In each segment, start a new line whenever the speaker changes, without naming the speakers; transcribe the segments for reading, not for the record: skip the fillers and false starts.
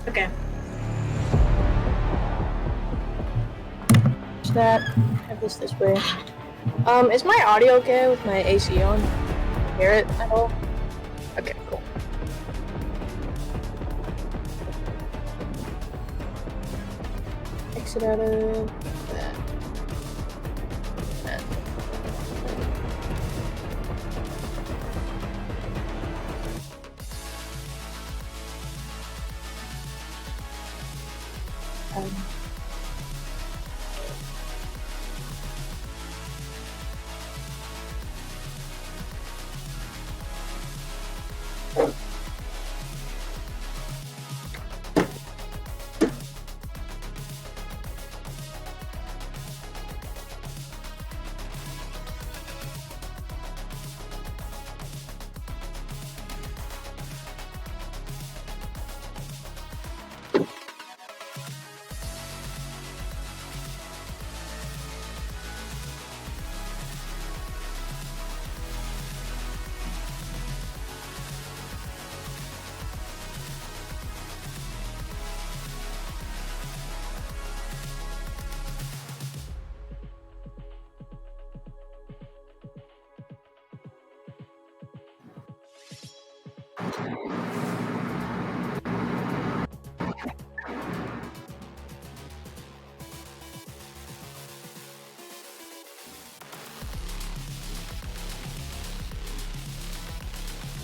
Okay. That. Have this way. Is my audio okay with my AC on? Hear it at all? Okay, cool. Exit out of that. That.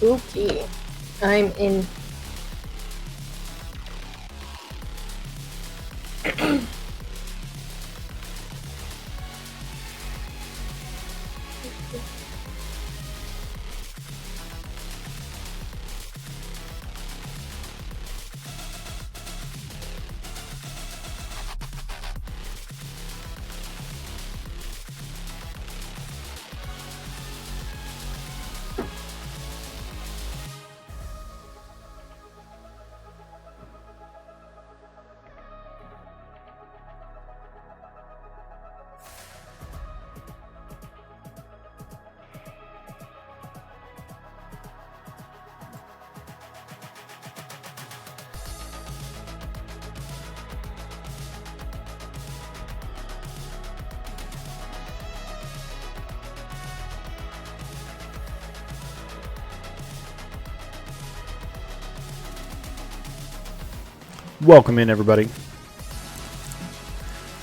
Okay, I'm in.
Welcome in, everybody.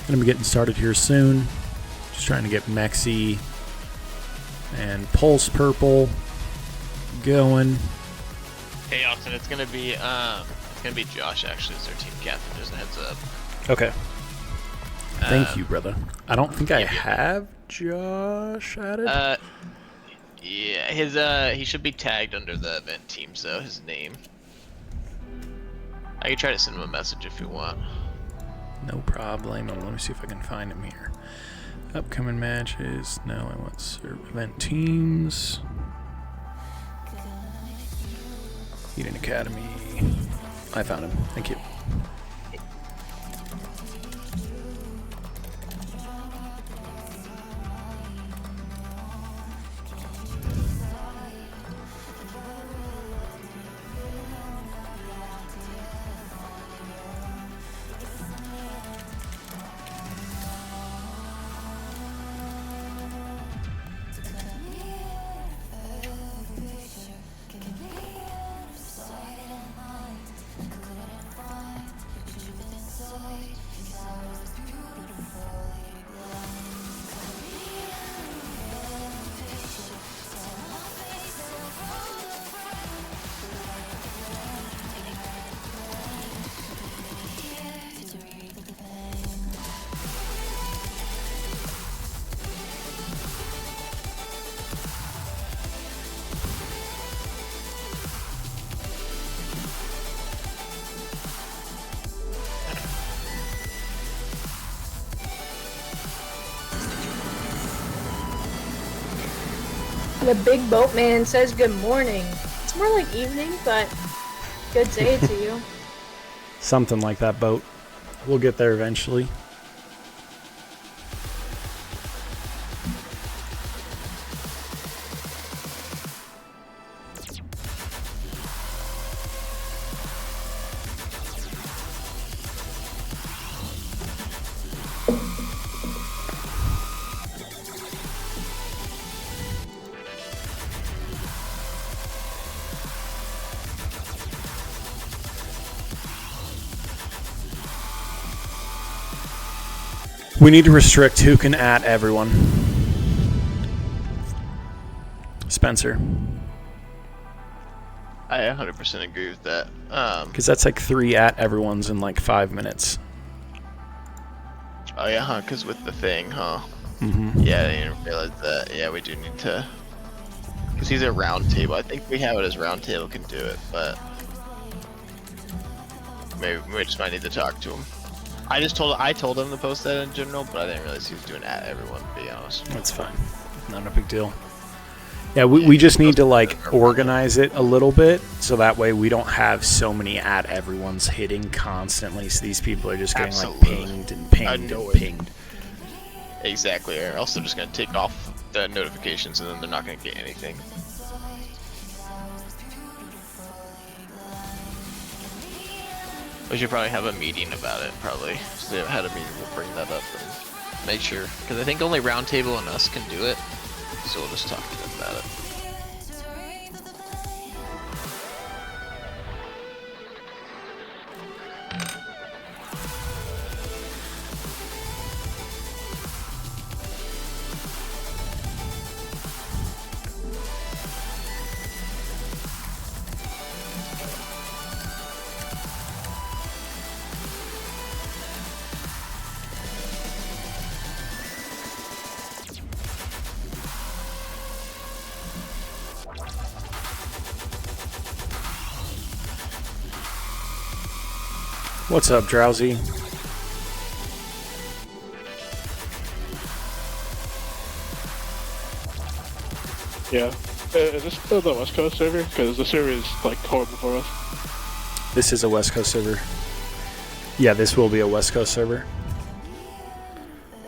Gonna be getting started here soon. Just trying to get Mexi and Pulse Purple going.
Hey Austin, it's gonna be Josh actually as our team captain, just a heads up.
Okay. Thank you, brother. I don't think I have Josh added.
Yeah, his he should be tagged under the event teams though, his name. I can try to send him a message if you want.
No problem. Let me see if I can find him here. Upcoming matches. No, I want serve event teams. Edyn Academy. I found him. Thank you.
The big boatman says good morning. It's more like evening, but good day to you.
Something like that, boat. We'll get there eventually. We need to restrict who can at everyone. Spencer.
I 100% agree with that.
Because that's like 3 at everyone's in like 5 minutes.
Oh yeah, huh? Because with the thing, huh?
Mm-hmm.
Yeah, I didn't realize that. Yeah, we do need to. Because he's a round table. I think we have it as round table can do it, but maybe we just might need to talk to him. I told him to post that in general, but I didn't realize he was doing at everyone. To be honest.
That's fine. Not a big deal. Yeah, we just need to like organize it a little bit so that way we don't have so many at everyone's hitting constantly. So these people are just getting like pinged and pinged and pinged.
Exactly, or else they're just gonna take off the notifications and then they're not gonna get anything. We should probably have a meeting about it. Probably, so they had a meeting. We'll bring that up and make sure, because I think only Roundtable and us can do it. So we'll just talk to them about it.
What's up, Drowsy?
Yeah. Is this still the West Coast server? Because the server is like horrible for us.
This is a West Coast server. Yeah, this will be a West Coast server.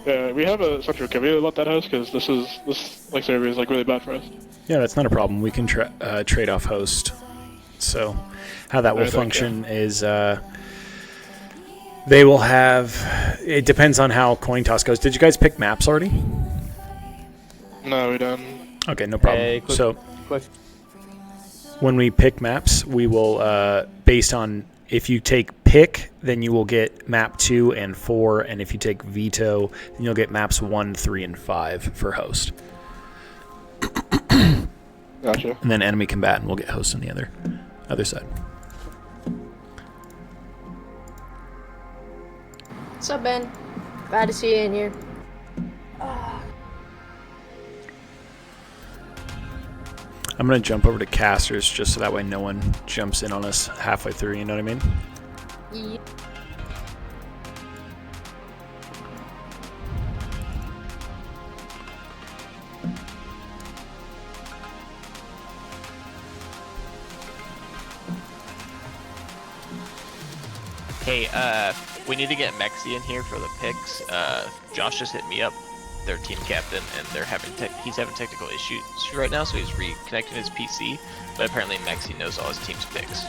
Yeah, we have a central committee about that house because this like server is like really bad for us.
Yeah, that's not a problem. We can trade off host. So how that will function is they will have. It depends on how coin toss goes. Did you guys pick maps already?
No, we don't.
Okay, no problem.
Hey, quick.
When we pick maps, we will based on if you take pick, then you will get map 2 and 4, and if you take veto, then you'll get maps 1, 3, and 5 for host.
Gotcha.
And then enemy combatant will get host on the other side.
What's up, Ben? Glad to see you in here.
I'm going to jump over to casters just so that way no one jumps in on us halfway through, you know what I mean?
Yeah.
Hey, we need to get Mexi in here for the picks. Josh just hit me up, their team captain, and he's having technical issues right now, so he's reconnecting his PC. But apparently Mexi knows all his team's picks.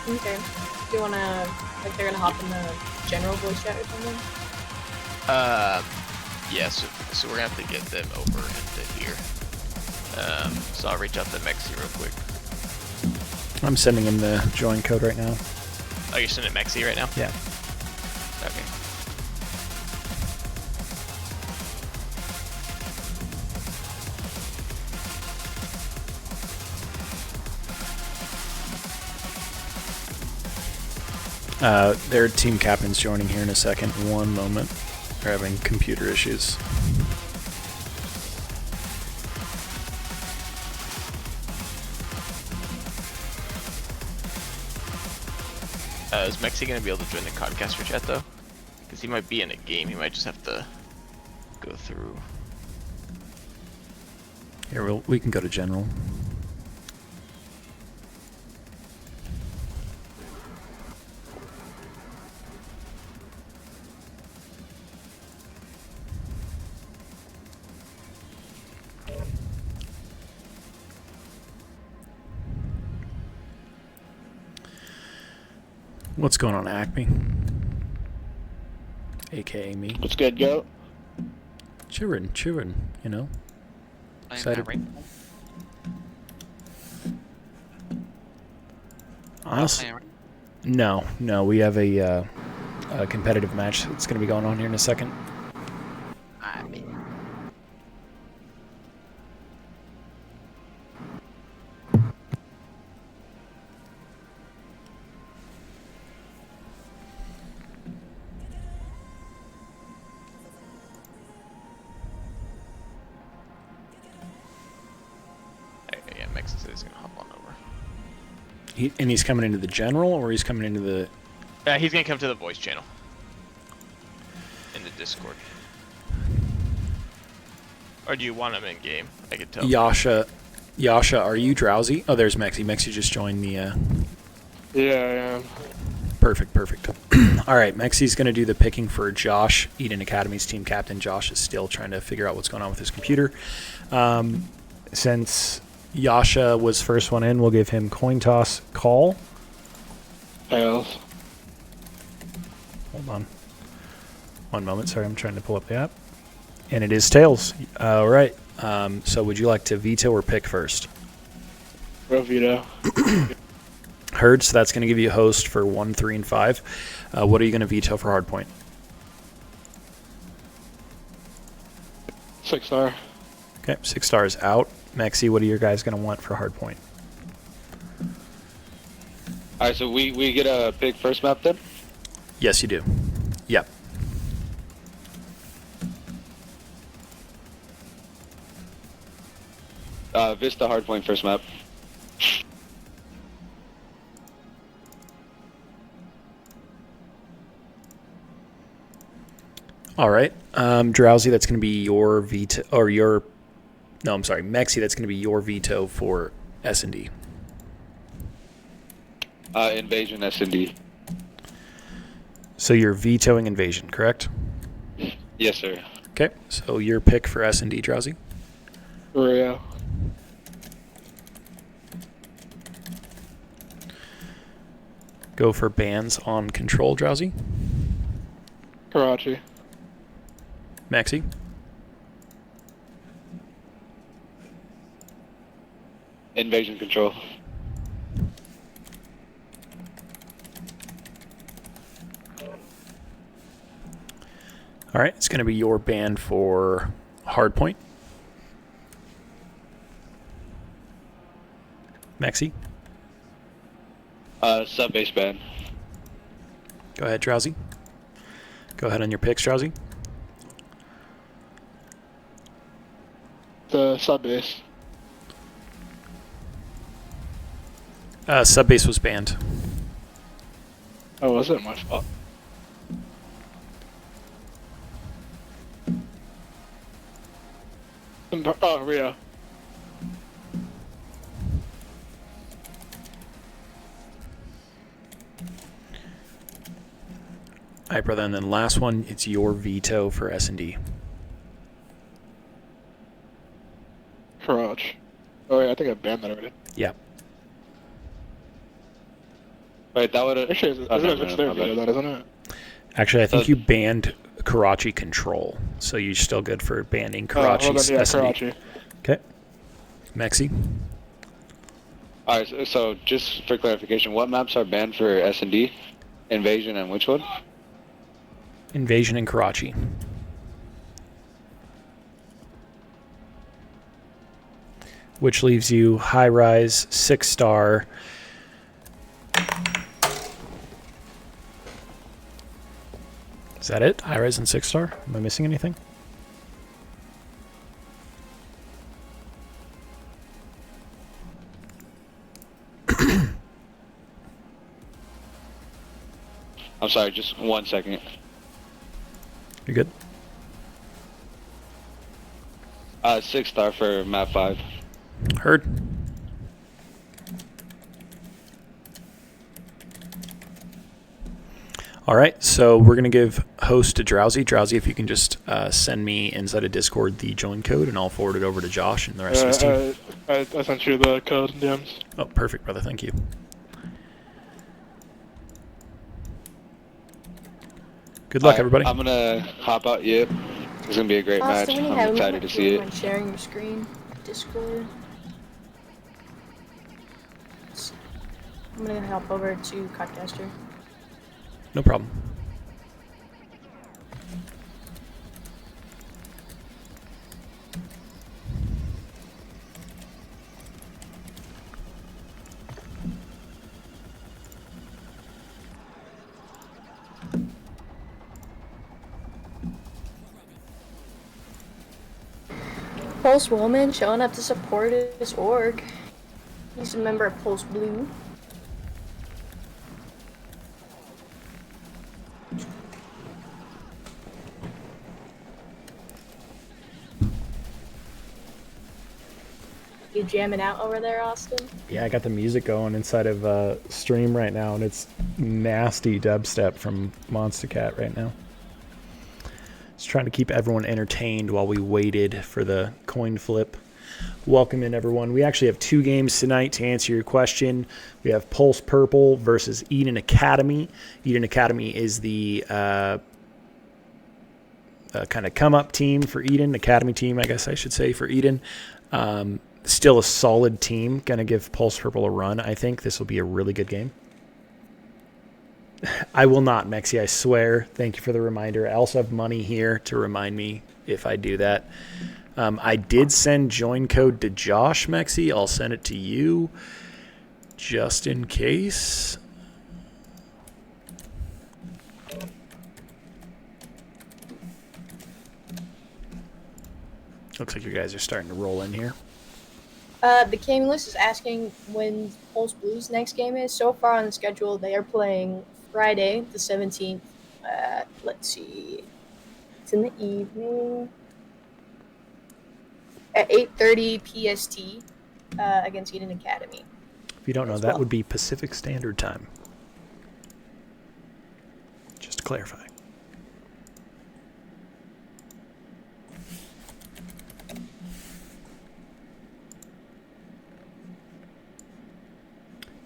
Okay. Do you wanna, like, they're gonna hop in the general voice chat or something?
Yeah, so we're gonna have to get them over into here. So I'll reach out to Mexi real quick.
I'm sending him the join code right now.
Oh, you're sending Mexi right now?
Yeah.
Okay.
Their team captain's joining here in a second. One moment. They're having computer issues.
Is Mexi gonna be able to join the Codcaster chat though? Because he might be in a game, he might just have to go through.
Here, we can go to general. What's going on, Acme? AKA me.
What's good, Goat?
Chillin', you know? Excited. Honestly, no, we have a a competitive match that's going to be going on here in a second.
Yeah, Mex is gonna hop on over.
And he's coming into the general, or he's coming into the...
He's gonna come to the voice channel. In the Discord. Or do you want him in game? I could tell.
Yasha, are you drowsy? Oh, there's Mexi. Mexi just joined the...
Yeah, I am.
Perfect. All right, Mexi's going to do the picking for Josh, Edyn Academy's team captain. Josh is still trying to figure out what's going on with his computer. Since Yasha was first one in, we'll give him coin toss call.
Tails.
Hold on. One moment. Sorry, I'm trying to pull up the app. And it is tails. All right. So would you like to veto or pick first?
Real veto.
Heard, so that's going to give you a host for 1, 3, and 5. What are you going to veto for hardpoint?
6-star.
Okay, 6 stars out. Mexi, what are your guys going to want for hardpoint?
Alright, so we get a pick first map then?
Yes, you do. Yep.
Vista hardpoint first map.
All right. Drowsy, that's going to be your veto, or your... No, I'm sorry. Mexi, that's going to be your veto for S&D.
Invasion S&D.
So you're vetoing Invasion, correct?
Yes, sir.
Okay, so your pick for S&D, Drowsy?
Rio.
Go for bans on Control, Drowsy.
Karachi.
Maxi?
Invasion control.
All right, it's going to be your ban for Hardpoint. Maxi?
Sub-base ban.
Go ahead, Drowsy. Go ahead on your picks, Drowsy.
The sub-base.
Sub-base was banned.
Oh, was it my fault? Oh, Rio.
All right, brother, and then last one, it's your veto for S&D.
Karachi. Oh, yeah, I think I banned that already.
Yeah.
Wait, that would have...
Actually, it's their veto, that, isn't it?
Actually, I think you banned Karachi Control, so you're still good for banning Karachi's
well then, yeah,
S&D.
Karachi.
Okay. Maxi?
Alright, so just for clarification, what maps are banned for S&D? Invasion and which one?
Invasion and Karachi. Which leaves you high rise, 6-star. Is that it? High rise and 6-star? Am I missing anything?
I'm sorry, just 1 second.
You're good?
6-star for map 5.
Heard. All right, so we're going to give host to Drowsy. Drowsy, if you can just send me inside of Discord the join code, and I'll forward it over to Josh and the rest of his team.
I sent you the code and DMs.
Oh, perfect, brother. Thank you. Good luck, everybody.
I'm going to hop out. Yep. It's going to be a great match. I'm excited to see it.
Sharing your screen, Discord. I'm gonna hop over to Codcaster.
No problem.
Pulse Woman showing up to support his org. He's a member of Pulse Blue. You jamming out over there, Austin?
Yeah, I got the music going inside of stream right now, and it's nasty dubstep from Monster Cat right now. Just trying to keep everyone entertained while we waited for the coin flip. Welcome in, everyone. We actually have 2 games tonight to answer your question. We have Pulse Purple versus Edyn Academy. Edyn Academy is the kind of come-up team for Edyn, Academy team, I guess I should say, for Edyn. Still a solid team. Going to give Pulse Purple a run. I think this will be a really good game. I will not, Mexi, I swear. Thank you for the reminder. I also have money here to remind me if I do that. I did send join code to Josh, Mexi. I'll send it to you just in case. Looks like you guys are starting to roll in here.
The game list is asking when Pulse Blue's next game is. So far on the schedule, they are playing Friday, the 17th. Let's see. It's in the evening. At 8:30 PST against Edyn Academy.
If you don't know, that would be Pacific Standard Time. Just to clarify.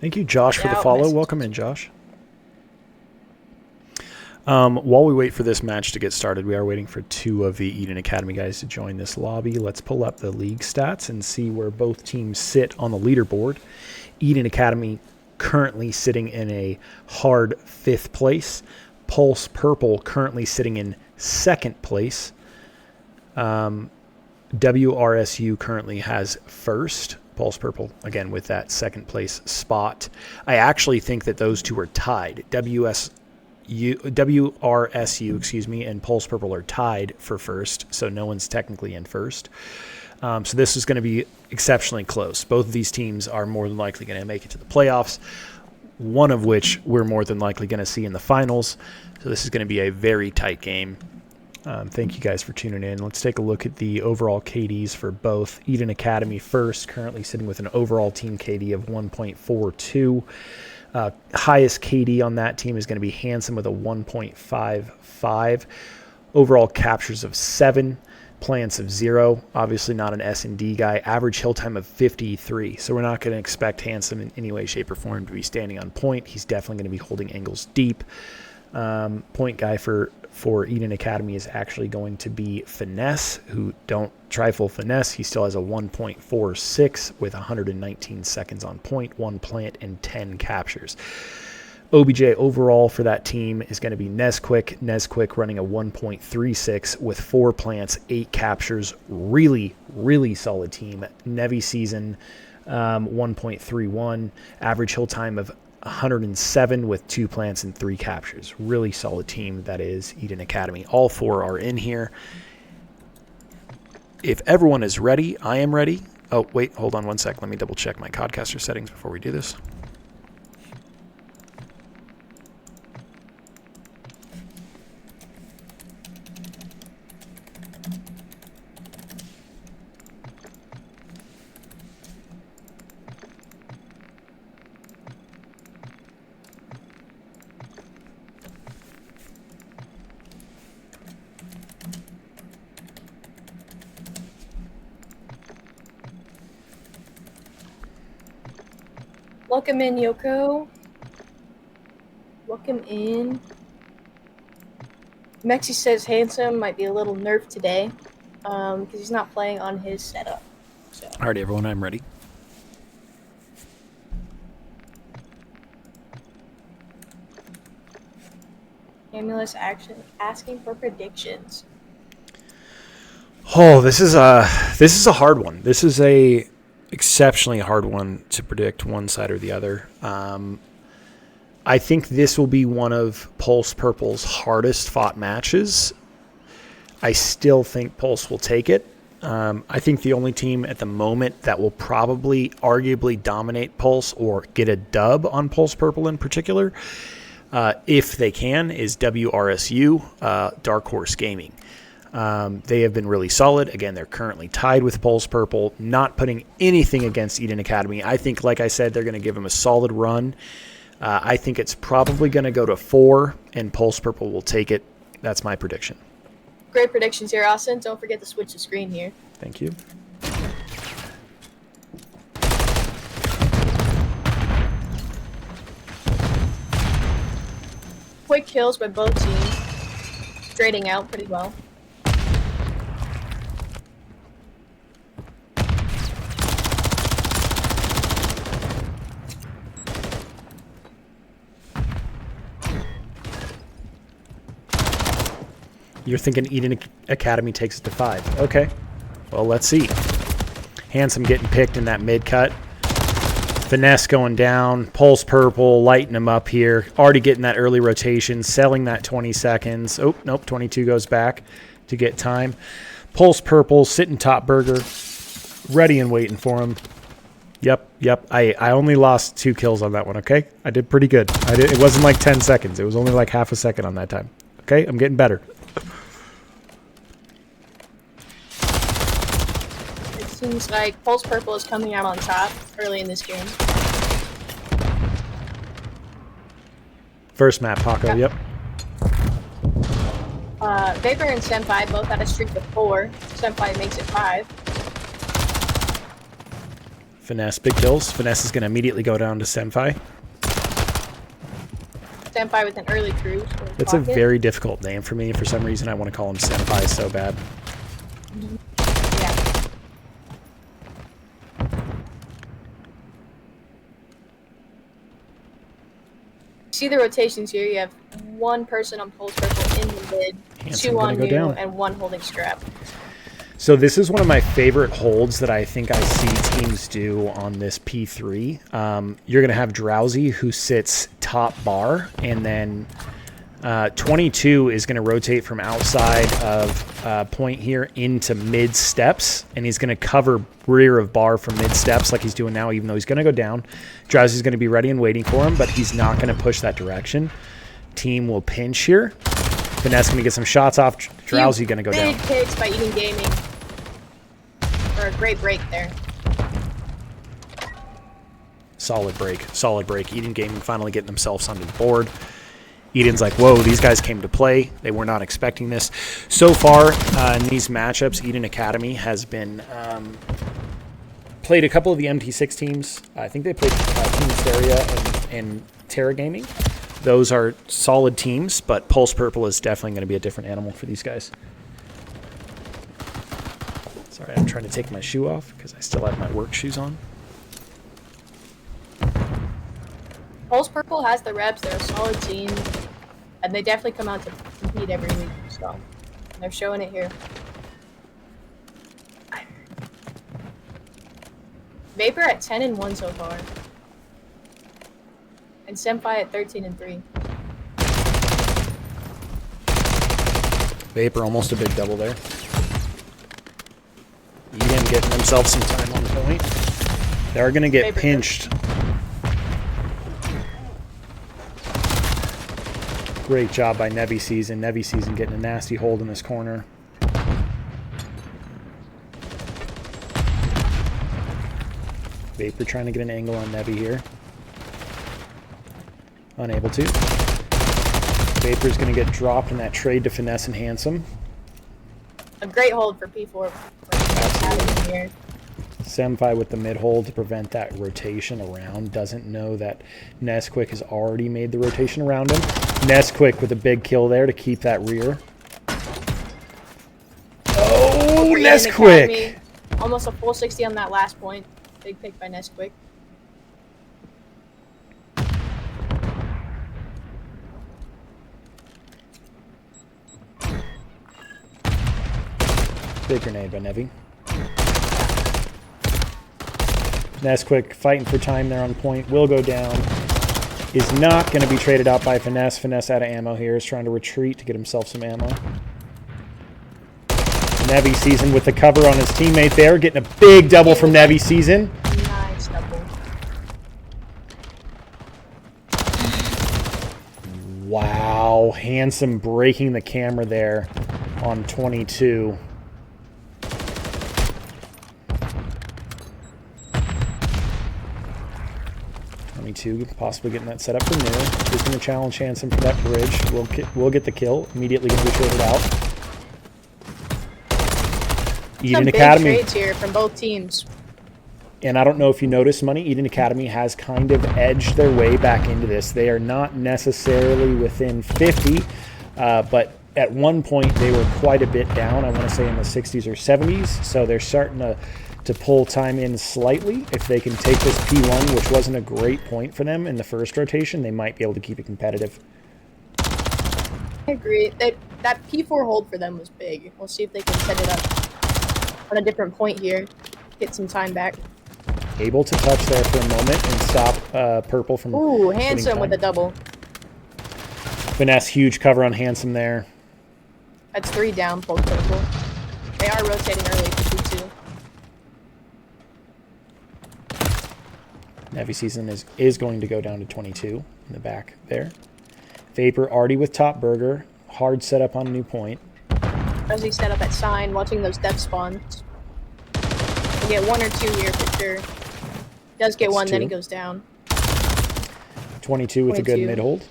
Thank you, Josh, for the follow. Welcome in, Josh. While we wait for this match to get started, we are waiting for 2 of the Edyn Academy guys to join this lobby. Let's pull up the league stats and see where both teams sit on the leaderboard. Edyn Academy currently sitting in a hard 5th place. Pulse Purple currently sitting in 2nd place. WRSU currently has 1st. Pulse Purple, again, with that 2nd place spot. I actually think that those 2 are tied. WRSU, and Pulse Purple are tied for 1st, so no one's technically in 1st. So this is going to be exceptionally close. Both of these teams are more than likely going to make it to the playoffs, one of which we're more than likely going to see in the finals. So this is going to be a very tight game. Thank you guys for tuning in. Let's take a look at the overall KDs for both. Edyn Academy first, currently sitting with an overall team KD of 1.42. Highest KD on that team is going to be Handsome with a 1.55. Overall captures of 7. Plants of 0. Obviously not an S&D guy. Average hill time of 53. So we're not going to expect Handsome in any way, shape, or form to be standing on point. He's definitely going to be holding angles deep. Point guy for Edyn Academy is actually going to be Finesse, who don't trifle Finesse. He still has a 1.46 with 119 seconds on point, 1 plant, and 10 captures. OBJ overall for that team is going to be Nesquick. Nesquick running a 1.36 with 4 plants, 8 captures. Really, really solid team. Nevi season 1.31. Average hill time of 107 with 2 plants and 3 captures. Really solid team that is Edyn Academy. All 4 are in here. If everyone is ready, I am ready. Oh, wait, hold on one sec. Let me double check my Codcaster settings before we do this.
Welcome in, Yoko. Welcome in. Mexi says Handsome might be a little nerfed today because he's not playing on his setup. So.
All right, everyone, I'm ready.
Amulus asking for predictions.
Oh, this is a hard one. This is a exceptionally hard one to predict one side or the other. I think this will be one of Pulse Purple's hardest fought matches. I still think Pulse will take it. I think the only team at the moment that will probably arguably dominate Pulse or get a dub on Pulse Purple in particular, if they can, is WRSU, Dark Horse Gaming. They have been really solid. Again, they're currently tied with Pulse Purple, not putting anything against Edyn Academy. I think, like I said, they're going to give them a solid run. I think it's probably going to go to 4, and Pulse Purple will take it. That's my prediction.
Great predictions here, Austin. Don't forget to switch the screen here.
Thank you.
Quick kills by both teams. Trading out pretty well.
You're thinking Edyn Academy takes it to 5. Okay. Well, let's see. Handsome getting picked in that mid-cut. Finesse going down. Pulse Purple lighting him up here. Already getting that early rotation. Selling that 20 seconds. Oh, nope. 22 goes back to get time. Pulse Purple sitting top burger. Ready and waiting for him. Yep. I only lost 2 kills on that one, okay? I did pretty good. It wasn't like 10 seconds. It was only like half a second on that time. Okay? I'm getting better.
Seems like Pulse Purple is coming out on top early in this game.
First map, Paco, yep.
Vapor and Senpai both had a streak of 4. Senpai makes it 5.
Finesse, big kills. Finesse is going to immediately go down to Senpai.
Senpai with an early cruise.
That's a very difficult name for me. For some reason, I want to call him Senpai so bad.
Yeah. See the rotations here. You have 1 person on Pulse Purple in the mid,
Handsome
2 on
go
you,
down.
and 1 holding strap.
So this is one of my favorite holds that I think I see teams do on this P3. You're going to have Drowsy, who sits top bar, and then 22 is going to rotate from outside of point here into mid steps, and he's going to cover rear of bar from mid steps like he's doing now, even though he's going to go down. Drowsy's going to be ready and waiting for him, but he's not going to push that direction. Team will pinch here. Finesse going to get some shots off. Drowsy going to go down.
Big picks by Edyn Gaming. For a great break there.
Solid break. Edyn Gaming finally getting themselves onto the board. Edyn's like, whoa, these guys came to play. They were not expecting this. So far in these matchups, Edyn Academy has been played a couple of the MT6 teams. I think they played Team Hysteria and Terra Gaming. Those are solid teams, but Pulse Purple is definitely going to be a different animal for these guys. Sorry, I'm trying to take my shoe off because I still have my work shoes on.
Pulse Purple has the reps. They're a solid team, and they definitely come out to compete every week. So they're showing it here. Vapor at 10-1 so far, and Senpai at 13-3.
Vapor almost a big double there. Edyn getting themselves some time on point. They are going to get
Vapor
pinched. Great job by Nevi Season. Nevi Season getting a nasty hold in this corner. Vapor trying to get an angle on Nevi here. Unable to. Vapor's going to get dropped in that trade to Finesse and Handsome.
A great hold for P4.
Absolutely.
Here.
Senpai with the mid hold to prevent that rotation around. Doesn't know that Nesquik has already made the rotation around him. Nesquik with a big kill there to keep that rear. Oh, Nesquik!
Almost a full 60 on that last point. Big pick by Nesquik.
Big grenade by Nevi. Nesquik fighting for time there on point. Will go down. Is not going to be traded out by Finesse. Finesse out of ammo here. Is trying to retreat to get himself some ammo. Nevi Season with the cover on his teammate there, getting a big double from Nevi Season.
Nice double.
Wow, Handsome breaking the camera there on 22. Possibly getting that set up for New. He's going to challenge Handsome for that bridge. We'll get the kill. Immediately going to be traded out. Edyn Academy.
Big trades here from both teams.
And I don't know if you noticed, Money, Edyn Academy has kind of edged their way back into this. They are not necessarily within 50, but at one point they were quite a bit down. I want to say in the 60s or 70s. So they're starting to pull time in slightly. If they can take this P1, which wasn't a great point for them in the first rotation, they might be able to keep it competitive.
I agree. That P4 hold for them was big. We'll see if they can set it up on a different point here. Get some time back.
Able to touch there for a moment and stop Purple from...
Ooh, Handsome with a double.
Finesse, huge cover on Handsome there.
That's 3 down, both Purple. They are rotating early for P2.
Nevi Season is going to go down to 22 in the back there. Vapor already with Top Burger. Hard setup on a new point.
As he set up at sign, watching those death spawns. He'll get 1 or 2 here for sure. Does get 1, then he goes down.
22 with a good mid hold.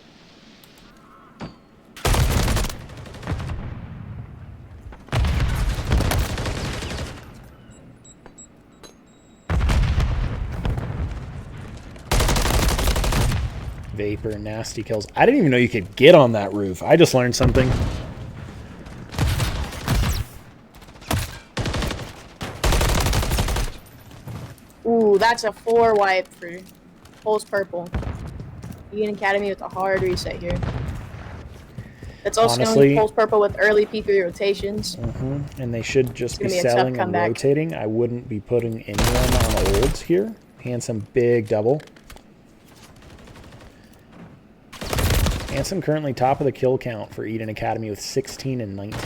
Vapor, nasty kills. I didn't even know you could get on that roof. I just learned something.
Ooh, that's a 4 wipe for Pulse Purple. Edyn Academy with a hard reset here. That's also going to be Pulse Purple with early P3 rotations.
And they should just be selling and rotating. I wouldn't be putting anyone on olds here. Handsome big double. Handsome currently top of the kill count for Edyn Academy with 16 and 19.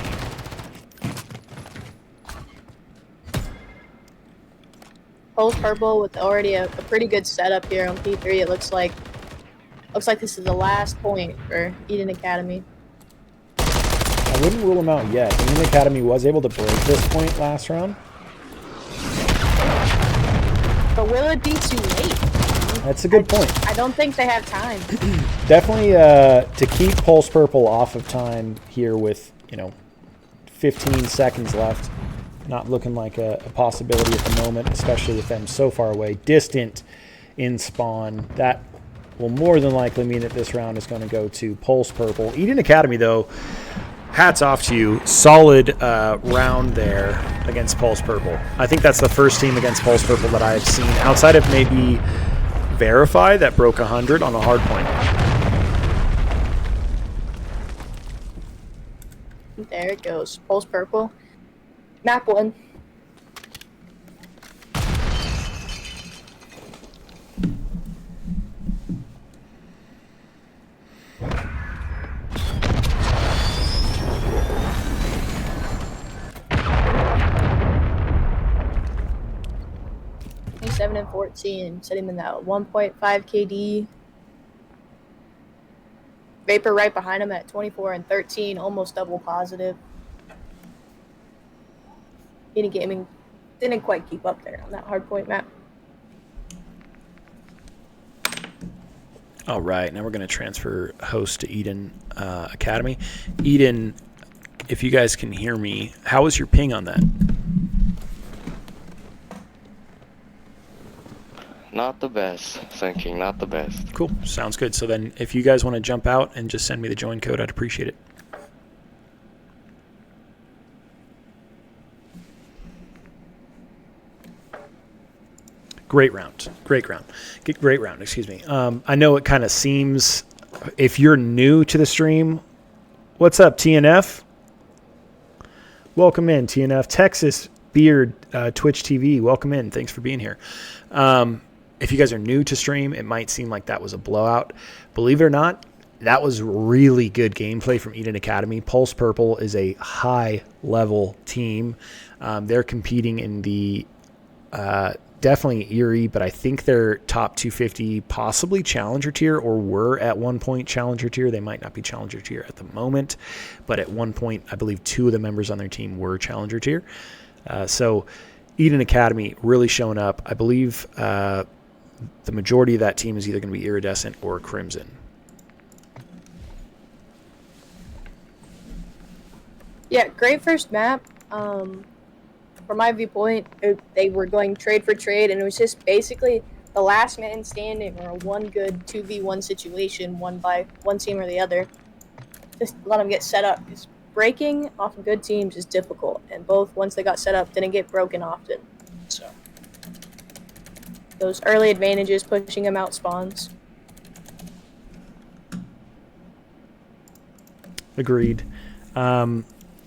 Pulse Purple with already a pretty good setup here on P3. It looks like this is the last point for Edyn Academy.
I wouldn't rule them out yet. Edyn Academy was able to break this point last round.
But will it be too late?
That's a good point.
I don't think they have time.
Definitely to keep Pulse Purple off of time here with, 15 seconds left. Not looking like a possibility at the moment, especially with them so far away. Distant in spawn. That will more than likely mean that this round is going to go to Pulse Purple. Edyn Academy, though, hats off to you. Solid round there against Pulse Purple. I think that's the first team against Pulse Purple that I've seen, outside of maybe Verify, that broke 100 on a hard point.
There it goes. Pulse Purple. Map 1. Seven and 14, set him in that 1.5 KD. Vapor right behind him at 24 and 13, almost double positive. Edyn Gaming didn't quite keep up there on that hardpoint map.
All right, now we're going to transfer host to Edyn Academy. Edyn, if you guys can hear me, how is your ping on that?
Not the best. Thinking, not the best.
Cool. Sounds good. So then if you guys want to jump out and just send me the join code, I'd appreciate it. Great round. Great round. Great round, excuse me. I know it kind of seems, if you're new to the stream, what's up, TNF? Welcome in, TNF. Texas Beard, Twitch TV, welcome in. Thanks for being here. If you guys are new to stream, it might seem like that was a blowout. Believe it or not, that was really good gameplay from Edyn Academy. Pulse Purple is a high-level team. They're competing in the definitely Erie, but I think they're top 250, possibly Challenger tier, or were at one point Challenger tier. They might not be Challenger tier at the moment, but at one point, I believe 2 of the members on their team were Challenger tier. So Edyn Academy really showing up. I believe the majority of that team is either going to be Iridescent or Crimson.
Yeah, great first map. From my viewpoint, they were going trade for trade, and it was just basically the last man standing or a one good 2v1 situation won by one team or the other. Just let them get set up. Because breaking off of good teams is difficult, and both, once they got set up, didn't get broken often. So those early advantages, pushing them out spawns.
Agreed.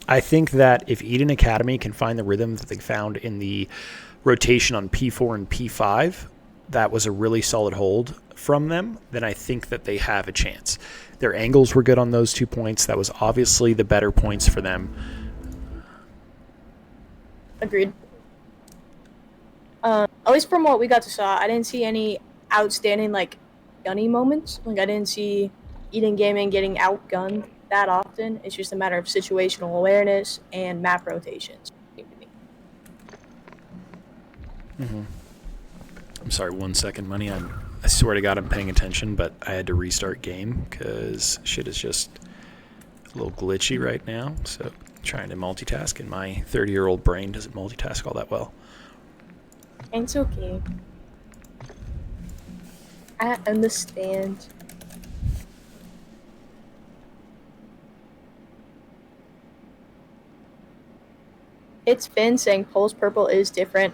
I think that if Edyn Academy can find the rhythm that they found in the rotation on P4 and P5, that was a really solid hold from them, then I think that they have a chance. Their angles were good on those 2 points. That was obviously the better points for them.
Agreed. At least from what we got to saw, I didn't see any outstanding, like, gunny moments. Like, I didn't see Edyn Gaming getting outgunned that often. It's just a matter of situational awareness and map rotations.
Mm-hmm. I'm sorry, 1 second, Money. I swear to God I'm paying attention, but I had to restart game because shit is just a little glitchy right now. So trying to multitask, and my 30-year-old brain doesn't multitask all that well.
It's okay. I understand. It's Finn saying Pulse Purple is different.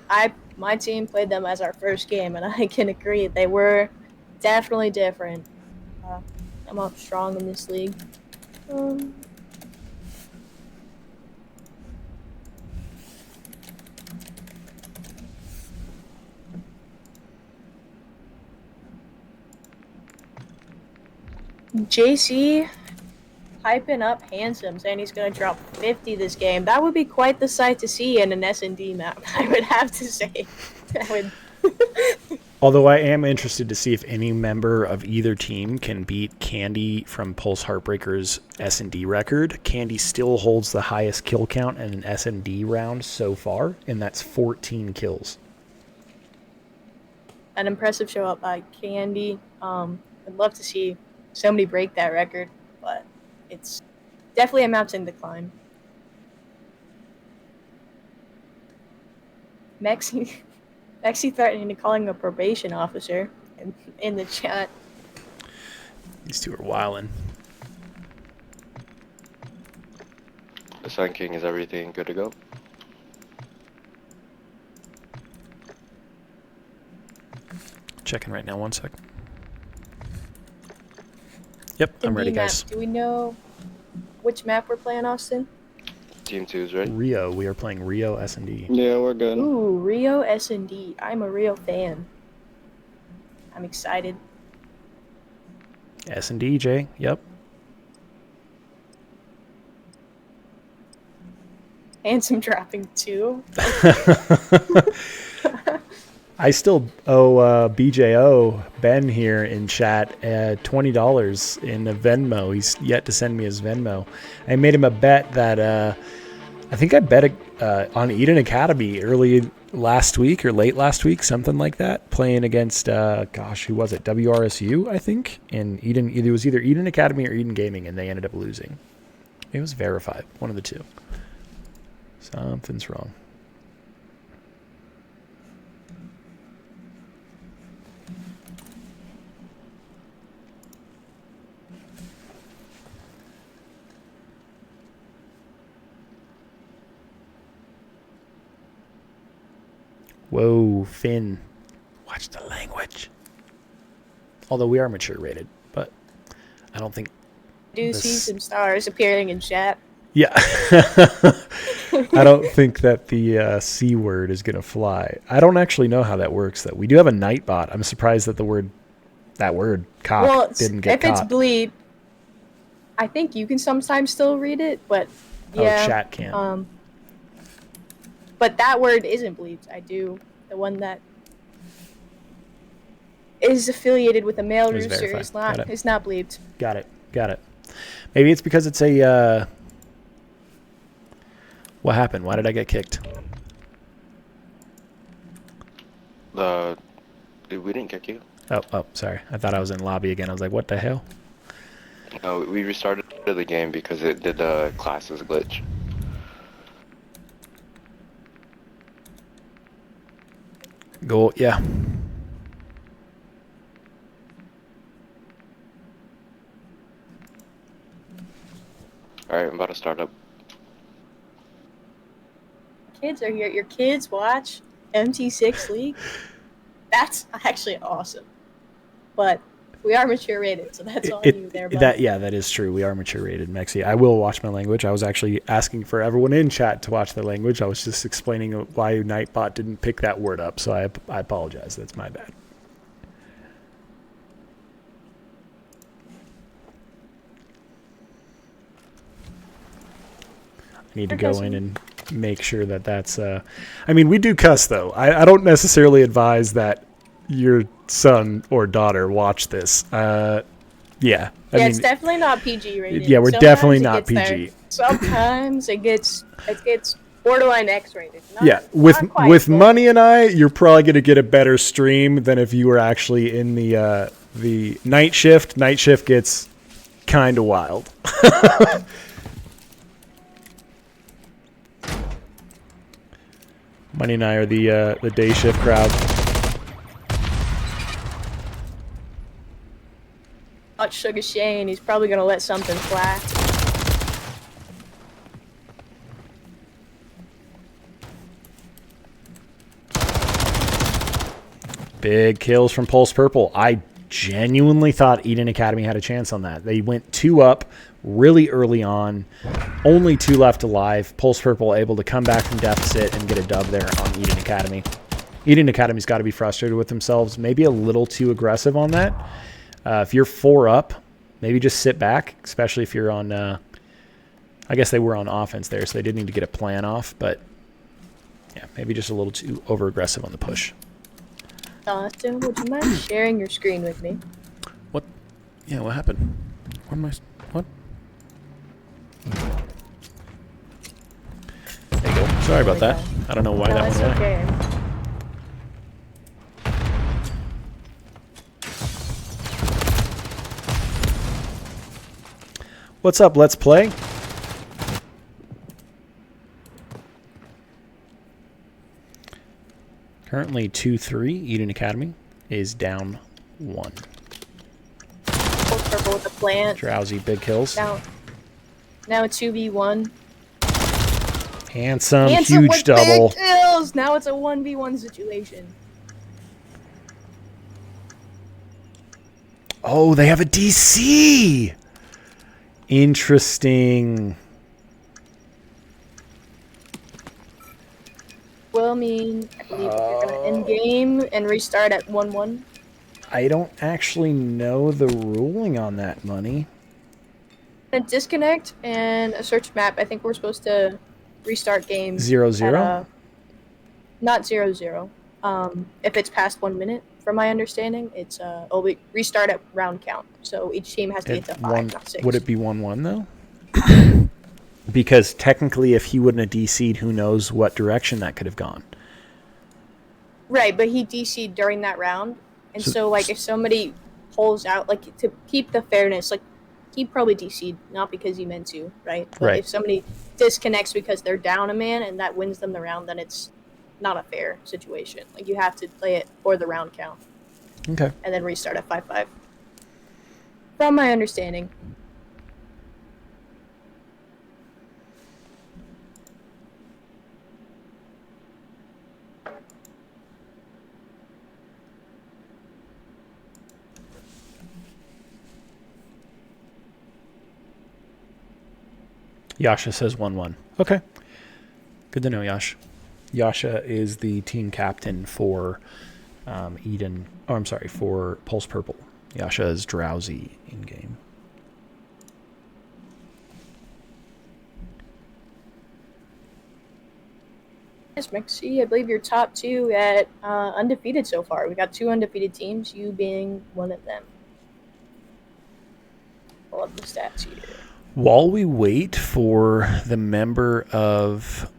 My team played them as our first game, and I can agree they were definitely different. I'm up strong in this league. JC hyping up Handsome, saying he's going to drop 50 this game. That would be quite the sight to see in an S&D map, I would have to say.
Although I am interested to see if any member of either team can beat Candy from Pulse Heartbreaker's S&D record. Candy still holds the highest kill count in an S&D round so far, and that's 14 kills.
An impressive show up by Candy. I'd love to see somebody break that record, but it's definitely a map's in decline. Mexi threatening to calling a probation officer in the chat.
These two are wildin'.
The Sun King, is everything good to go?
Checking right now, 1 sec. Yep, I'm ready, guys.
Do we know which map we're playing, Austin?
Team 2's right?
Rio. We are playing Rio S&D.
Yeah, we're good.
Ooh, Rio S&D. I'm a Rio fan. I'm excited.
S&D, Jay. Yep.
Handsome dropping 2.
I still owe BJO, Ben here in chat, $20 in a Venmo. He's yet to send me his Venmo. I made him a bet that I think I bet on Edyn Academy early last week or late last week, something like that, playing against, who was it? WRSU, I think. And Edyn, it was either Edyn Academy or Edyn Gaming, and they ended up losing. It was verified, one of the two. Something's wrong. Whoa, Finn. Watch the language. Although we are mature rated, but I don't think...
Do see some stars appearing in chat.
Yeah. I don't think that the C word is going to fly. I don't actually know how that works, though. We do have a Nightbot. I'm surprised that that word, cock, didn't get caught.
If it's bleep, I think you can sometimes still read it, but yeah.
Oh, chat can't.
But that word isn't bleeped. I do. The one that is affiliated with a male
Is
rooster
verified.
is not bleeped.
Got it. Maybe it's because it's a. What happened? Why did I get kicked?
Dude, we didn't kick you.
Oh, sorry. I thought I was in lobby again. I was like, what the hell?
No, we restarted the game because it did the classes glitch.
Go, yeah.
Alright, I'm about to start up.
Kids are here. Your kids watch MT6 League? That's actually awesome. But we are mature rated, so that's all you there, bud.
That is true. We are mature rated, Mexi. I will watch my language. I was actually asking for everyone in chat to watch the language. I was just explaining why Nightbot didn't pick that word up, so I apologize. That's my bad. I need to go in and make sure that that's... I mean, we do cuss, though. I don't necessarily advise that your son or daughter watch this. Yeah. I mean,
it's definitely not PG rated.
Yeah, we're definitely not PG.
There. Sometimes it gets borderline X rated.
With Money and I, you're probably going to get a better stream than if you were actually in the night shift. Night shift gets kind of wild. Money and I are the day shift crowd.
Watch Sugar Shane. He's probably gonna let something fly.
Big kills from Pulse Purple. I genuinely thought Edyn Academy had a chance on that. They went 2 up really early on. Only 2 left alive. Pulse Purple able to come back from deficit and get a dub there on Edyn Academy. Edyn Academy's got to be frustrated with themselves. Maybe a little too aggressive on that. If you're 4 up, maybe just sit back, especially if you're on... I guess they were on offense there, so they did need to get a plan off. But, yeah, maybe just a little too over-aggressive on the push.
Austin, would you mind sharing your screen with me?
What? Yeah, what happened? Where am I? What? There you go. Sorry about that. I don't know why that went away.
Okay.
What's up? Let's play. Currently 2-3. Edyn Academy is down 1.
Purple with the plant.
Drowsy, big kills.
Now 2v1.
Handsome huge double.
Big kills. Now it's a 1v1 situation.
Oh, they have a DC. Interesting.
Well, I mean, I believe you're going to end game and restart at 1-1.
I don't actually know the ruling on that, Money.
A disconnect and a search map. I think we're supposed to restart game
0-0?
Not 0-0. If it's past 1 minute, from my understanding, it's we restart at round count. So each team has to get to 5, not 6.
Would it be 1-1 though? Because technically, if he wouldn't have DC'd, who knows what direction that could have gone.
Right, but he DC'd during that round. And so like, if somebody pulls out, like, to keep the fairness, like, he probably DC'd, not because he meant to, right? But
right.
If somebody disconnects because they're down a man and that wins them the round, then it's not a fair situation. Like, you have to play it for the round count.
Okay.
And then restart at 5-5. From my understanding.
Yasha says 1-1. Okay. Good to know, Yash. Yasha is the team captain for Edyn. Oh, I'm sorry, for Pulse Purple. Yasha is Drowsy in game.
Yes, Mexi, I believe you're top 2 at undefeated so far. We got 2 undefeated teams, you being one of them. Pull up the stats here.
While we wait for the member of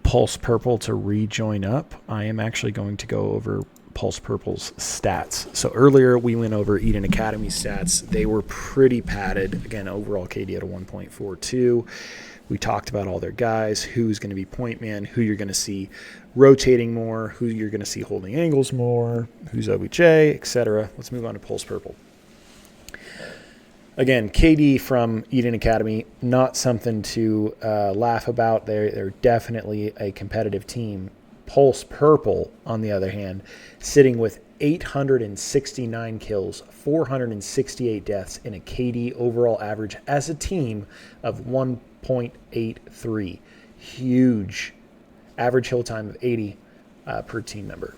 Pulse Purple to rejoin up, I am actually going to go over Pulse Purple's stats. So earlier we went over Edyn Academy stats. They were pretty padded. Again, overall KD at a 1.42. We talked about all their guys, who's going to be point man, who you're going to see rotating more, who you're going to see holding angles more, who's OBJ, etc. Let's move on to Pulse Purple. Again, KD from Edyn Academy, not something to laugh about. They're definitely a competitive team. Pulse Purple, on the other hand, sitting with 869 kills, 468 deaths, and a KD overall average as a team of 1.83. Huge average hill time of 80 per team member.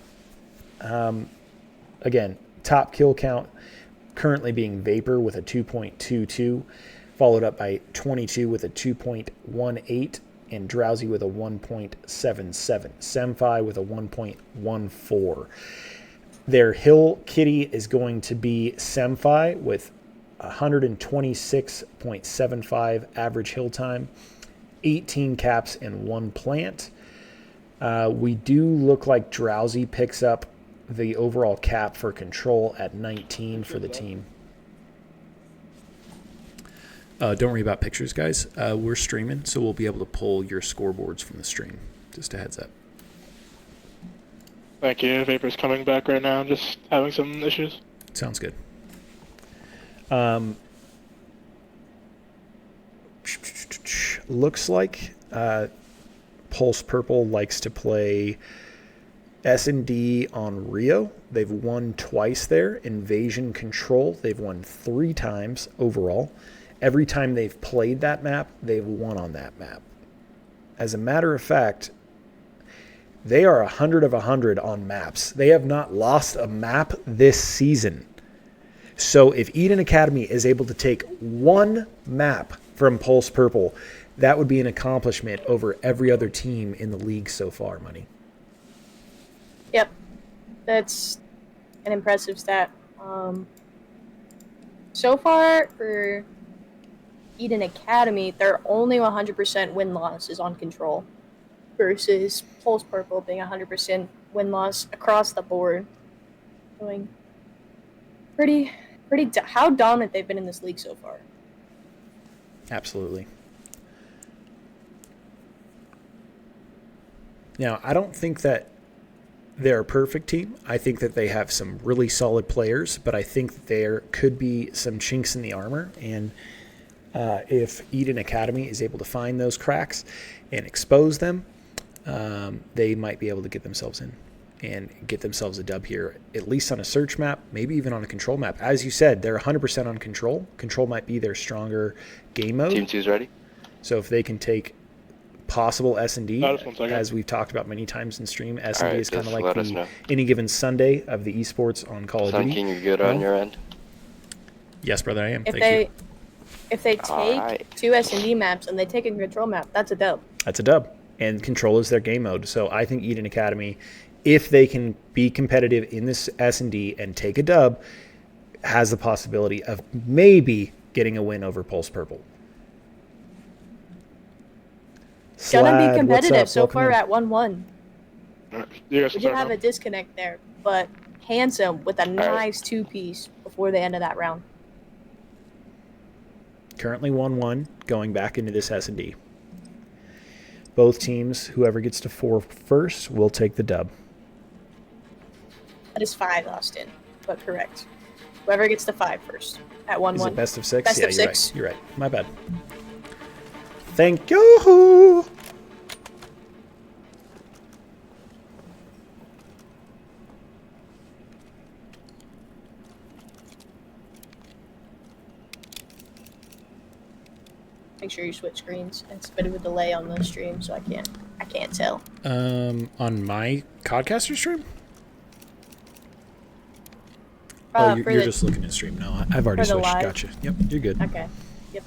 Again, top kill count currently being Vapor with a 2.22, followed up by 22 with a 2.18, and Drowsy with a 1.77. Semfi with a 1.14. Their hill kitty is going to be Semfi with 126.75 average hill time, 18 caps, and 1 plant. We do look like Drowsy picks up the overall cap for control at 19 for the team. Don't worry about pictures, guys. We're streaming, so we'll be able to pull your scoreboards from the stream. Just a heads up.
Thank you. Vapor's coming back right now. I'm just having some issues.
Sounds good. Looks like Pulse Purple likes to play S&D on Rio. They've won twice there. Invasion Control, they've won 3 times overall. Every time they've played that map, they've won on that map. As a matter of fact, they are 100 of 100 on maps. They have not lost a map this season. So if Edyn Academy is able to take 1 map from Pulse Purple, that would be an accomplishment over every other team in the league so far, Money.
Yep, that's an impressive stat. So far for Edyn Academy, they're only 100% win-loss is on control versus Pulse Purple being 100% win-loss across the board. Going pretty how dominant they've been in this league so far.
Absolutely. Now, I don't think that they're a perfect team. I think that they have some really solid players, but I think that there could be some chinks in the armor. And if Edyn Academy is able to find those cracks and expose them, they might be able to get themselves in and get themselves a dub here, at least on a search map, maybe even on a control map. As you said, they're 100% on control. Control might be their stronger game mode.
Team 2's ready?
So if they can take possible S&D,
Just 1 second.
as we've talked about many times in stream, S&D
Alright,
is kind of
just
like
let us
the
know.
any given Sunday of the esports on Call of
Sun
Duty.
King, you good on your end?
Yes, brother, I am.
If
Thank you.
they take
Alright.
2 S&D maps and they take a control map, that's a dub.
That's a dub. And control is their game mode. So I think Edyn Academy, if they can be competitive in this S&D and take a dub, has the possibility of maybe getting a win over Pulse Purple.
Gonna
Slad,
be
what's
competitive
up?
so
Welcome
far
in.
at 1-1.
You guys
We
can
did
start
have
now.
a disconnect there, but Handsome with a nice 2-piece before the end of that round.
Currently 1-1 going back into this S&D. Both teams, whoever gets to 4 first, will take the dub.
That is 5, Austin, but correct. Whoever gets to 5 first at 1-1.
Is it best of 6?
Best
Yeah,
of
you're
6.
right. You're right. My bad. Thank you.
Make sure you switch screens. It's a bit of a delay on the stream, so I can't tell.
On my Codcaster stream? Oh,
For
you're
the-
just looking at stream. No, I've already
for the
switched.
live.
Gotcha. Yep, you're good.
Okay. Yep.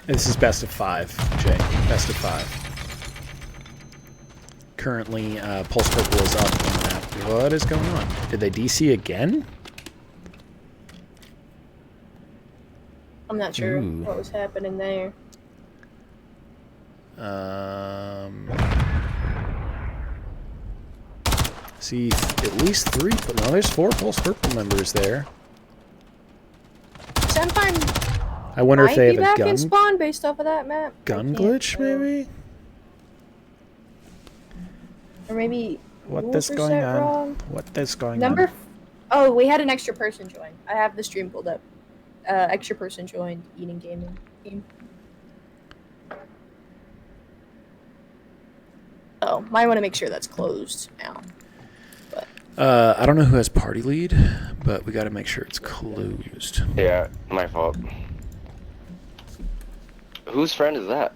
This is best of 5, Jay. Best of 5. Currently, Pulse Purple is up on the map. What is going on? Did they DC again?
I'm not sure
Ooh.
what was happening there.
See, at least 3, but no, there's 4 Pulse Purple members there.
Sometime
I wonder if
might
they
be
have a
back
gun
in spawn based off of that map.
gun
I can't
glitch,
tell.
maybe?
Or maybe
What
rules
is
were
going
set
on?
wrong.
What is going
Number.
on?
Oh, we had an extra person join. I have the stream pulled up. Extra person joined Edyn Gaming team. Oh, might want to make sure that's closed now.
I don't know who has party lead, but we got to make sure it's closed.
Yeah, my fault. Whose friend is that?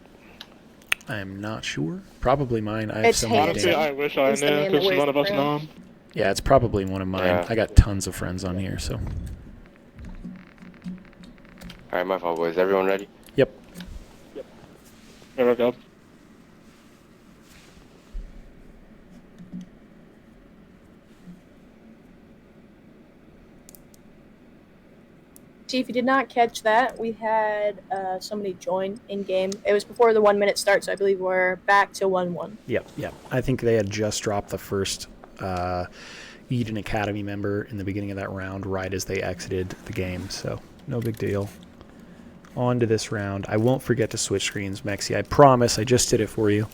I am not sure. Probably mine. I have
It's
so many
Honestly,
names.
I wish I
He's the
knew
man that
because
wears
none of
the
us
crown.
know him.
Yeah, it's probably one of mine.
Yeah.
I got tons of friends on here, so.
Alright, my fault, boys. Everyone ready?
Yep.
Here we go.
See, if you did not catch that, we had somebody join in game. It was before the 1 minute start, so I believe we're back to 1-1.
Yep. I think they had just dropped the first Edyn Academy member in the beginning of that round, right as they exited the game, so no big deal. On to this round. I won't forget to switch screens, Mexi. I promise. I just did it for you.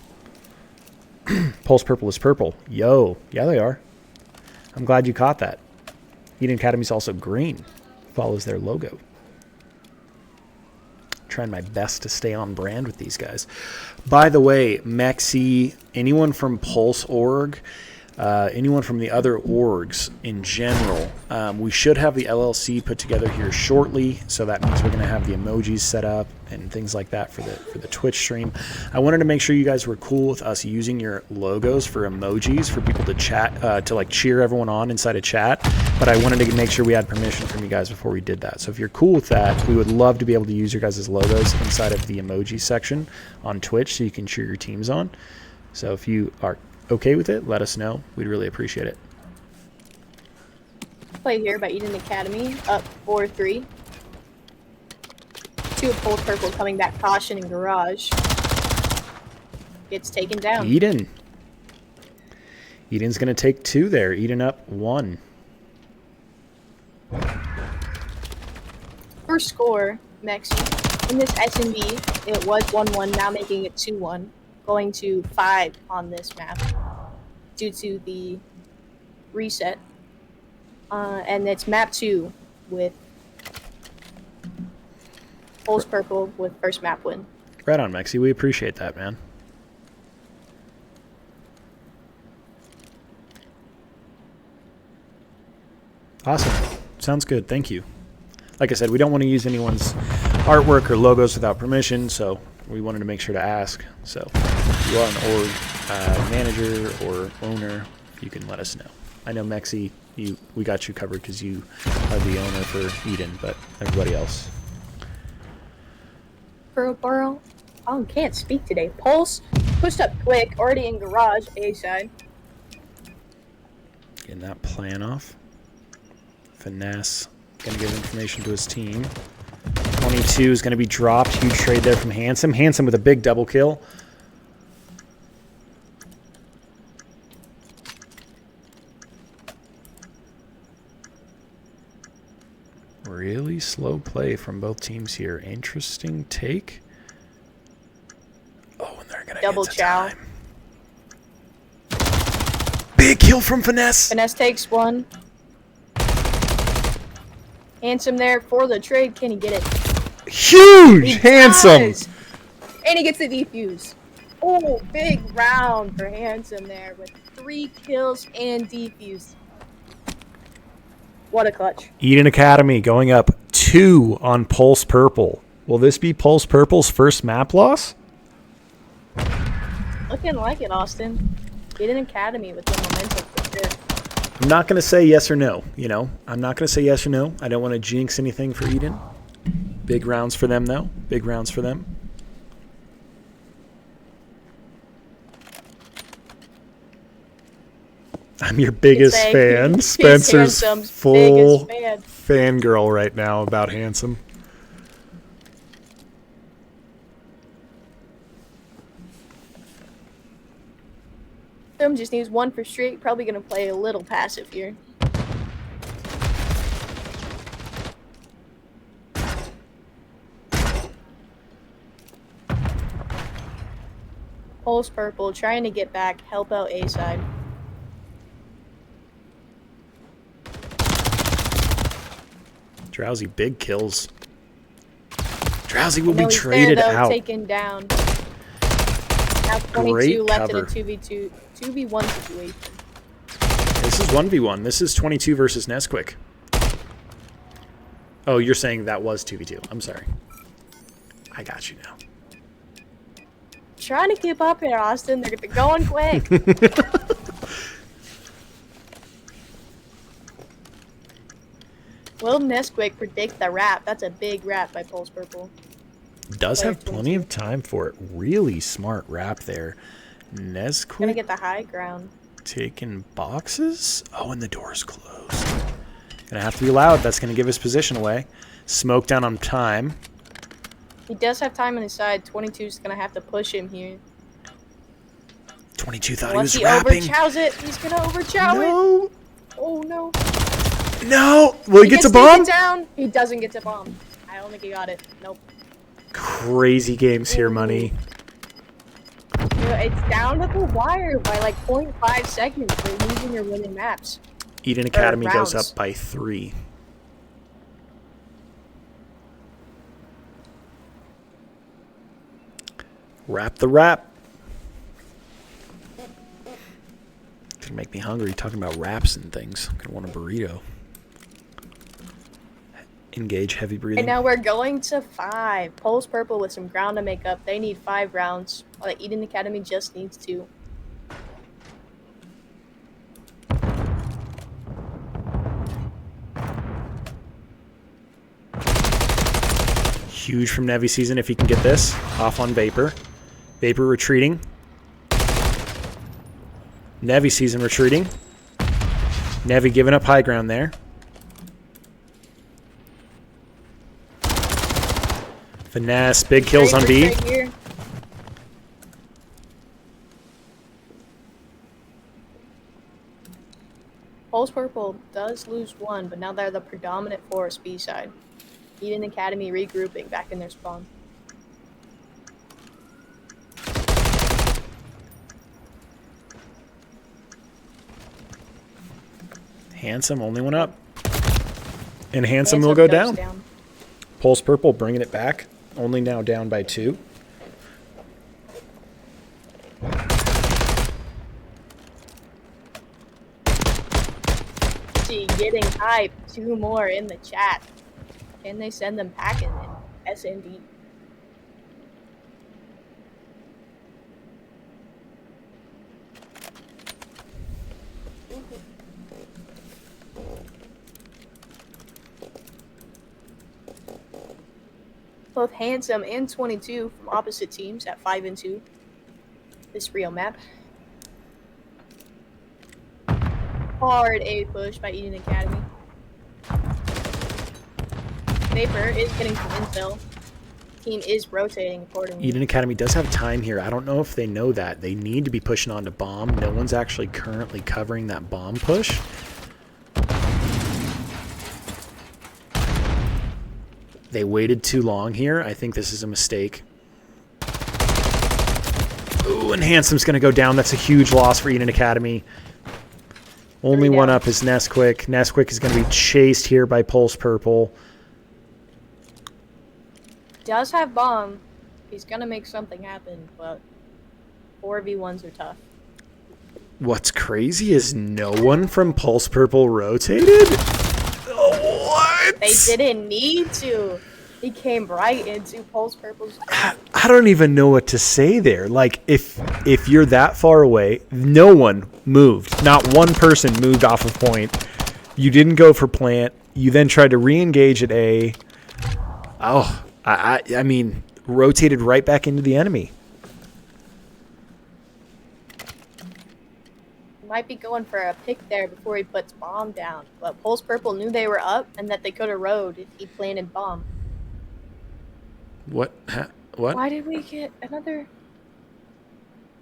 Pulse Purple is purple. Yo. Yeah, they are. I'm glad you caught that. Edyn Academy is also green. Follows their logo. Trying my best to stay on brand with these guys. By the way, Mexi, anyone from Pulse Org, anyone from the other orgs in general, we should have the LLC put together here shortly, so that means we're going to have the emojis set up and things like that for the Twitch stream. I wanted to make sure you guys were cool with us using your logos for emojis for people to chat, to like cheer everyone on inside a chat, but I wanted to make sure we had permission from you guys before we did that. So if you're cool with that, we would love to be able to use your guys' logos inside of the emoji section on Twitch so you can cheer your teams on. So if you are okay with it, let us know. We'd really appreciate it.
Play here by Edyn Academy, up 4-3. 2 of Pulse Purple coming back caution in garage. Gets taken down.
Edyn. Edyn's going to take 2 there. Edyn up 1.
First score, Mexi. In this S&B, it was 1-1, now making it 2-1. Going to 5 on this map due to the reset. And it's map 2 with Pulse Purple with first map win.
Right on, Mexi. We appreciate that, man. Awesome. Sounds good. Thank you. Like I said, we don't want to use anyone's artwork or logos without permission, so we wanted to make sure to ask. So if you are an org manager or owner, you can let us know. I know, Mexi, we got you covered because you are the owner for Edyn, but everybody else.
Burrow. Oh, can't speak today. Pulse pushed up quick, already in garage, A side.
Getting that plan off. Finesse. Going to give information to his team. 22 is going to be dropped. Huge trade there from Handsome. Handsome with a big double kill. Really slow play from both teams here. Interesting take. Oh, and they're going to
Double
get to
chow.
time. Big kill from Finesse.
Finesse takes 1. Handsome there for the trade. Can he get it?
Huge!
He
Handsome!
does! And he gets the defuse. Oh, big round for Handsome there with 3 kills and defuse. What a clutch.
Edyn Academy going up 2 on Pulse Purple. Will this be Pulse Purple's first map loss?
Looking like it, Austin. Edyn Academy with the momentum for sure.
I'm not going to say yes or no, you know. I'm not going to say yes or no. I don't want to jinx anything for Edyn. Big rounds for them, though. Big rounds for them. I'm your biggest
It's like,
fan.
he's
Spencer's
Handsome's
full
biggest fan.
fangirl right now about Handsome.
Handsome just needs one for straight. Probably gonna play a little passive here. Pulse Purple trying to get back, help out A side.
Drowsy, big kills. Drowsy will
No,
be
he's
traded
there, though,
out.
taken down. Now 22
Great
left
cover.
in a 2v1 situation.
This is 1v1. This is 22 versus Nesquik. Oh, you're saying that was 2v2. I'm sorry. I got you now.
Trying to keep up here, Austin. They're going quick. Will Nesquik predict the wrap? That's a big wrap by Pulse Purple.
Does have plenty of time for it. Really smart wrap there.
Gonna
Nesquik
get the high ground.
taking boxes. Oh, and the door's closed. Gonna have to be loud. That's gonna give his position away. Smoke down on time.
He does have time on his side. 22's gonna have to push him here.
22 thought
Unless
he
he
was rapping.
overchows it, he's gonna overchow it.
No.
Oh no.
No. Will he get to
gets
bomb?
taken down. He doesn't get to bomb. I don't think he got it. Nope.
Crazy games here, Money.
It's down to the wire by like 0.5 seconds for losing your winning maps.
Edyn Academy goes
rounds.
up by 3. Wrap the wrap. Gonna make me hungry talking about wraps and things. I'm gonna want a burrito. Engage heavy breathing.
And now we're going to 5. Pulse Purple with some ground to make up. They need 5 rounds. While the Edyn Academy just needs 2.
Huge from Nevi Season if he can get this. Off on Vapor. Vapor retreating. Nevi Season retreating. Nevi giving up high ground there. Finesse. Big kills on B.
Right here. Pulse Purple does lose 1, but now they're the predominant force B side. Edyn Academy regrouping back in their spawn.
Handsome only went up. And Handsome will go
goes
down. Pulse Purple bringing it back. Only now down by 2.
See, getting hype. 2 more in the chat. Can they send them packing in SND? Both Handsome and 22 from opposite teams at 5 and 2. This real map. Hard A push by Edyn Academy. Vapor is getting some intel. Team is rotating accordingly.
Edyn Academy does have time here. I don't know if they know that. They need to be pushing on to bomb. No one's actually currently covering that bomb push. They waited too long here. I think this is a mistake. Ooh, and Handsome's going to go down. That's a huge loss for Edyn Academy. Only one up is Nesquik. Nesquik is going to be chased here by Pulse Purple.
Does have bomb. He's gonna make something happen, but 4v1s are tough.
What's crazy is no one from Pulse Purple rotated? What?
They didn't need to. He came right into Pulse Purple's.
I don't even know what to say there. Like, if you're that far away, no one moved. Not one person moved off of point. You didn't go for plant. You then tried to re-engage at A. Oh, I mean, rotated right back into the enemy.
might be going for a pick there before he puts bomb down. But Pulse Purple knew they were up and that they could have rode if he planted bomb.
What? What?
Why did we get another?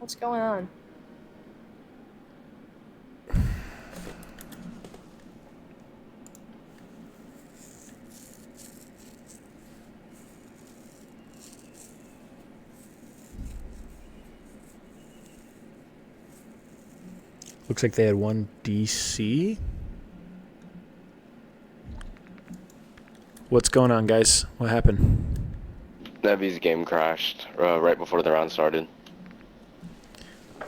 What's going on?
Looks like they had one DC. What's going on, guys? What happened?
Nevy's game crashed right before the round started.
All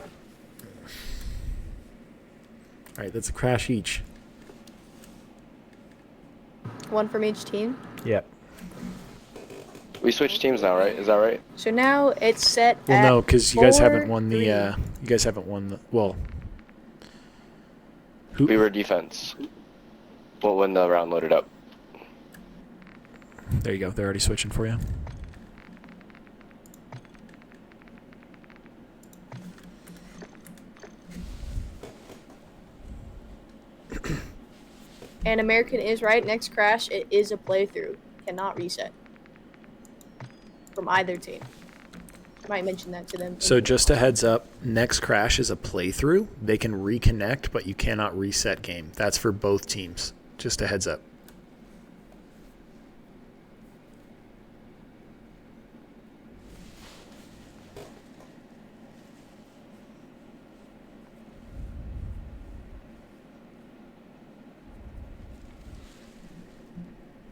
right, that's a crash each.
One from each team.
Yep.
We switched teams now, right? Is that right?
So now it's set.
Well,
at
no, because you guys haven't
4-3.
won the. You guys haven't won the. Well. Who?
We were defense. Well, when the round loaded up.
There you go. They're already switching for you.
And American is right. Next crash, it is a playthrough. Cannot reset. From either team. Might mention that to them.
So just a heads up, next crash is a playthrough. They can reconnect, but you cannot reset game. That's for both teams. Just a heads up.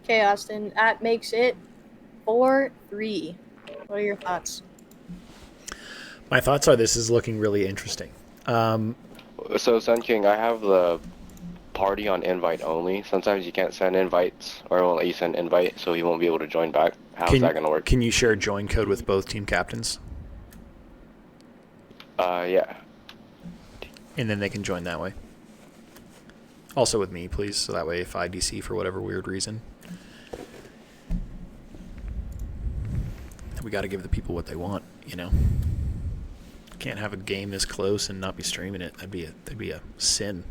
Okay, Austin. That makes it 4-3. What are your thoughts?
My thoughts are this is looking really interesting.
So, Sun King, I have the party on invite only. Sometimes you can't send invites, or won't let you send invite, so he won't be able to join back. How's that going to work?
Can you share join code with both team captains?
Yeah.
And then they can join that way. Also with me, please, so that way if I DC for whatever weird reason. We got to give the people what they want, you know? Can't have a game this close and not be streaming it. That'd be a sin.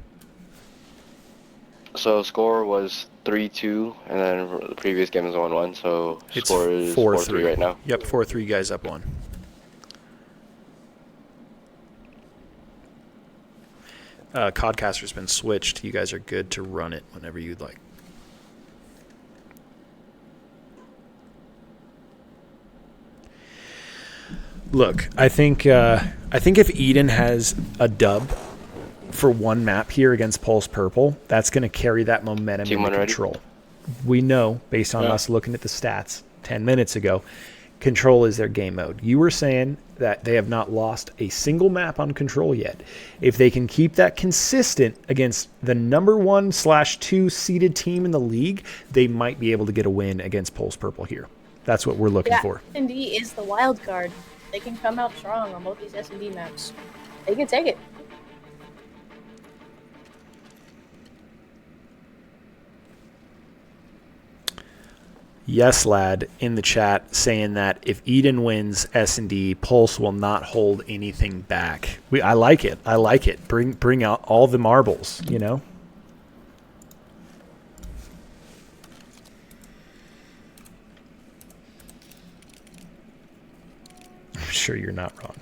So score was 3-2, and then the previous game was 1-1. So
It's
score is 4-3 right now.
Yep, 4-3 guys up one. Codcaster's been switched. You guys are good to run it whenever you'd like. Look, I think if Edyn has a dub for one map here against Pulse Purple, that's going to carry that momentum
Team
into
one ready?
Control. We know, based on us looking at the stats 10 minutes ago, Control is their game mode. You were saying that they have not lost a single map on Control yet. If they can keep that consistent against the number 1/2 seeded team in the league, they might be able to get a win against Pulse Purple here. That's what we're looking for.
S&D is the wild card. They can come out strong on both these S&D maps. They can take it.
Yes, lad, in the chat saying that if Edyn wins S&D, Pulse will not hold anything back. I like it. I like it. Bring out all the marbles, you know? I'm sure you're not wrong.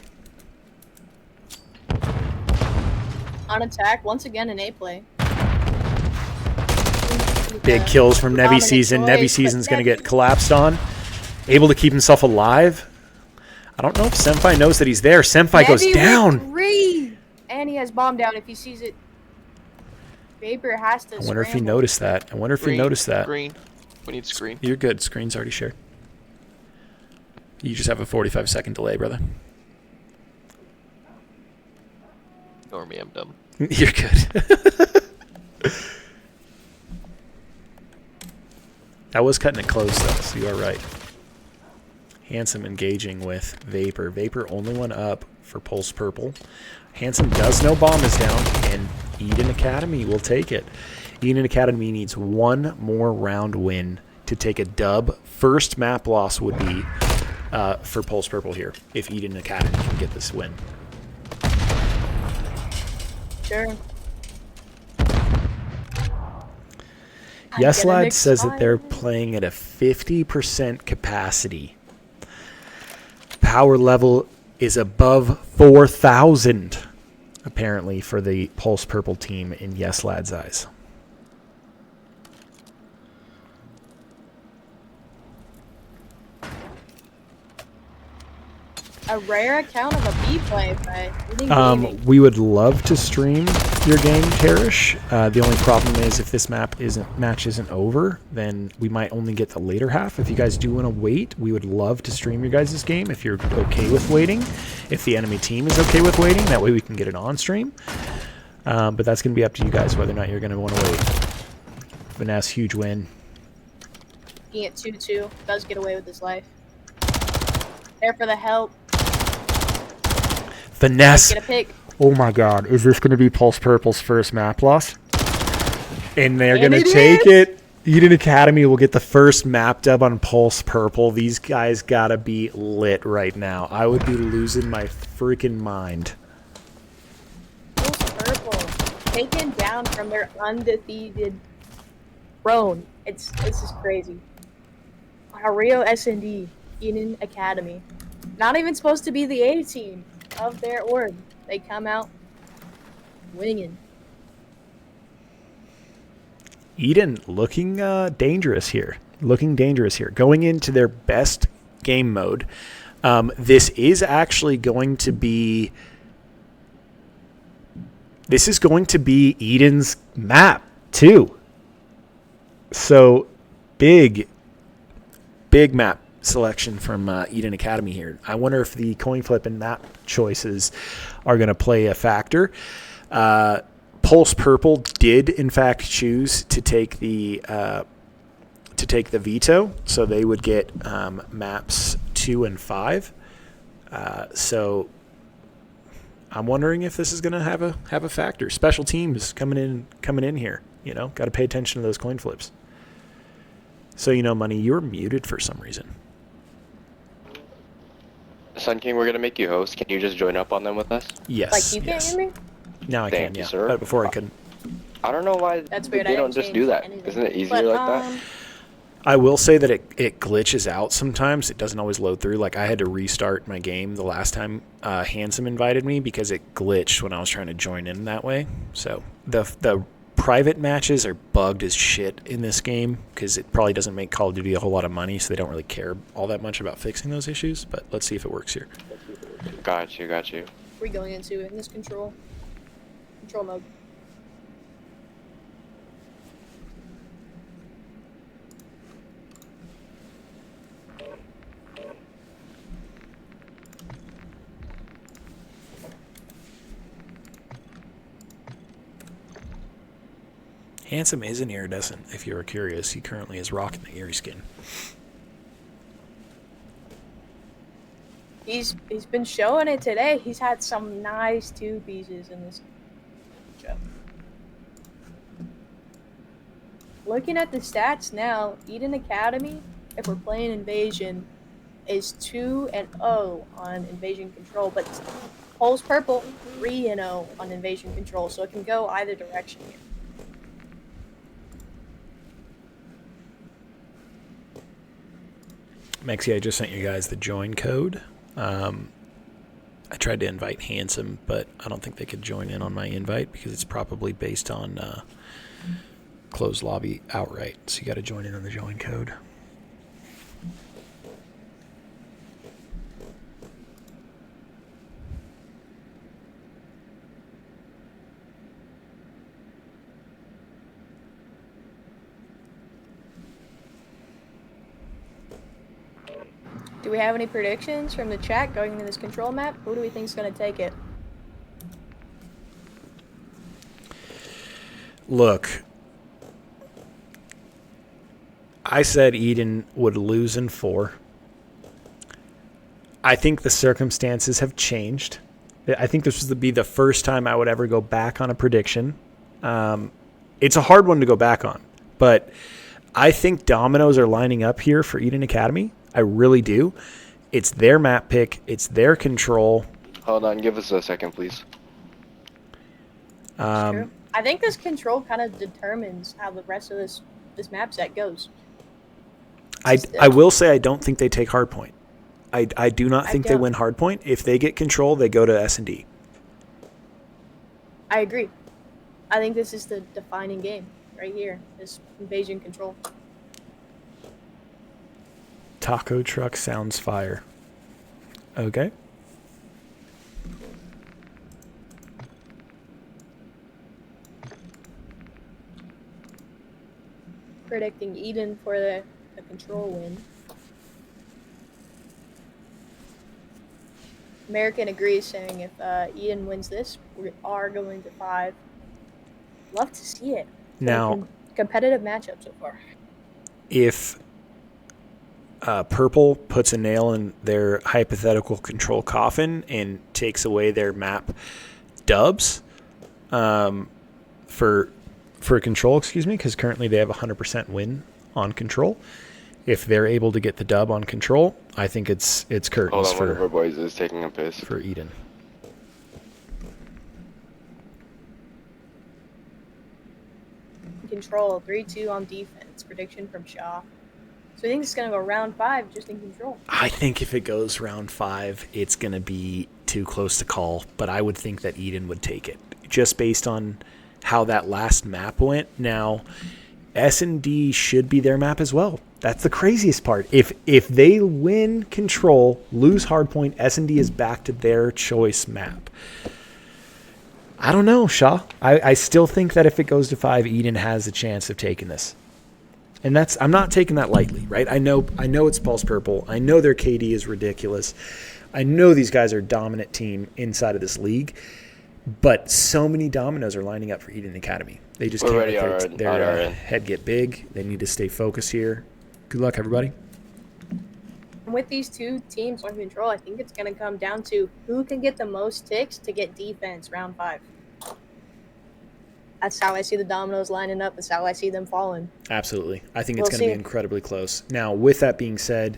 On attack, once again an A play.
Big kills from Nevy Season. Nevy Season's going to get collapsed on. Able to keep himself alive. I don't know if Senpai knows that he's there. Senpai goes down.
Three. And he has bomb down if he sees it. Vapor has to
I wonder if he
scramble.
noticed that. I wonder if he noticed that.
Green. We need screen.
You're good. Screen's already shared. You just have a 45-second delay, brother.
Ignore me, I'm dumb.
You're good. That was cutting it close, though, so you are right. Handsome engaging with Vapor. Vapor only one up for Pulse Purple. Handsome does know bomb is down, and Edyn Academy will take it. Edyn Academy needs one more round win to take a dub. First map loss would be for Pulse Purple here, if Edyn Academy can get this win.
Sure.
Yes
Get a
Lad
mixed
says that they're
file.
playing at a 50% capacity. Power level is above 4,000, apparently, for the Pulse Purple team in Yes Lad's eyes.
A rare account of a B play by Edyn Gaming.
We would love to stream your game, Karish. The only problem is if this match isn't over, then we might only get the later half. If you guys do want to wait, we would love to stream your guys' game if you're okay with waiting. If the enemy team is okay with waiting, that way we can get it on stream. But that's going to be up to you guys whether or not you're going to want to wait. Vanessa, huge win.
He at 2-2 does get away with his life. There for the help.
Finesse.
Get a pick.
Oh my god, is this going to be Pulse Purple's first map loss? And they're going to
it
take
is.
it. Edyn Academy will get the first map dub on Pulse Purple. These guys got to be lit right now. I would be losing my freaking mind.
Pulse Purple taken down from their undefeated throne. It's just crazy. Wow, Rio S&D, Edyn Academy. Not even supposed to be the A team of their org. They come out winning.
Edyn looking dangerous here. Going into their best game mode. This is actually going to be... This is going to be Edyn's map, too. So, big map selection from Edyn Academy here. I wonder if the coin flip and map choices are going to play a factor. Pulse Purple did, in fact, choose to take the veto, so they would get maps 2 and 5. So I'm wondering if this is going to have a factor. Special teams coming in here. You know, got to pay attention to those coin flips. So Money, you're muted for some reason.
Sun King, we're gonna make you host. Can you just join up on them with us?
Yes.
Like, you can't hear me?
Now I
Thank
can,
you,
yeah.
sir.
But before I couldn't.
I don't know why
That's weird.
they
I
don't
didn't
just do
change
that.
anything.
Isn't it easier
But,
like that?
I will say that it glitches out sometimes. It doesn't always load through. Like, I had to restart my game the last time Handsome invited me because it glitched when I was trying to join in that way. So the private matches are bugged as shit in this game because it probably doesn't make Call of Duty a whole lot of money, so they don't really care all that much about fixing those issues. But let's see if it works here.
Got you.
We're going into it in this control mode.
Handsome is an iridescent, if you were curious. He currently is rocking the Eerie skin.
He's been showing it today. He's had some nice 2 pieces in this show. Looking at the stats now, Edyn Academy, if we're playing Invasion, is 2-0 on Invasion Control, but Pulse Purple 3-0 on Invasion Control, so it can go either direction here.
Mexi, I just sent you guys the join code. I tried to invite Handsome, but I don't think they could join in on my invite because it's probably based on closed lobby outright. So you got to join in on the join code.
Do we have any predictions from the chat going into this control map? Who do we think is going to take it?
Look, I said Edyn would lose in 4. I think the circumstances have changed. I think this would be the first time I would ever go back on a prediction. It's a hard one to go back on, but I think dominoes are lining up here for Edyn Academy. I really do. It's their map pick. It's their control.
Hold on, give us a second, please.
True. I think this control kind of determines how the rest of this map set goes.
I will say I don't think they take hardpoint. I do not think they win hardpoint. If they get control, they go to S&D.
I agree. I think this is the defining game right here. This invasion control.
Taco truck sounds fire. Okay.
Predicting Edyn for the control win. American agrees, saying if Edyn wins this, we are going to 5. Love to see it.
Now,
competitive matchup so far.
If Purple puts a nail in their hypothetical control coffin and takes away their map dubs for control, because currently they have 100% win on control. If they're able to get the dub on control, I think it's curtains.
Hold on, one of our boys is taking a piss.
For Edyn.
Control 3-2 on defense. Prediction from Shaw. So I think it's going to go round 5 just in control.
I think if it goes round 5, it's going to be too close to call, but I would think that Edyn would take it just based on how that last map went. Now, S&D should be their map as well. That's the craziest part. If they win control, lose hardpoint, S&D is back to their choice map. I don't know, Shaw. I still think that if it goes to 5, Edyn has a chance of taking this. And I'm not taking that lightly, right? I know it's Pulse Purple. I know their KD is ridiculous. I know these guys are a dominant team inside of this league. But so many dominoes are lining up for Edyn Academy. They just can't let their head get big. They need to stay focused here. Good luck, everybody.
And with these two teams on control, I think it's going to come down to who can get the most ticks to get defense round 5. That's how I see the dominoes lining up. That's how I see them falling.
Absolutely. I think it's going to be incredibly close. Now, with that being said,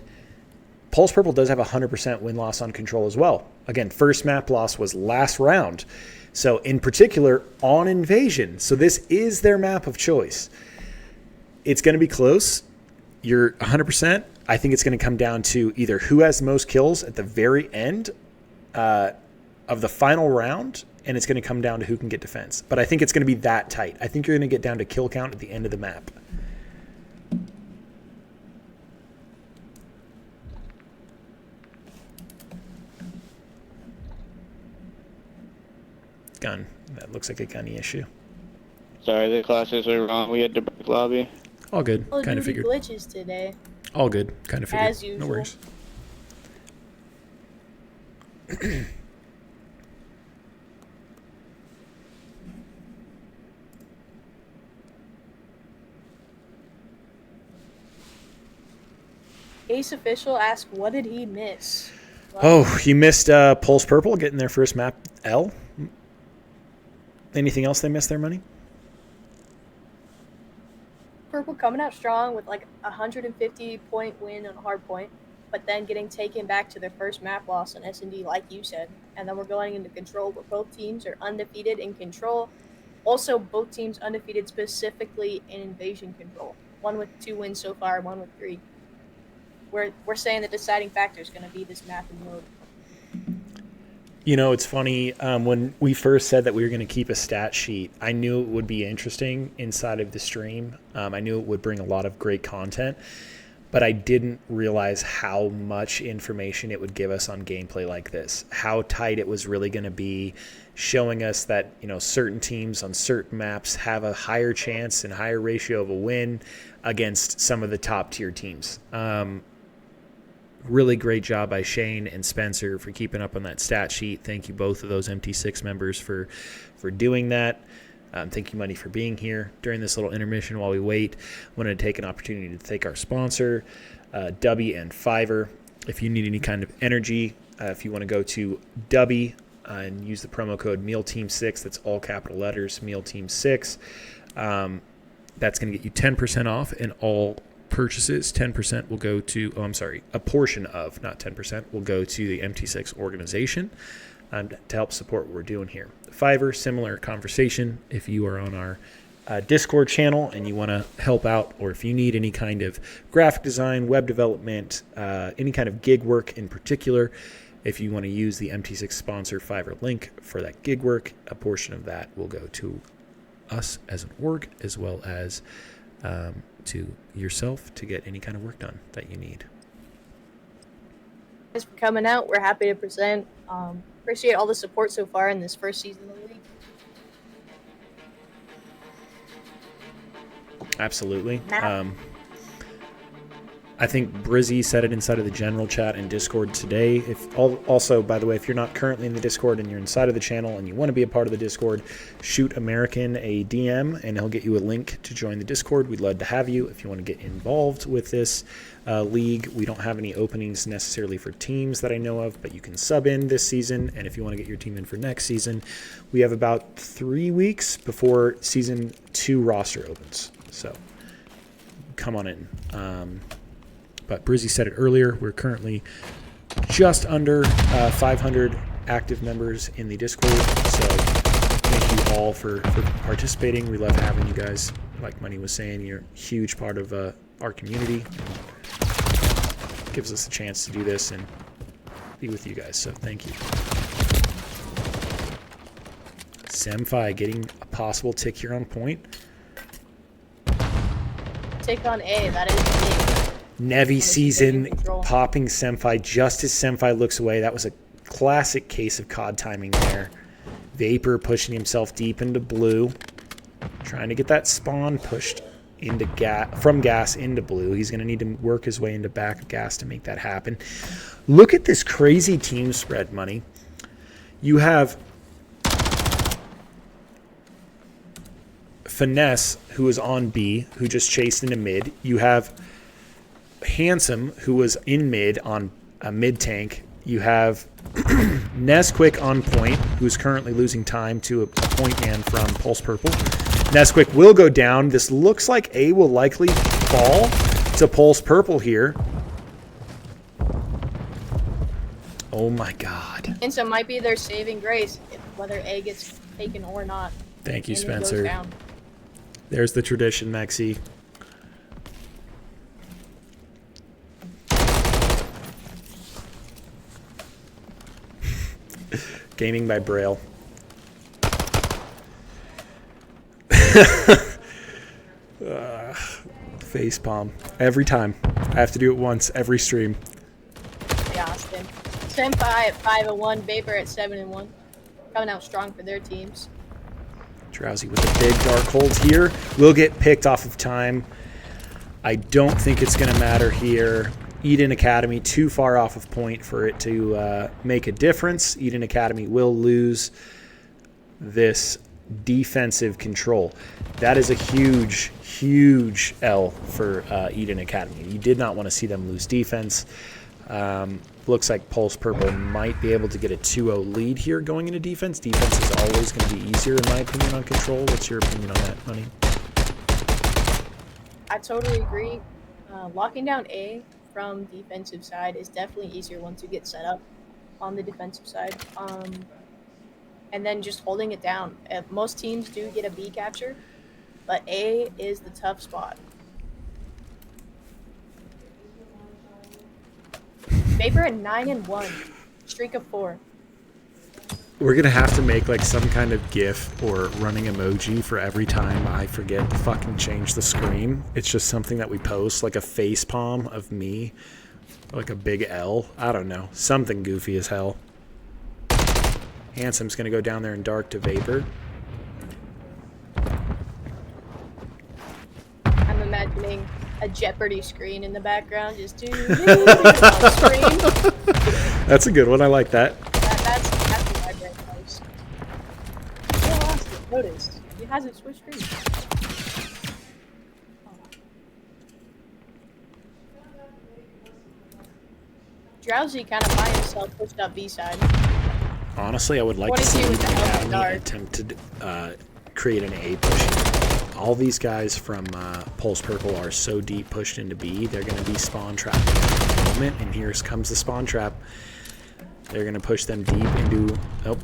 Pulse Purple does have 100% win-loss on control as well. Again, first map loss was last round. So, in particular, on Invasion. So, this is their map of choice. It's going to be close. You're 100%. I think it's going to come down to either who has the most kills at the very end of the final round, and it's going to come down to who can get defense. But I think it's going to be that tight. I think you're going to get down to kill count at the end of the map. Gun. That looks like a gunny issue.
Sorry, the classes are wrong. We had to break lobby.
All good. Kind of figured.
Glitches today.
All good. Kind of figured.
As usual.
No worries.
Ace Official asked, what did he miss?
Well, he missed Pulse Purple getting their first map L. Anything else they missed there, Money?
Purple coming out strong with like 150-point win on a hard point, but then getting taken back to their first map loss on S&D, like you said. And then we're going into control, where both teams are undefeated in control. Also, both teams undefeated specifically in invasion control. One with 2 wins so far, one with 3. We're saying the deciding factor is going to be this map and mode.
You know, it's funny. When we first said that we were going to keep a stat sheet, I knew it would be interesting inside of the stream. I knew it would bring a lot of great content, but I didn't realize how much information it would give us on gameplay like this, how tight it was really going to be, showing us that, you know, certain teams on certain maps have a higher chance and higher ratio of a win against some of the top tier teams. Really great job by Shane and Spencer for keeping up on that stat sheet. Thank you, both of those MT6 members, for doing that. Thank you, Money, for being here during this little intermission while we wait. I wanted to take an opportunity to thank our sponsor, Dubby and Fiverr. If you need any kind of energy, if you want to go to Dubby and use the promo code MEALTEAM6, that's all capital letters, MEALTEAM6. That's going to get you 10% off in all purchases. 10% will go to, a portion of, not 10%, will go to the MT6 organization. to help support what we're doing here. Fiverr, similar conversation. If you are on our Discord channel and you want to help out, or if you need any kind of graphic design, web development, any kind of gig work in particular, if you want to use the MT6 sponsor Fiverr link for that gig work, a portion of that will go to us as an org, as well as to yourself to get any kind of work done that you need.
Thanks for coming out. We're happy to present. Appreciate all the support so far in this first season of the league.
Absolutely. I think Brizzy said it inside of the general chat in Discord today. Also, by the way, if you're not currently in the Discord and you're inside of the channel and you want to be a part of the Discord, shoot American a DM and he'll get you a link to join the Discord. We'd love to have you if you want to get involved with this league. We don't have any openings necessarily for teams that I know of, but you can sub in this season. And if you want to get your team in for next season, we have about 3 weeks before Season 2 roster opens. So come on in. But Brizzy said it earlier, we're currently just under 500 active members in the Discord. So thank you all for participating. We love having you guys. Like Money was saying, you're a huge part of our community. It gives us a chance to do this and be with you guys. So thank you. Semfi getting a possible tick here on point.
Tick on A, that is big.
Nevi season popping Semfi just as Semfi looks away. That was a classic case of COD timing there. Vapor pushing himself deep into blue. Trying to get that spawn pushed into from gas into blue. He's going to need to work his way into back of gas to make that happen. Look at this crazy team spread, Money. You have Finesse, who is on B, who just chased into mid. You have Handsome, who was in mid on a mid tank. You have Nesquick on point, who's currently losing time to a point man from Pulse Purple. Nesquick will go down. This looks like A will likely fall to Pulse Purple here. Oh my god.
And so might be their saving grace, whether A gets taken or not.
Thank you,
and
Spencer. There's the tradition, Maxi. Gaming by Braille. Facepalm. Every time. I have to do it once every stream.
Yeah, Austin. Senpai at 5-1, Vapor at 7-1. Coming out strong for their teams.
Drowsy with the big dark hold here. Will get picked off of time. I don't think it's going to matter here. Edyn Academy too far off of point for it to make a difference. Edyn Academy will lose this defensive control. That is a huge, huge L for Edyn Academy. You did not want to see them lose defense. Looks like Pulse Purple might be able to get a 2-0 lead here going into defense. Defense is always going to be easier, in my opinion, on control. What's your opinion on that, Money?
I totally agree. Locking down A from defensive side is definitely easier once you get set up on the defensive side. And then just holding it down. Most teams do get a B capture, but A is the tough spot. Vapor at 9-1, streak of 4.
We're going to have to make like some kind of GIF or running emoji for every time I forget to fucking change the screen. It's just something that we post, like a face palm of me, like a big L. I don't know. Something goofy as hell. Handsome's going to go down there in dark to Vapor.
I'm imagining a Jeopardy screen in the background, just screen.
That's a good one. I like that.
That's what my brain knows. Oh, Austin, noticed. He hasn't switched screens. Drowsy kind of by himself pushed up B side.
Honestly, I would like to see Edyn Academy attempt to create an A push. All these guys from Pulse Purple are so deep pushed into B, they're going to be spawn trapped in the moment. And here comes the spawn trap. They're going to push them deep into... Oh,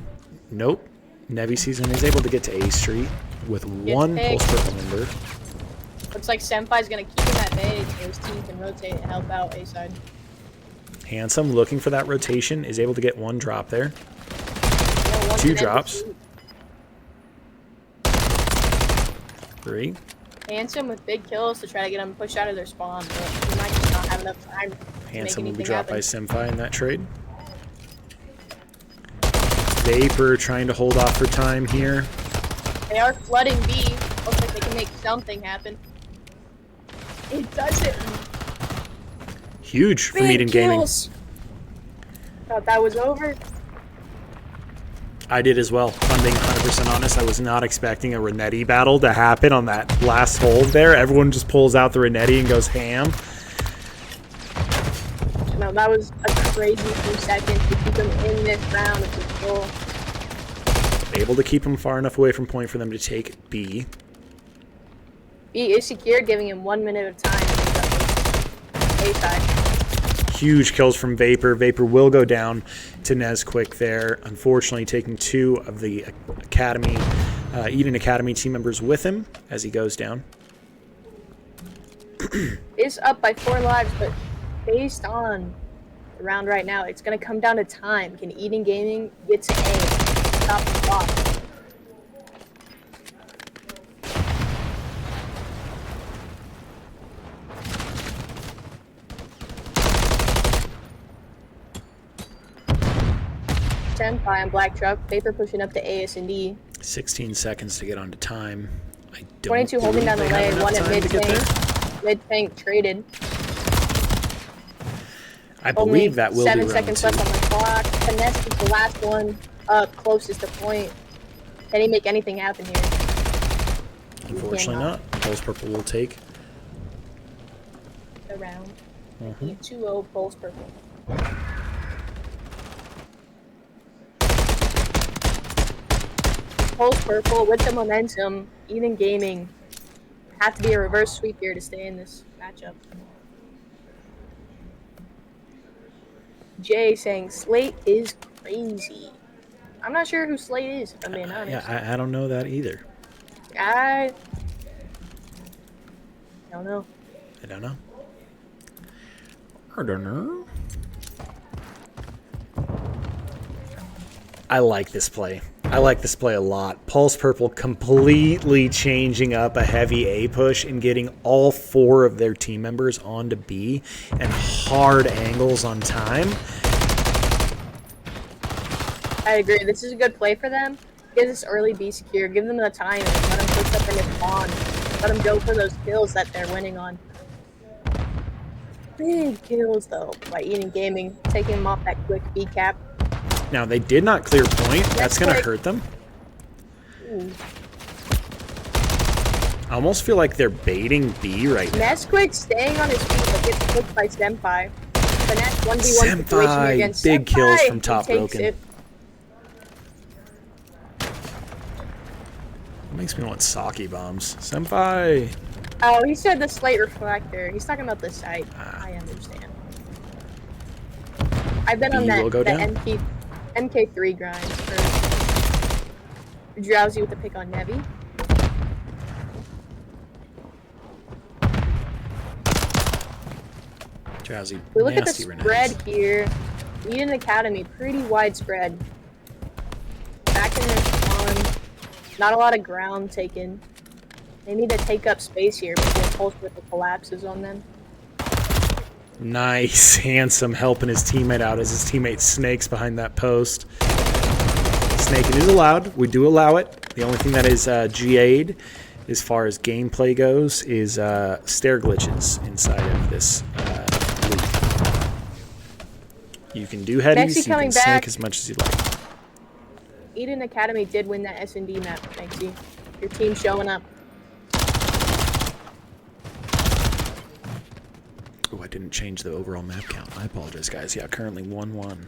nope. Nevi Season is able to get to A Street with one Pulse Purple member.
Looks like Senpai's going to keep him at bay so his team can rotate and help out A side.
Handsome looking for that rotation, is able to get one drop there.
Yeah,
2 drops. 3.
Handsome with big kills to try to get them pushed out of their spawn, but he might just not have enough time to
Handsome
make
will be
anything
dropped by
happen.
Senpai in that trade. Vapor trying to hold off for time here.
They are flooding B. Looks like they can make something happen. It doesn't.
Huge from Edyn Gaming.
Thought that was over.
I did as well. If I'm being 100% honest, I was not expecting a Renetti battle to happen on that last hold there. Everyone just pulls out the Renetti and goes ham.
No, that was a crazy few seconds to keep them in this round of control.
Able to keep him far enough away from point for them to take B.
B is secure, giving him 1 minute of time to make up his A side.
Huge kills from Vapor. Vapor will go down to Nesquick there. Unfortunately, taking 2 of the Academy, Edyn Academy team members with him as he goes down.
Is up by 4 lives, but based on the round right now, it's going to come down to time. Can Edyn Gaming get to A? Stop the clock. Senpai on black truck. Vapor pushing up to A, S, and D.
16 seconds to get onto time. I don't
22 holding down the
believe they have
lane.
enough
1 at
time
mid
to get there.
tank. Mid tank traded.
I believe that will be
7
round
seconds
2.
left on the clock. Finesse is the last one up closest to point. Can he make anything happen here?
Unfortunately not. Pulse Purple will take.
The round.
Mm-hmm.
2-0 Pulse Purple. Pulse Purple with the momentum. Edyn Gaming have to be a reverse sweep here to stay in this matchup. Jay saying Slate is crazy. I'm not sure who Slate is, if I'm being honest.
Yeah, I don't know that either.
I don't know.
I don't know. I don't know. I like this play. I like this play a lot. Pulse Purple completely changing up a heavy A push and getting all 4 of their team members onto B and hard angles on time.
I agree. This is a good play for them. Get this early B secure. Give them the time and let them push up in his spawn. Let them go for those kills that they're winning on. Big kills, though, by Edyn Gaming. Taking them off that quick B cap.
Now, they did not clear point. That's going to hurt them.
Ooh.
I almost feel like they're baiting B right now.
Nesquick staying on his feet, but gets clipped by Senpai. Finesse 1v1 situation here against
big
Senpai.
kills from
He
Top
takes
Broken.
it.
Makes me want Saki bombs. Senpai!
Oh, he said the Slate Reflector. He's talking about the site.
Ah.
I understand. I've been on
B
that
will go down.
MK3 grind for Drowsy with the pick on Nevi.
Drowsy,
We look at the
nasty
spread
Renettes.
here. Edyn Academy, pretty widespread. Back in their spawn. Not a lot of ground taken. They need to take up space here before Pulse Ripple collapses on them.
Nice. Handsome helping his teammate out as his teammate snakes behind that post. Snaking is allowed. We do allow it. The only thing that is GA'd as far as gameplay goes is stair glitches inside of this loop. You can do headies,
Mexi
you
coming
can snake
back.
as much as you like.
Edyn Academy did win that S&D map, Mexi. Your team showing up.
Oh, I didn't change the overall map count. I apologize, guys. Yeah, currently 1-1.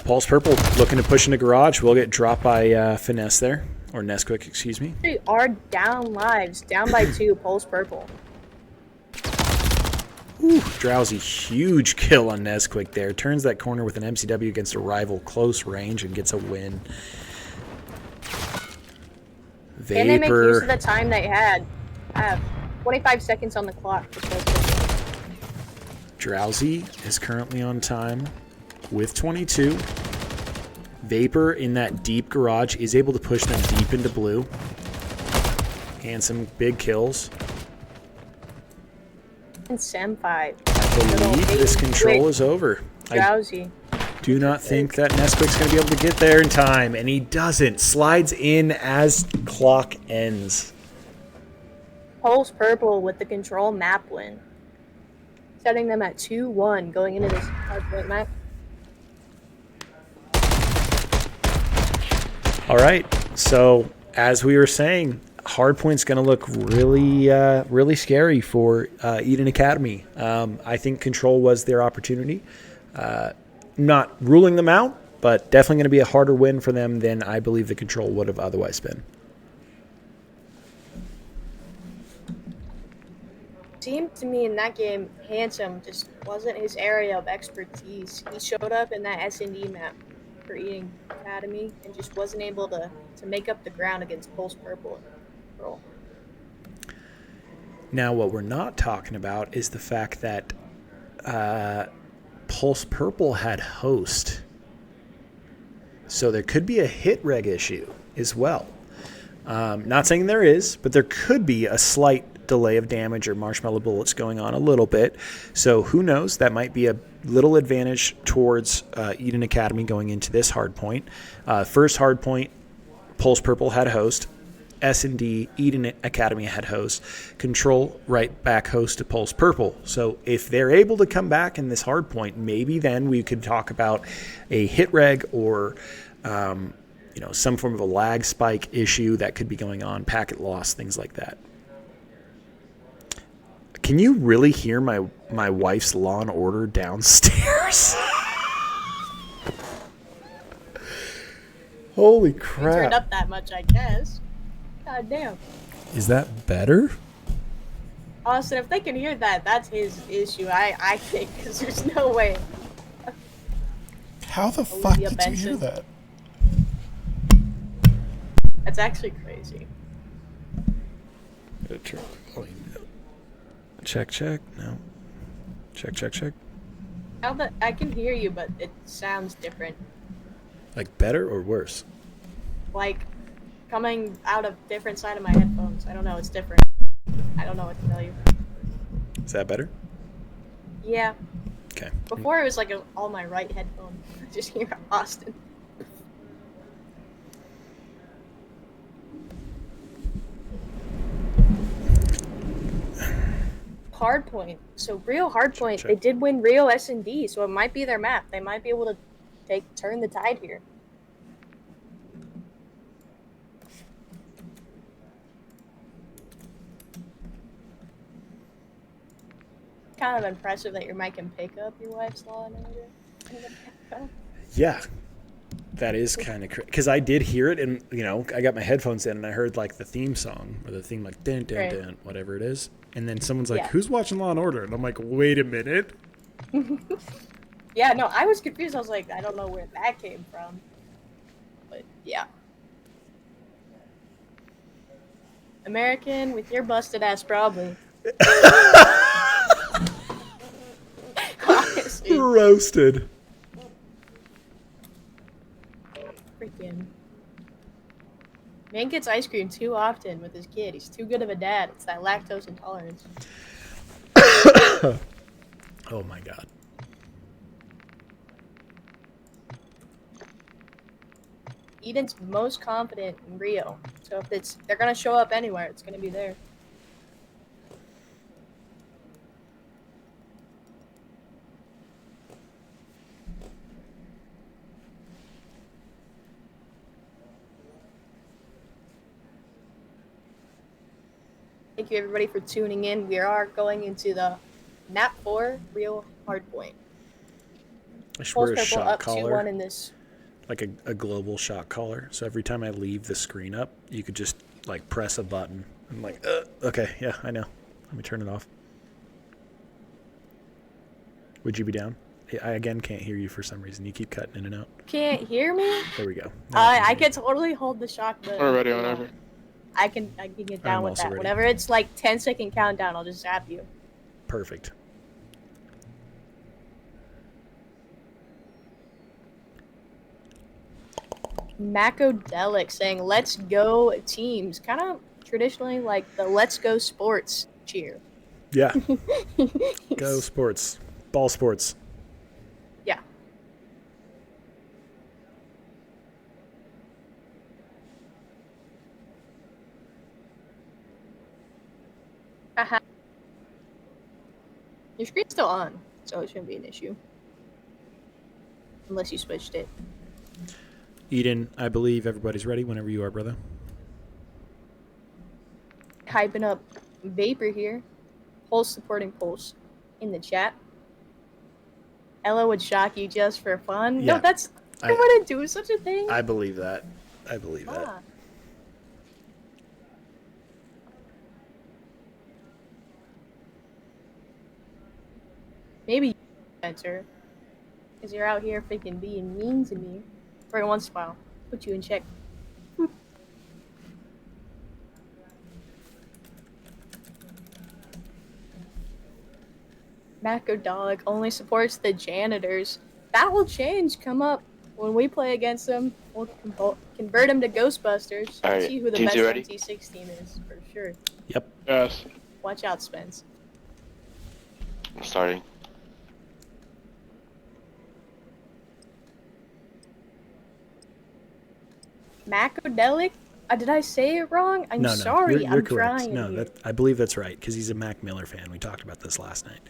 Pulse Purple looking to push into garage. Will get dropped by Finesse there. Or Nesquik, excuse me.
They are down lives, down by 2, Pulse Purple.
Ooh, Drowsy, huge kill on Nesquik there. Turns that corner with an MCW against a rival close range and gets a win. Vapor.
And they make use of the time they had. 25 seconds on the clock.
Drowsy is currently on time with 22. Vapor in that deep garage is able to push them deep into blue. And some big kills.
And Senpai.
I believe this control is over.
Drowsy.
I do not think that Nesquik's going to be able to get there in time, and he doesn't. Slides in as clock ends.
Pulse Purple with the control map win. Setting them at 2-1 going into this hardpoint map.
All right, so as we were saying, hardpoint's going to look really, really scary for Edyn Academy. I think control was their opportunity. Not ruling them out, but definitely going to be a harder win for them than I believe the control would have otherwise been.
Seemed to me in that game, Handsome just wasn't his area of expertise. He showed up in that S&D map for Edyn Academy and just wasn't able to make up the ground against Pulse Purple.
Now, what we're not talking about is the fact that Pulse Purple had host. So there could be a hit reg issue as well. Not saying there is, but there could be a slight delay of damage or marshmallow bullets going on a little bit. So who knows? That might be a little advantage towards Edyn Academy going into this hard point. First hard point, Pulse Purple had host. S&D, Edyn Academy had host. Control right back host to Pulse Purple. So if they're able to come back in this hard point, maybe then we could talk about a hit reg or some form of a lag spike issue that could be going on, packet loss, things like that. Can you really hear my wife's Law and Order downstairs? Holy crap.
Turned up that much, I guess. God damn.
Is that better?
Austin, if they can hear that, that's his issue, I think, because there's no way.
How the fuck did you
Benson.
hear that?
That's actually crazy.
Check. No. Check.
Now that I can hear you, but it sounds different.
Like better or worse?
Like coming out of different side of my headphones. I don't know, it's different. I don't know what to tell you.
Is that better?
Yeah.
Okay.
Before it was like all my right headphone. Just hear Austin. Hardpoint. So Rio Hardpoint,
Check.
they did win Rio S&D, so it might be their map. They might be able to turn the tide here. Kind of impressive that your mic can pick up your wife's Law and Order.
Yeah. That is kind of crazy. Because I did hear it, and, I got my headphones in, and I heard, like, the theme song, or the theme, like, dun, dun,
Right.
dun, whatever it is. And then someone's like,
Yeah.
who's watching Law & Order? And I'm like, wait a minute.
Yeah, no, I was confused. I was like, I don't know where that came from. But, yeah. American with your busted ass, probably. Honestly.
Roasted.
Freaking. Man gets ice cream too often with his kid. He's too good of a dad. It's that lactose intolerance.
Oh, my God.
Eden's most confident in Rio. So if they're gonna show up anywhere, it's gonna be there. Thank you everybody for tuning in. We are going into the Nap 4 Rio Hardpoint.
I should wear a
Pulse Purple
shot
up
collar.
2-1 in this.
like a global shot caller. So every time I leave the screen up, you could just like press a button. I'm like, okay, yeah, I know. Let me turn it off. Would you be down? I again can't hear you for some reason. You keep cutting in and out.
Can't hear me?
There we go.
I can totally hold the shock button.
We're ready whenever.
I can get down
I'm
with
also
that.
ready.
Whenever it's like 10-second countdown, I'll just zap you.
Perfect.
Macodelic saying, let's go teams. Kind of traditionally like the let's go sports cheer.
Yeah. Go sports. Ball sports.
Yeah. Uh-huh. Your screen's still on, so it shouldn't be an issue. Unless you switched it.
Edyn, I believe everybody's ready whenever you are, brother.
Hyping up Vapor here. Pulse supporting Pulse in the chat. Ella would shock you just for fun.
Yeah.
No, I wouldn't do such a thing.
I believe that. I believe that.
Ah. Maybe you enter. Because you're out here freaking being mean to me. For every once in a while. Put you in check. Macodolic only supports the janitors. That will change. Come up when we play against them. We'll convert them to Ghostbusters.
All right,
See who the
teams,
best
you ready?
MT6 team is for sure.
Yep.
Yes.
Watch out, Spence.
I'm starting.
Macodelic? Did I say it wrong? I'm
No,
sorry.
you're
I'm
correct.
trying.
No,
here.
I believe that's right because he's a Mac Miller fan. We talked about this last night.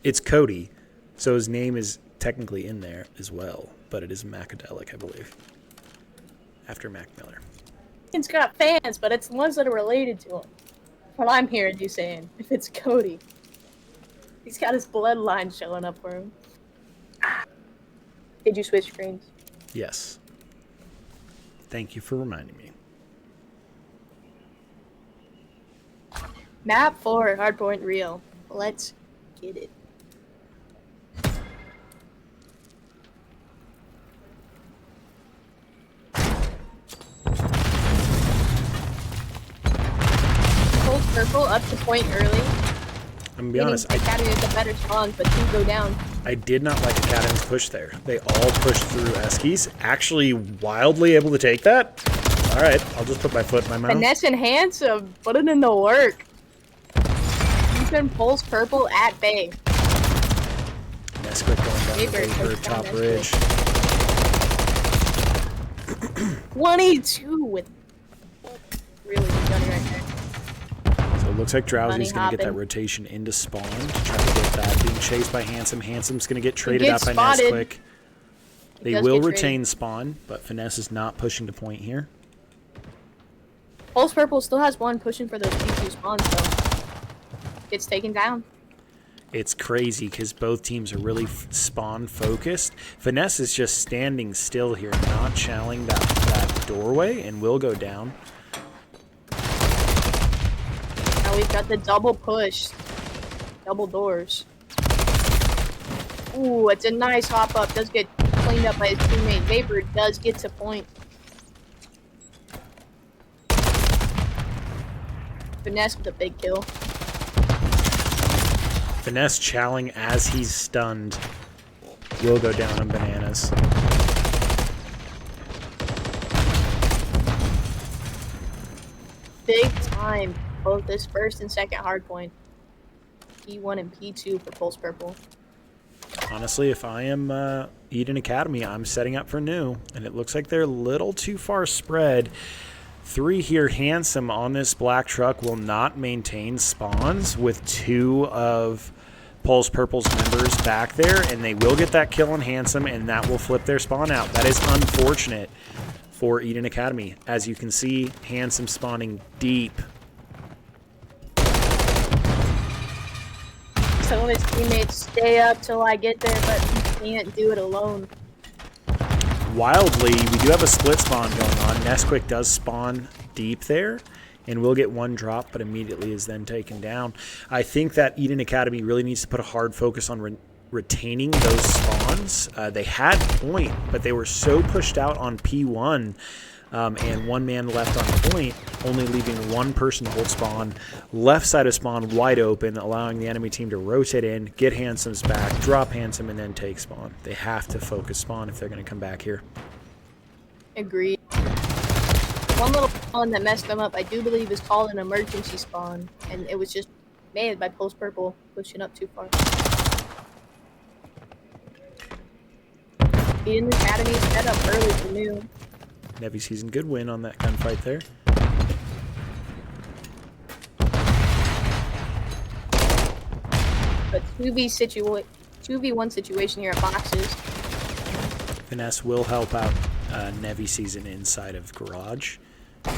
It's Cody, so his name is technically in there as well, but it is Macodelic, I believe, after Mac Miller.
He's got fans, but it's the ones that are related to him. What I'm hearing you saying, if it's Cody. He's got his bloodline showing up for him. Did you switch screens?
Yes. Thank you for reminding me.
Map 4, Hardpoint Real. Let's get it. Cold purple up to point early.
I'm gonna be honest.
Academy is a better spawn, but two go down.
I did not like Academy's push there. They all pushed through Eskies. Actually, wildly able to take that. All right, I'll just put my foot in my mouth.
Finesse and handsome, put it in the work. Ethan pulls purple at bay.
Nesquik going down the
Vapor
Vapor,
takes
top
down
bridge.
22 with really good gunning right there.
So it looks like Drowsy's going to get that
hopping.
rotation into spawn to try to get that. Being chased by Handsome. Handsome's going to get traded out
gets
by
spotted.
Nesquik. They
does
will
get
retain
traded.
spawn, but Finesse is not pushing to point here.
Pulse purple still has one pushing for those P2 spawns though. Gets taken down.
It's crazy because both teams are really spawn focused. Finesse is just standing still here, not channeling that doorway, and will go down.
Now we've got the double push. Double doors. Ooh, it's a nice hop up. Does get cleaned up by his teammate. Vapor does get to point. Finesse with a big kill.
Finesse chowing as he's stunned. Will go down on bananas.
Big time. Both this first and second hardpoint. P1 and P2 for Pulse Purple.
Honestly, if I am Edyn Academy, I'm setting up for new. And it looks like they're a little too far spread. 3 here, Handsome on this black truck will not maintain spawns with 2 of Pulse Purple's members back there. And they will get that kill on Handsome, and that will flip their spawn out. That is unfortunate for Edyn Academy. As you can see, Handsome spawning deep.
Some of his teammates stay up till I get there, but he can't do it alone.
Wildly, we do have a split spawn going on. Nesquik does spawn deep there, and will get one drop, but immediately is then taken down. I think that Edyn Academy really needs to put a hard focus on retaining those spawns. They had point, but they were so pushed out on P1, and one man left on point, only leaving one person to hold spawn. Left side of spawn wide open, allowing the enemy team to rotate in, get Handsome's back, drop Handsome, and then take spawn. They have to focus spawn if they're going to come back here.
Agreed. One little spawn that messed them up, I do believe, is called an emergency spawn, and it was just made by Pulse Purple pushing up too far. Edyn Academy set up early for new.
Nevi Season, good win on that gunfight there.
But 2v1 situation here at boxes.
Finesse will help out Nevi Season inside of Garage.
A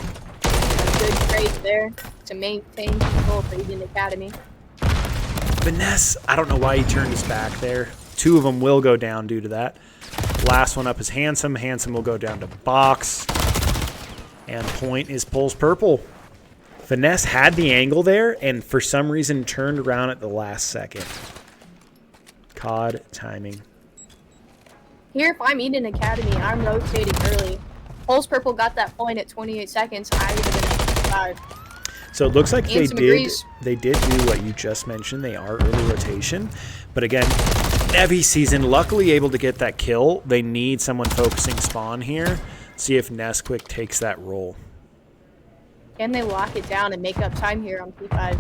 good trade there to maintain control for Edyn Academy.
Finesse, I don't know why he turned his back there. Two of them will go down due to that. Last one up is Handsome. Handsome will go down to box. And point is Pulse Purple. Finesse had the angle there and for some reason turned around at the last second. COD timing.
Here, if I'm Edyn Academy, I'm rotating early. Pulse Purple got that point at 28 seconds. I would have been at 5.
So it looks like
Handsome
they
agrees.
did do what you just mentioned. They are early rotation. But again, Nevi Season luckily able to get that kill. They need someone focusing spawn here. See if Nesquik takes that role.
Can they lock it down and make up time here on P5?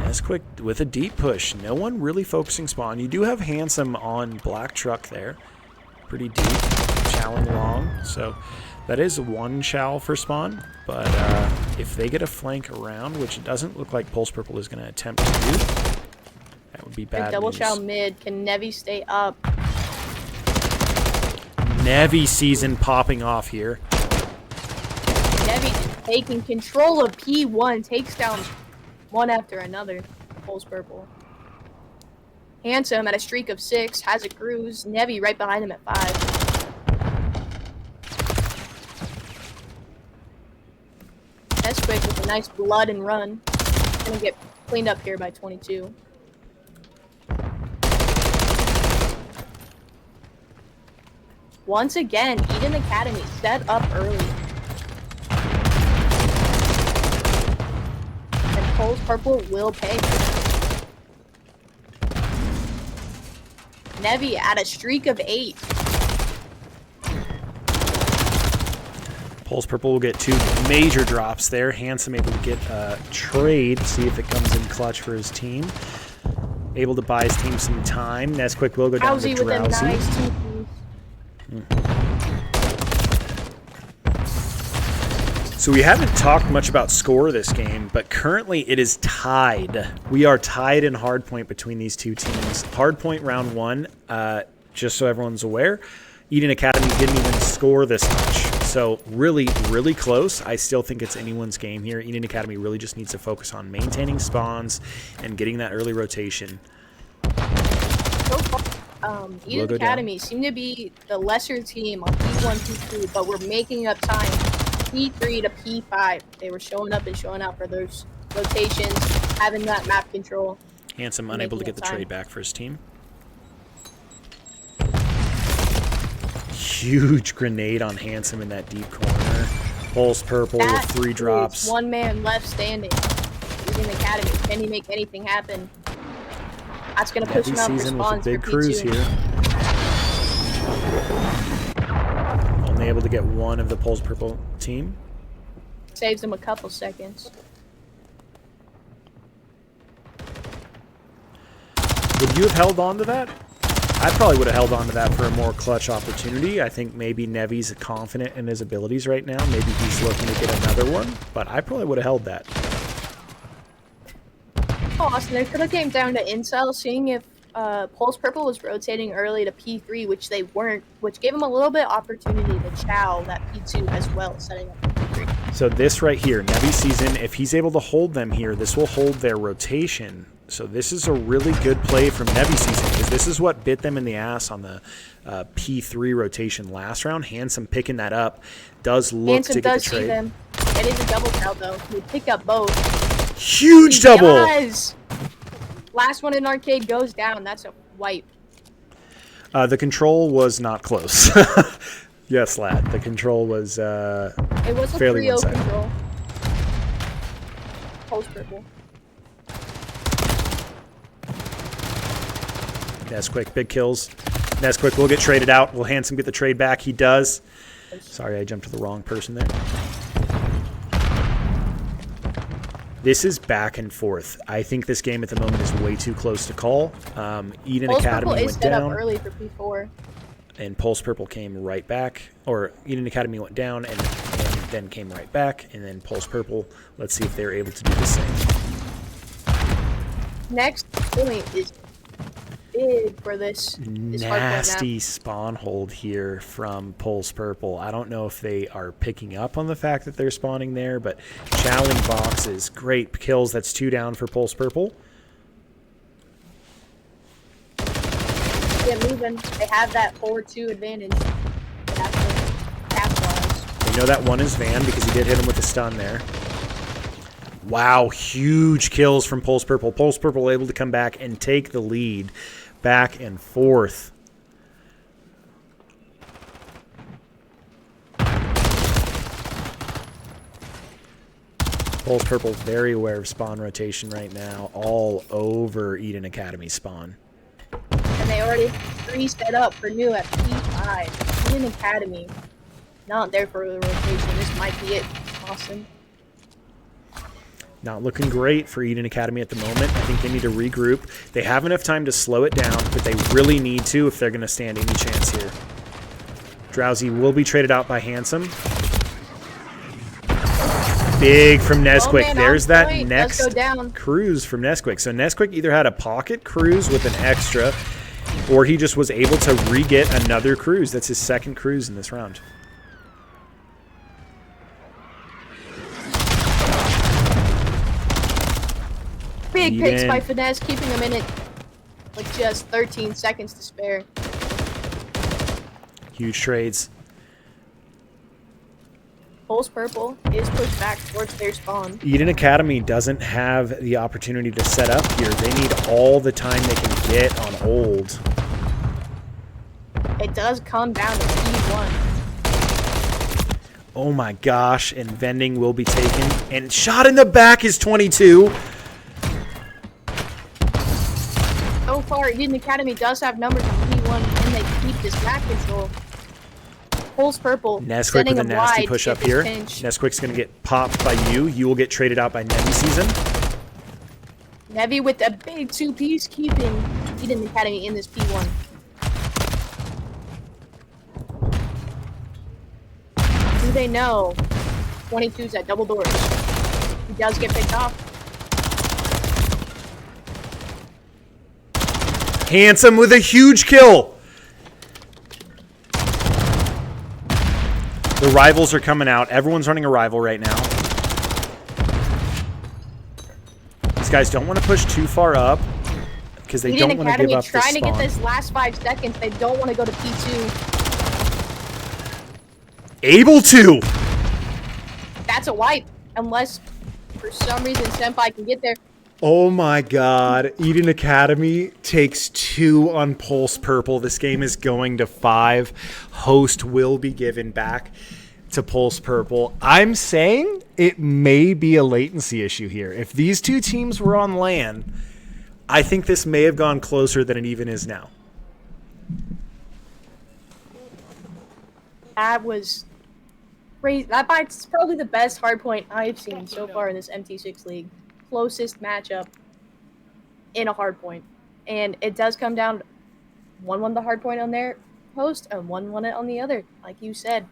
Nesquik with a deep push. No one really focusing spawn. You do have Handsome on Black Truck there. Pretty deep. Chowing long. So that is one chow for spawn. But if they get a flank around, which it doesn't look like Pulse Purple is going to attempt to do, that would be bad
Double
news.
chow mid. Can Nevi stay up?
Nevi Season popping off here.
Nevi taking control of P1. Takes down one after another. Pulse Purple. Handsome at a streak of 6. Has a cruise. Nevi right behind him at 5. Nesquik with a nice blood and run. Gonna get cleaned up here by 22. Once again, Edyn Academy set up early. And Pulse Purple will pay. Nevi at a streak of 8.
Pulse Purple will get 2 major drops there. Handsome able to get a trade, see if it comes in clutch for his team. Able to buy his team some time. Nesquik will go down to
Drowsy with a
Drowsy.
nice 2-piece.
So we haven't talked much about score this game, but currently it is tied. We are tied in hardpoint between these two teams. Hardpoint round 1, just so everyone's aware, Edyn Academy didn't even score this much. So really, really close. I still think it's anyone's game here. Edyn Academy really just needs to focus on maintaining spawns and getting that early rotation.
So far, Edyn Academy seem to be the lesser team on P1, P2, but we're making up time. P3 to P5. They were showing up and showing out for those rotations, having that map control.
Handsome unable to get the trade back for his team. Huge grenade on Handsome in that deep corner. Pulse Purple with 3 drops.
One man left standing. Edyn Academy. Can he make anything happen? That's going to push him out for spawns
with a big
for
cruise
P2.
here. Only able to get one of the Pulse Purple team.
Saves him a couple seconds.
Would you have held on to that? I probably would have held on to that for a more clutch opportunity. I think maybe Nevi's confident in his abilities right now. Maybe he's looking to get another one, but I probably would have held that.
Oh, Austin, it could have came down to incel, seeing if Pulse Purple was rotating early to P3, which they weren't, which gave him a little bit opportunity to chow that P2 as well, setting up P3.
So this right here, Nevi Season, if he's able to hold them here, this will hold their rotation. So this is a really good play from Nevi Season because this is what bit them in the ass on the P3 rotation last round. Handsome picking that up. Does look
Handsome
to get
does
the
see
trade.
them. It is a double kill though. We pick up both.
Huge double!
Yes! Last one in arcade goes down. That's a wipe.
The control was not close. Yes, lad. The control was
It was a
fairly
3-0
one-sided.
control. Post purple.
Nesquick, big kills. Nesquick will get traded out. Will Handsome get the trade back? He does. Sorry, I jumped to the wrong person there. This is back and forth. I think this game at the moment is way too close to call. Edyn
Post
Academy
purple is
went
set
down,
up early for P4.
and Pulse Purple came right back. Or Edyn Academy went down and then came right back, and then Pulse Purple. Let's see if they're able to do the same.
Next point is big for this
Nasty spawn hold here from Pulse Purple. I don't know if they are picking up on the fact that they're spawning there, but challenging boxes, great kills. That's 2 down for Pulse Purple.
Yeah, moving. They have that 4-2 advantage. They have to capitalize.
We know that one is Van because he did hit him with a stun there. Wow, huge kills from Pulse Purple. Pulse Purple able to come back and take the lead. Back and forth. Pulse Purple very aware of spawn rotation right now. All over Edyn Academy spawn.
And they already 3 set up for new at P5. Edyn Academy. Not there for the rotation. This might be it. Awesome.
Not looking great for Edyn Academy at the moment. I think they need to regroup. They have enough time to slow it down, but they really need to if they're going to stand any chance here. Drowsy will be traded out by Handsome. Big from Nesquick.
man,
There's
on
that
point.
next
Let's go down.
cruise from Nesquick. So Nesquick either had a pocket cruise with an extra, or he just was able to re-get another cruise. That's his second cruise in this round.
Big picks
Edyn.
by Finesse, keeping him in it with just 13 seconds to spare.
Huge trades.
Pulse Purple is pushed back towards their spawn.
Edyn Academy doesn't have the opportunity to set up here. They need all the time they can get on old.
It does come down to P1.
Oh my gosh, and vending will be taken. And shot in the back is 22.
So far, Edyn Academy does have numbers on P1, and they keep this back control. Pulse Purple
Nesquick
sending
with a
him
nasty
wide
push
to
up
get this
here.
pinch.
Nesquick's going to get popped by you. You will get traded out by Nevi Season.
Nevi with a big 2-piece, keeping Edyn Academy in this P1. Do they know 22's at double doors? He does get picked off.
Handsome with a huge kill. The rivals are coming out. Everyone's running a rival right now. These guys don't want to push too far up because they
Edyn
don't want to
Academy
give up the
trying to get
spawn.
this last 5 seconds. They don't want to go to P2.
Able to.
That's a wipe. Unless, for some reason, Senpai can get there.
Oh my god. Edyn Academy takes 2 on Pulse Purple. This game is going to 5. Host will be given back to Pulse Purple. I'm saying it may be a latency issue here. If these two teams were on LAN, I think this may have gone closer than it even is now.
That was crazy. That's probably the best hardpoint I've seen so far in this MT6 league. Closest matchup in a hardpoint. And it does come down 1-1 the hardpoint on their host and 1-1 it on the other, like you said.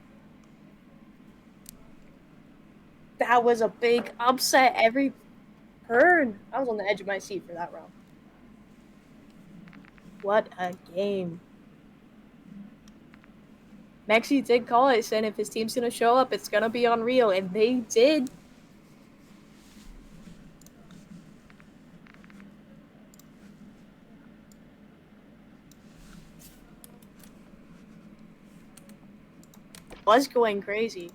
That was a big upset every turn. I was on the edge of my seat for that round. What a game. Mexi did call it, saying if his team's going to show up, it's going to be unreal, and they did. was going crazy.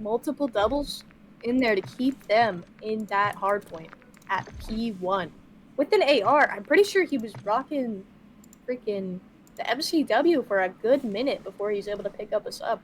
Multiple doubles in there to keep them in that hard point at P1. With an AR, I'm pretty sure he was rocking freaking the MCW for a good minute before he was able to pick up a sub.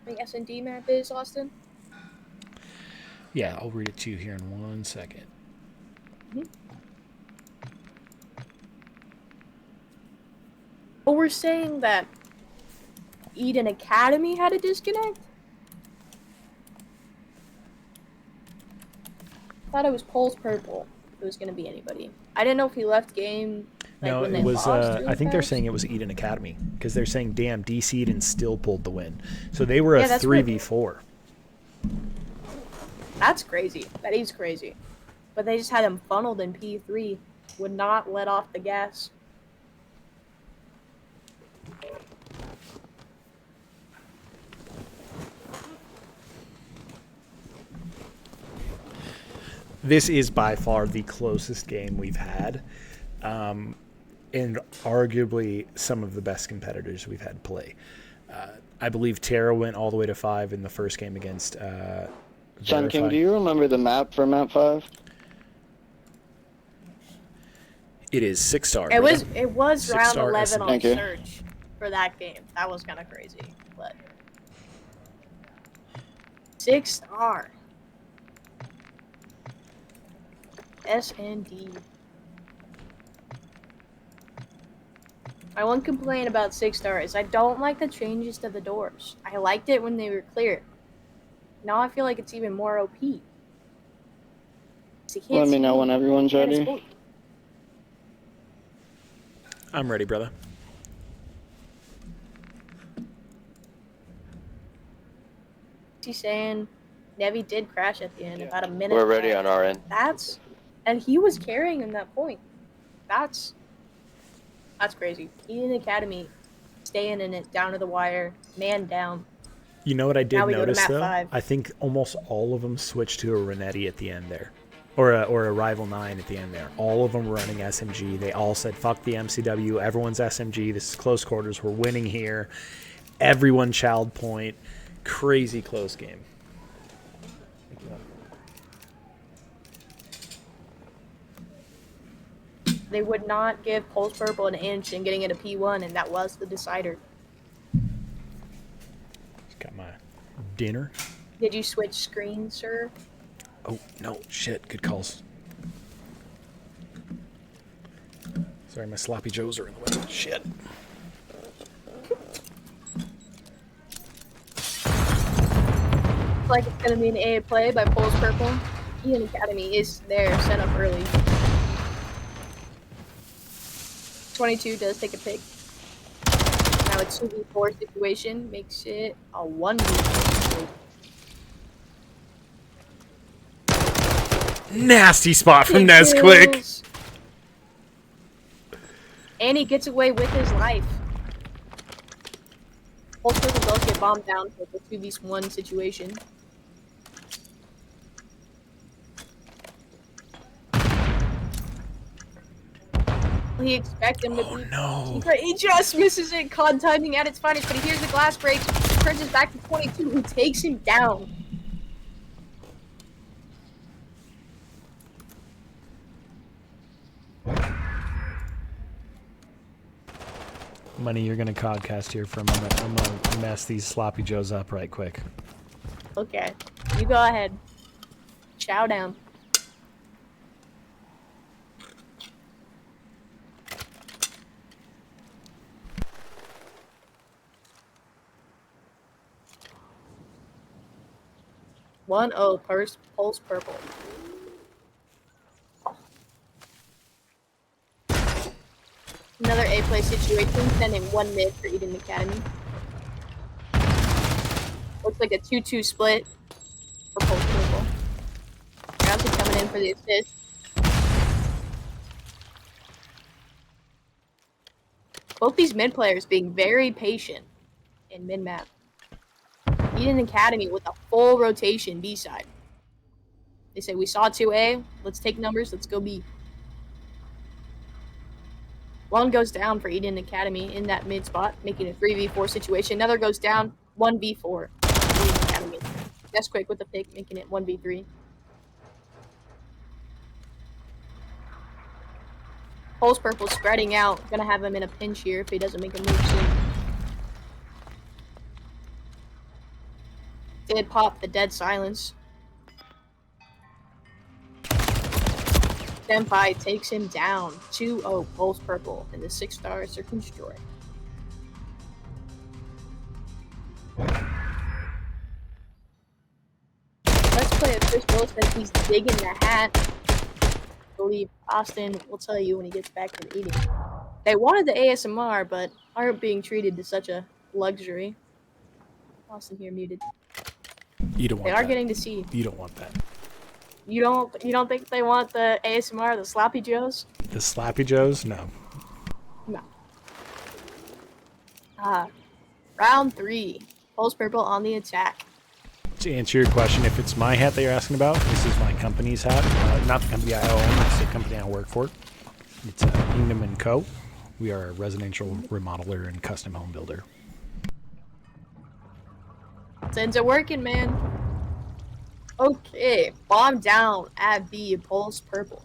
The S&D map is, Austin?
Yeah, I'll read it to you here in 1 second.
But we're saying that Edyn Academy had a disconnect? I thought it was Pulse Purple. If it was going to be anybody. I didn't know if he left game. Like,
No,
when
it
they
was.
lost really
I think they're
fast.
saying it was Edyn Academy because they're saying, "Damn, DC Eden still pulled the win." So they were a
that's
3v4.
That's crazy. That is crazy. But they just had him funneled in P3. Would not let off the gas.
This is by far the closest game we've had, and arguably some of the best competitors we've had play. I believe Terra went all the way to 5 in the first game against
Sun King,
Verify.
do you remember the map for map 5?
It is 6-star.
It was round
6-star
11 on
Thank you.
search for that game. That was kind of crazy, but 6-star. S&D. My one complaint about 6-star is I don't like the changes to the doors. I liked it when they were clear. Now I feel like it's even more OP. So you can't
Let me
see
know when everyone's
and it's
ready.
cool.
I'm ready, brother.
He's saying Nevi did crash at the end, about a minute.
We're ready
left.
on our end.
And he was carrying him that point. That's crazy. Edyn Academy staying in it down to the wire, man down.
You know what I did
Now we go to
notice
map
though?
5.
I think almost all of them switched to a Renetti at the end there, or a Rival 9 at the end there. All of them were running SMG. They all said, "Fuck the MCW. Everyone's SMG. This is close quarters. We're winning here." Everyone child point. Crazy close game.
They would not give Pulse Purple an inch in getting it a P1, and that was the decider.
Just got my dinner.
Did you switch screens, sir?
Oh no, shit. Good calls. Sorry, my sloppy joes are in the way. Shit.
Looks like it's going to be an A play by Pulse Purple. Edyn Academy is there, set up early. 22 does take a pick. Now it's 2v4 situation, makes it a 1v4.
Nasty spot from
Big
Nesquick.
kills. And he gets away with his life. Pulse Purple does get bombed down for the 2v1 situation. He expects him to be.
No.
He just misses it. COD timing at its finest, but he hears the glass break. Turns his back to 22, who takes him down.
Money, you're gonna codcast here for a moment. I'm gonna mess these sloppy joes up right quick.
Okay, you go ahead. Chow down. One Pulse Purple. Another A play situation, sending one mid for Edyn Academy. Looks like a 2-2 split for Pulse Purple. Rousey coming in for the assist. Both these mid players being very patient in mid map. Edyn Academy with a full rotation B side. They say we saw 2A. Let's take numbers. Let's go B. One goes down for Edyn Academy in that mid spot, making a 3v4 situation. Another goes down, 1v4. Edyn Academy. Nesquik with the pick, making it 1v3. Pulse Purple spreading out. Gonna have him in a pinch here if he doesn't make a move soon. Did pop the dead silence. Senpai takes him down. 2-0 Pulse Purple in the 6-star Search and Destroy. Let's play it. Chris Will says he's digging the hat. I believe Austin will tell you when he gets back from eating. They wanted the ASMR, but aren't being treated to such a luxury. Austin here muted.
You don't want
They
that.
are getting to see.
You don't want that.
You don't think they want the ASMR, the Sloppy Joes?
The Slappy Joes? No.
No. Round 3. Pulse Purple on the attack.
To answer your question, if it's my hat that you're asking about, this is my company's hat. Not the company I own, it's the company I work for. It's Kingdom & Co. We are a residential remodeler and custom home builder.
Ends are working, man. Okay, bomb down at B, Pulse Purple.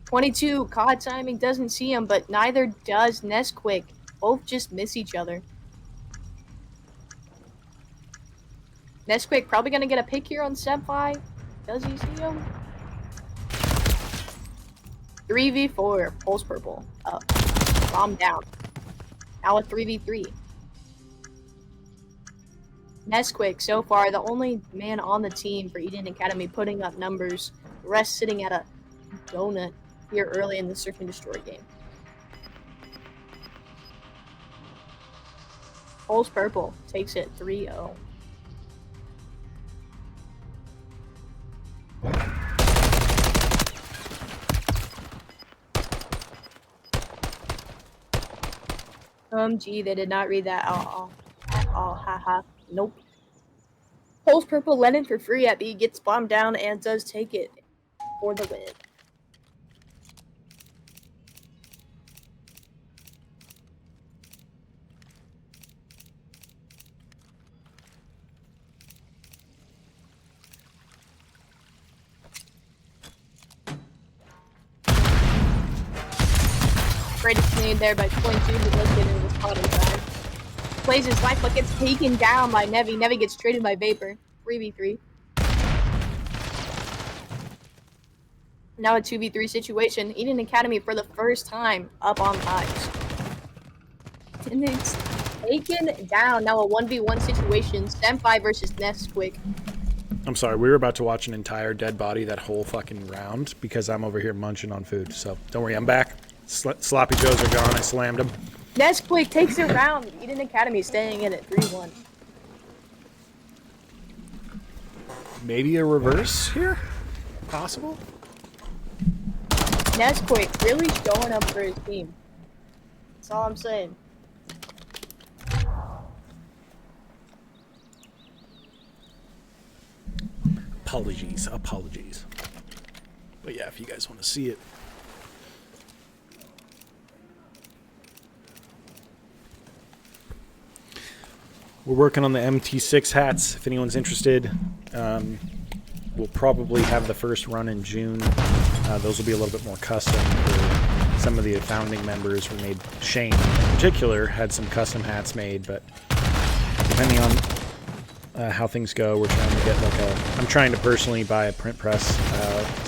22, COD timing doesn't see him, but neither does Nesquik. Both just miss each other. Nesquik probably gonna get a pick here on Senpai. Does he see him? 3v4, Pulse Purple. Up. Bomb down. Now a 3v3. Nesquik, so far, the only man on the team for Edyn Academy putting up numbers. The rest sitting at a donut here early in the Search and Destroy game. Pulse Purple takes it 3-0. Gee, they did not read that at all. Haha. Nope. Pulse Purple let in for free at B, gets bombed down, and does take it for the win. Greatest made there by 22, but does get into the spot in time. Plays his life, but gets taken down by Nevi. Nevi gets traded by Vapor. 3v3. Now a 2v3 situation. Edyn Academy for the first time up on ties. And it's taken down. Now a 1v1 situation. Senpai versus Nesquik.
I'm sorry, we were about to watch an entire dead body that whole fucking round because I'm over here munching on food. So don't worry, I'm back. Sloppy Joes are gone. I slammed them.
Nesquik takes it round. Edyn Academy staying in at 3-1.
Maybe a reverse here? Possible?
Nesquik really showing up for his team. That's all I'm saying.
Apologies. But yeah, if you guys want to see it. We're working on the MT6 hats, if anyone's interested. We'll probably have the first run in June. Those will be a little bit more custom for some of the founding members who made. Shane, in particular, had some custom hats made, but depending on how things go, we're trying to get I'm trying to personally buy a print press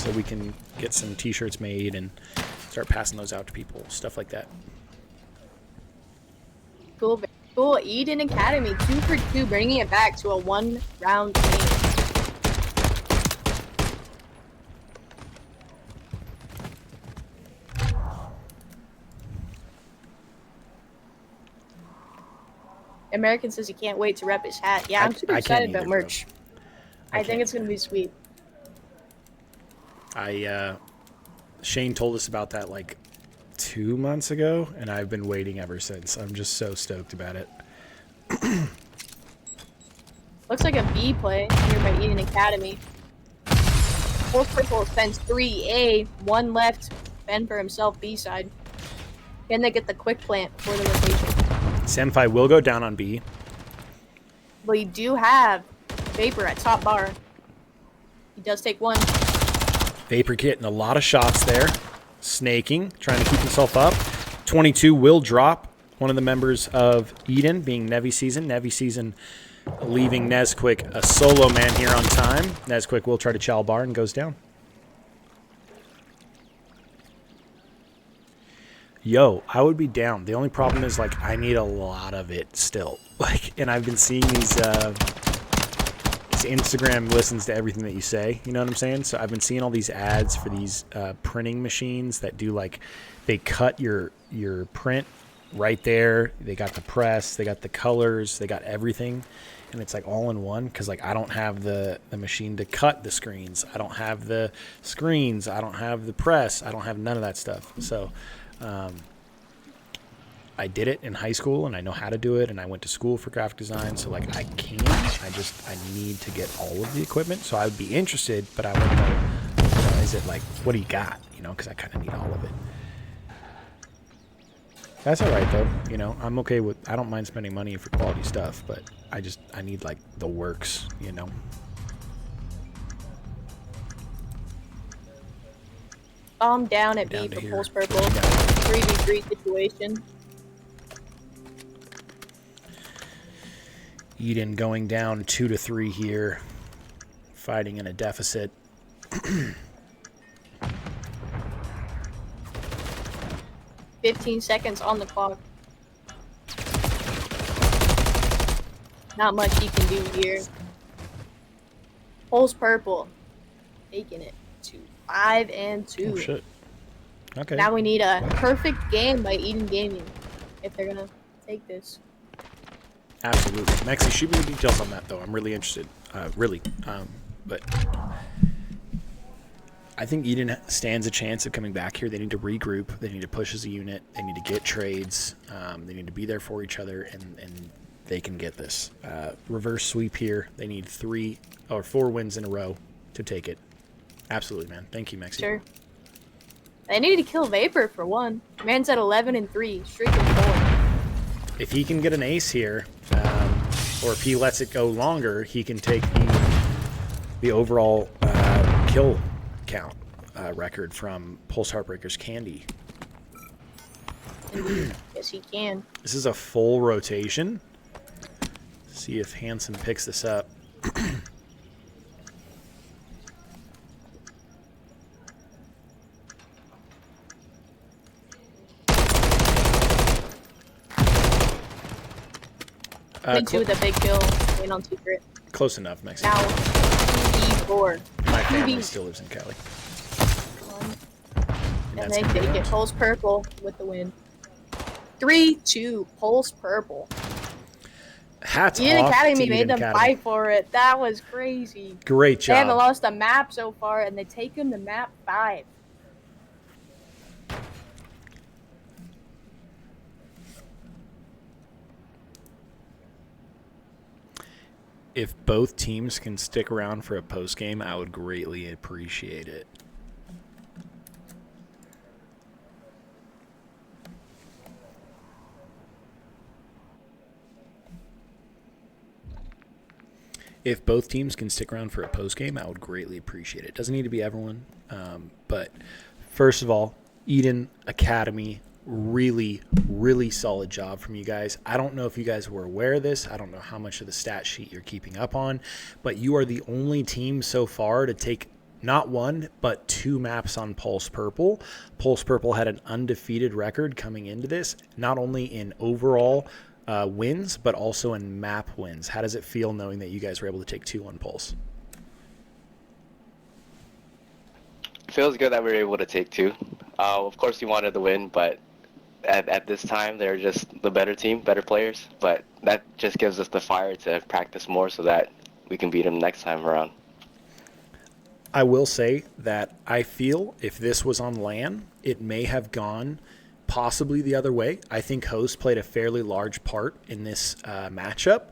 so we can get some t-shirts made and start passing those out to people, stuff like that.
Cool. Cool. Edyn Academy 2 for 2, bringing it back to a 1-round game. American says he can't wait to rep his hat. Yeah, I'm super
I can't
excited about
either, bro.
merch.
I
I think
can't
it's gonna be sweet.
Shane told us about that like 2 months ago, and I've been waiting ever since. I'm just so stoked about it.
Looks like a B play here by Edyn Academy. Pulse Purple spends 3A, 1 left. Ben for himself, B side. Can they get the quick plant before the rotation?
Senpai will go down on B.
But you do have Vapor at top bar. He does take 1.
Vapor getting a lot of shots there. Snaking, trying to keep himself up. 22 will drop. One of the members of Edyn being Nevi Season. Nevi Season leaving Nesquick a solo man here on time. Nesquick will try to chow bar and goes down. Yo, I would be down. The only problem is, like, I need a lot of it still. Like, and I've been seeing these Instagram listens to everything that you say. You know what I'm saying? So I've been seeing all these ads for these printing machines that do, like, they cut your print right there. They got the press, they got the colors, they got everything. And it's like all in one, because like I don't have the machine to cut the screens. I don't have the screens. I don't have the press. I don't have none of that stuff. So I did it in high school, and I know how to do it, and I went to school for graphic design, so like I can. I need to get all of the equipment. So I would be interested, but I wouldn't know, is it like, what do you got? You know, because I kind of need all of it. That's all right, though. You know, I'm okay with, I don't mind spending money for quality stuff, but I need, like, the works, you know?
Bomb down at
Down
B
to
for
here.
Pulse Purple.
What you got?
3v3 situation.
Edyn going down 2-3 here. Fighting in a deficit.
15 seconds on the clock. Not much he can do here. Pulse Purple taking it to 5-2.
Oh, shit. Okay.
Now we need a perfect game by Edyn Gaming if they're gonna take this.
Absolutely. Maxie, shoot me the details on that, though. I'm really interested. Really. But I think Edyn stands a chance of coming back here. They need to regroup. They need to push as a unit. They need to get trades. They need to be there for each other, and they can get this. Reverse sweep here. They need 3 or 4 wins in a row to take it. Absolutely, man. Thank you, Maxie.
Sure. They need to kill Vapor for 1. Man's at 11-3, streaking 4.
If he can get an ace here, or if he lets it go longer, he can take the overall kill count record from Pulse Heartbreaker's Candy.
Indeed. Yes, he can.
This is a full rotation. See if Hansen picks this up.
Two with a big kill, win on secret.
Close enough, Maxi.
Now, 2v4.
My family still lives in Cali.
And they take it. Pulse Purple with the win. 3-2. Pulse Purple.
Hats
Edyn
off
Academy
to
made
Edyn
them
Academy.
fight for it. That was crazy.
Great
They haven't
job.
lost a map so far, and they take him to map 5.
If both teams can stick around for a post game, I would greatly appreciate it. If both teams can stick around for a post game, I would greatly appreciate it. Doesn't need to be everyone, but first of all, Edyn Academy, really, really solid job from you guys. I don't know if you guys were aware of this. I don't know how much of the stat sheet you're keeping up on, but you are the only team so far to take not 1, but 2 maps on Pulse Purple. Pulse Purple had an undefeated record coming into this, not only in overall wins, but also in map wins. How does it feel knowing that you guys were able to take 2 on Pulse?
Feels good that we were able to take 2. Of course, we wanted the win, but at this time they're just the better team, better players. But that just gives us the fire to practice more so that we can beat them next time around.
I will say that I feel if this was on LAN, it may have gone possibly the other way. I think host played a fairly large part in this matchup.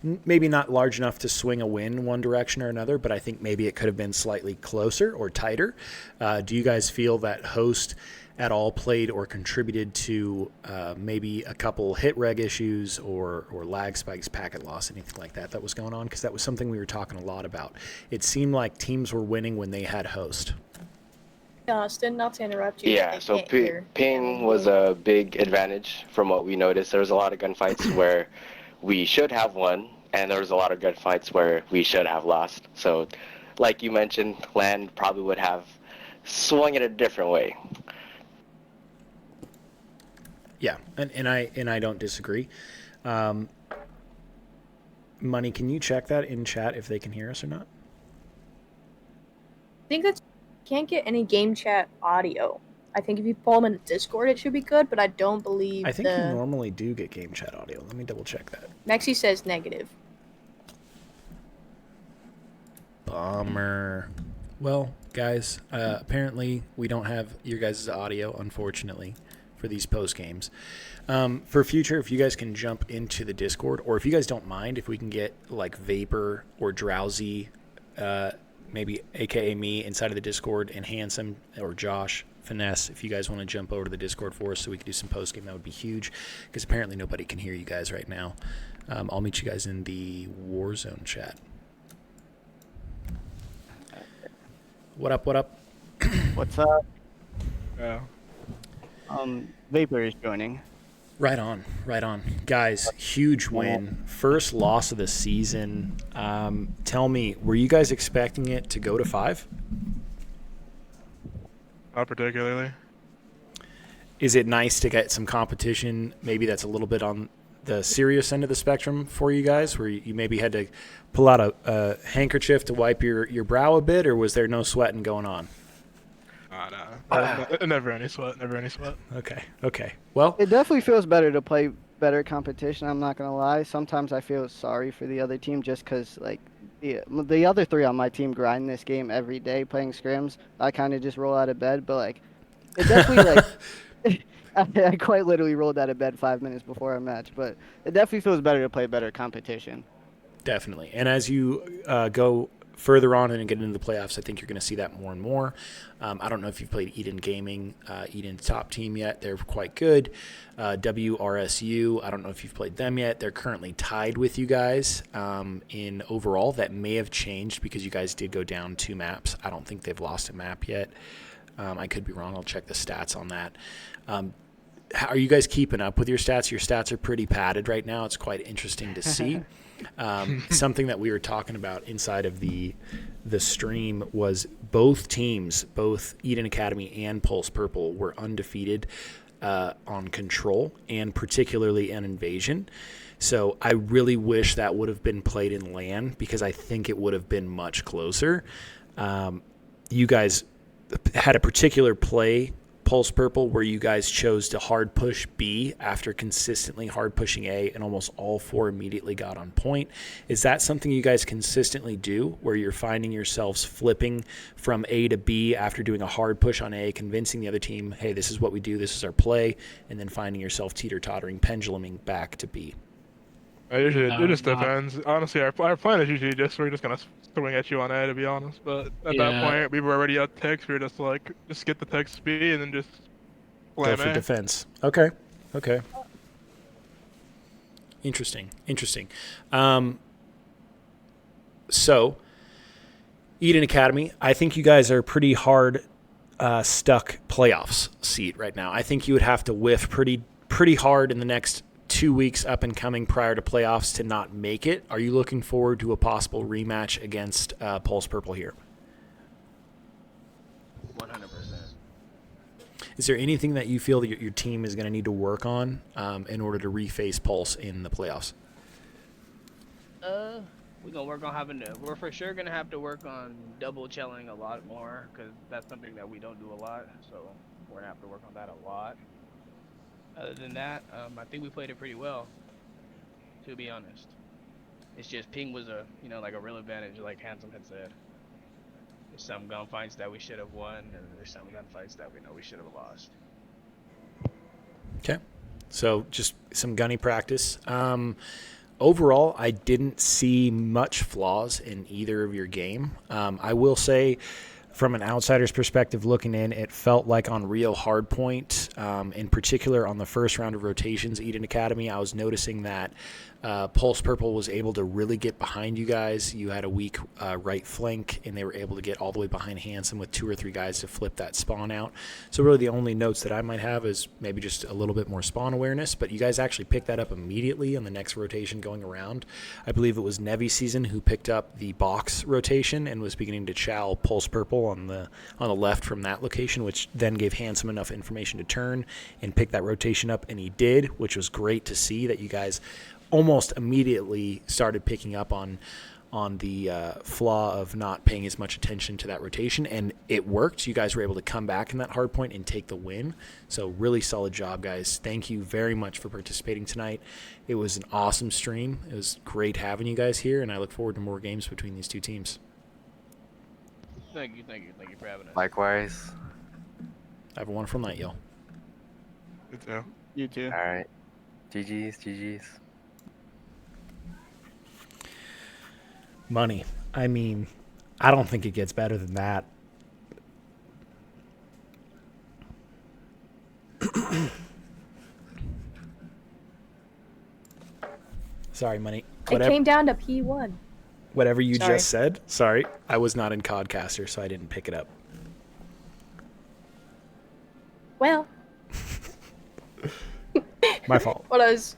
Maybe not large enough to swing a win one direction or another, but I think maybe it could have been slightly closer or tighter. Do you guys feel that host at all played or contributed to maybe a couple hit reg issues or lag spikes, packet loss, anything like that was going on? Because that was something we were talking a lot about. It seemed like teams were winning when they had host.
Austin, not to interrupt you.
Yeah, so ping was a big advantage from what we noticed. There was a lot of gunfights where we should have won, and there was a lot of gunfights where we should have lost. So, like you mentioned, LAN probably would have swung it a different way.
Yeah, and I don't disagree. Money, can you check that in chat if they can hear us or not?
I think that's can't get any game chat audio. I think if you pull them in Discord, it should be good, but I don't believe.
I think you normally do get game chat audio. Let me double check that.
Mexi says negative.
Bummer. Well, guys, apparently we don't have your guys' audio, unfortunately, for these post games. For future, if you guys can jump into the Discord, or if you guys don't mind, if we can get like Vapor or Drowsy, maybe aka me, inside of the Discord, and Handsome or Josh, Finesse, if you guys want to jump over to the Discord for us so we can do some post game, that would be huge, because apparently nobody can hear you guys right now. I'll meet you guys in the Warzone chat. What up?
What's up?
Yeah.
Vapor is joining.
Right on. Guys, huge win. First loss of the season. Tell me, were you guys expecting it to go to 5?
Not particularly.
Is it nice to get some competition? Maybe that's a little bit on the serious end of the spectrum for you guys, where you maybe had to pull out a handkerchief to wipe your brow a bit, or was there no sweating going on?
Never any sweat.
Okay. Well,
It definitely feels better to play better competition. I'm not gonna lie. Sometimes I feel sorry for the other team just because like the other 3 on my team grind this game every day playing scrims. I kind of just roll out of bed, but like it definitely like I quite literally rolled out of bed 5 minutes before a match. But it definitely feels better to play better competition.
definitely. And as you go further on and get into the playoffs, I think you're going to see that more and more. I don't know if you've played Edyn Gaming, Edyn's top team yet. They're quite good. WRSU, I don't know if you've played them yet. They're currently tied with you guys in overall. That may have changed because you guys did go down 2 maps. I don't think they've lost a map yet. I could be wrong. I'll check the stats on that. Are you guys keeping up with your stats? Your stats are pretty padded right now. It's quite interesting to see. Something that we were talking about inside of the stream was both teams, both Edyn Academy and Pulse Purple, were undefeated on Control and particularly in Invasion. So I really wish that would have been played in LAN because I think it would have been much closer. You guys had a particular play, Pulse Purple, where you guys chose to hard push B after consistently hard pushing A, and almost all 4 immediately got on point. Is that something you guys consistently do, where you're finding yourselves flipping from A to B after doing a hard push on A, convincing the other team, hey, this is what we do, this is our play, and then finding yourself teeter-tottering, penduluming back to B?
It just depends. Honestly, our plan is usually we're just gonna swing at you on A, to be honest. But at that point, we were already at ticks. We were just like, just get the ticks B and then just
Go for defense. Okay. Interesting. So, Edyn Academy, I think you guys are pretty hard stuck playoffs seat right now. I think you would have to whiff pretty hard in the next 2 weeks up and coming prior to playoffs to not make it. Are you looking forward to a possible rematch against Pulse Purple here?
100%.
Is there anything that you feel that your team is going to need to work on in order to reface Pulse in the playoffs?
We're gonna work on we're for sure gonna have to work on double chilling a lot more because that's something that we don't do a lot. So we're gonna have to work on that a lot. Other than that, I think we played it pretty well, to be honest. It's just ping was a, like a real advantage, like Handsome had said. There's some gunfights that we should have won, and there's some gunfights that we know we should have lost.
Okay. So just some gunny practice. Overall, I didn't see much flaws in either of your game. I will say, from an outsider's perspective looking in, it felt like on Rio Hardpoint, in particular on the first round of rotations, Edyn Academy, I was noticing that Pulse Purple was able to really get behind you guys. You had a weak right flank, and they were able to get all the way behind Handsome with 2 or 3 guys to flip that spawn out. So really the only notes that I might have is maybe just a little bit more spawn awareness, but you guys actually picked that up immediately on the next rotation going around. I believe it was Nevi Season who picked up the box rotation and was beginning to chow Pulse Purple on the left from that location, which then gave Handsome enough information to turn and pick that rotation up, and he did, which was great to see that you guys almost immediately started picking up on the flaw of not paying as much attention to that rotation, and it worked. You guys were able to come back in that hard point and take the win. So really solid job, guys. Thank you very much for participating tonight. It was an awesome stream. It was great having you guys here, and I look forward to more games between these two teams.
Thank you for having us.
Likewise.
Have a wonderful night, y'all.
You too.
You too.
All right. GG's.
Money. I mean, I don't think it gets better than that. Sorry, Money.
It came down to P1.
Whatever you
Sorry.
just said. Sorry. I was not in Codcaster, so I didn't pick it up.
Well,
My fault.
what I was,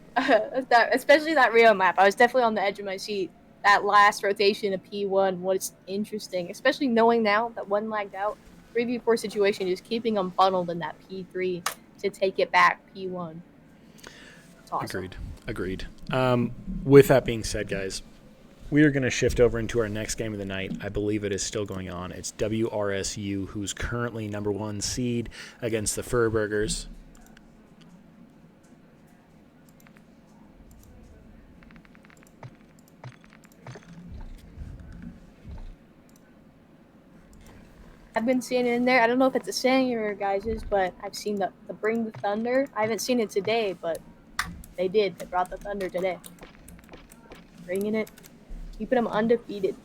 especially that Rio map, I was definitely on the edge of my seat. That last rotation of P1 was interesting, especially knowing now that one lagged out. 3v4 situation, just keeping them funneled in that P3 to take it back P1. It's awesome.
Agreed. With that being said, guys, we are going to shift over into our next game of the night. I believe it is still going on. It's WRSU, who's currently #1 seed against the Furburgers.
I've been seeing it in there. I don't know if it's a saying or guys's, but I've seen the Bring the Thunder. I haven't seen it today, but they did. They brought the Thunder today. Bringing it. Keeping them undefeated.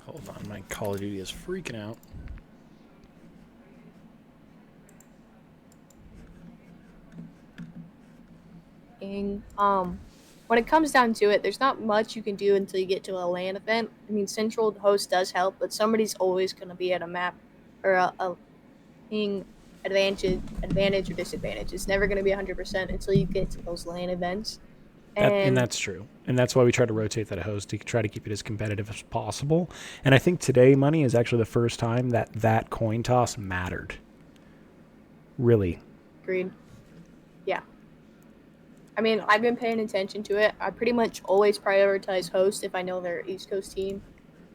Hold on, my Call of Duty is freaking out.
When it comes down to it, there's not much you can do until you get to a LAN event. I mean, Central host does help, but somebody's always going to be at a map or a ping advantage or disadvantage. It's never going to be 100% until you get to those LAN events.
And that's true. And that's why we try to rotate that host to try to keep it as competitive as possible. And I think today, Money, is actually the first time that coin toss mattered. Really.
Agreed. Yeah. I mean, I've been paying attention to it. I pretty much always prioritize host if I know they're East Coast team.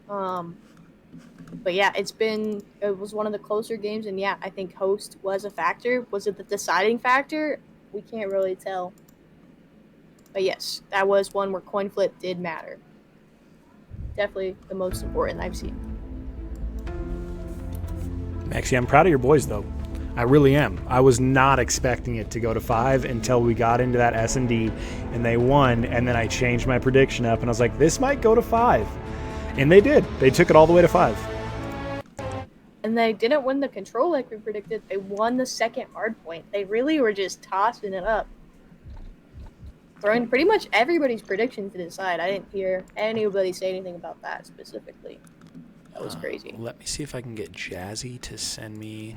But yeah, it was one of the closer games, and yeah, I think host was a factor. Was it the deciding factor? We can't really tell. But yes, that was one where coin flip did matter. Definitely the most important I've seen.
Maxie, I'm proud of your boys, though. I really am. I was not expecting it to go to 5 until we got into that S&D, and they won, and then I changed my prediction up, and I was like, this might go to 5. And they did. They took it all the way to 5.
And they didn't win the control like we predicted. They won the second hard point. They really were just tossing it up. Throwing pretty much everybody's predictions to the side. I didn't hear anybody say anything about that specifically. That was crazy.
Let me see if I can get Jazzy to send me...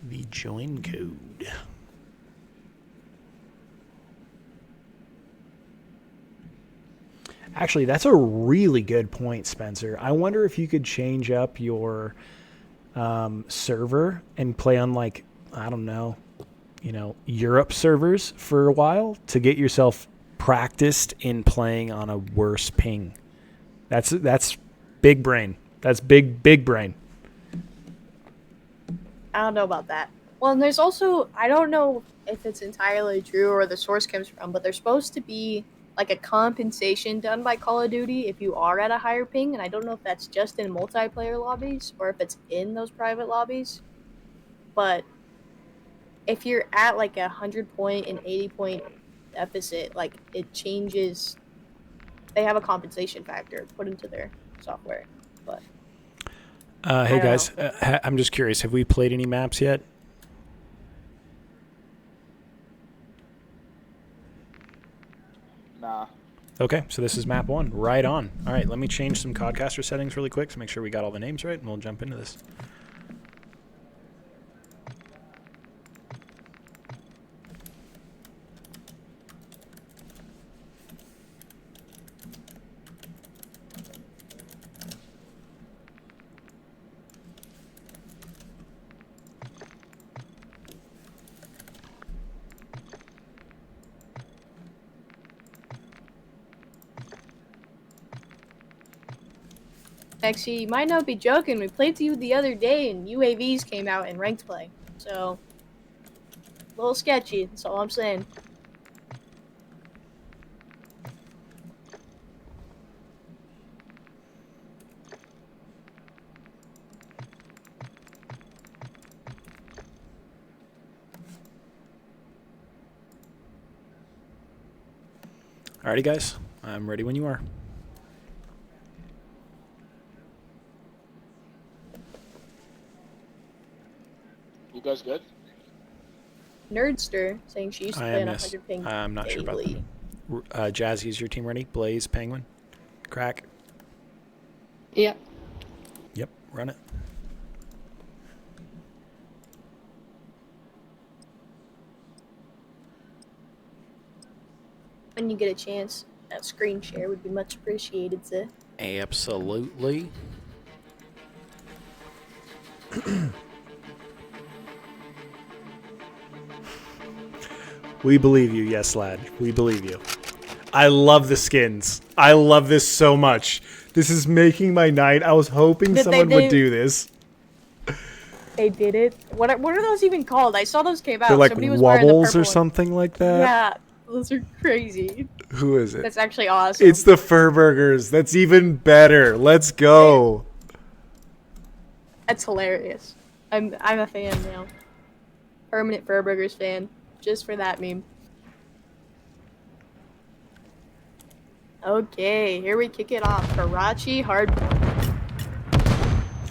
the join code. Actually, that's a really good point, Spencer. I wonder if you could change up your server and play on, like, I don't know, Europe servers for a while to get yourself practiced in playing on a worse ping. That's big brain. That's big brain.
I don't know about that. Well, and there's also, I don't know if it's entirely true or the source comes from, but there's supposed to be like a compensation done by Call of Duty if you are at a higher ping, and I don't know if that's just in multiplayer lobbies or if it's in those private lobbies. But if you're at like 100-point and 80-point deficit, like it changes. They have a compensation factor put into their software. But
hey guys, I'm just curious. Have we played any maps yet?
Nah.
Okay, so this is map 1. Right on. All right, let me change some Codcaster settings really quick to make sure we got all the names right, and we'll jump into this.
Actually, you might not be joking. We played to you the other day, and UAVs came out in ranked play. So, a little sketchy. That's all I'm saying.
Alrighty, guys. I'm ready when you are.
You guys good?
Nerdster saying she used to play on 100 ping.
I'm not sure about
daily.
that. Jazzy, is your team ready? Blaze, Penguin, Crack.
Yep.
Yep, run it.
When you get a chance, that screen share would be much appreciated, sir.
Absolutely. We believe you, yes, lad. We believe you. I love the skins. I love this so much. This is making my night. I was hoping someone would do this.
They did it. What are those even called? I saw those came out.
They're like
Somebody was wearing the
wobbles
purple
or something like that.
Yeah, those are crazy.
Who is it?
That's actually awesome.
It's the Fur Burgers. That's even better. Let's go.
That's hilarious. I'm a fan now. Permanent Fur Burgers fan. Just for that meme. Okay, here we kick it off. Karachi Hardpoint.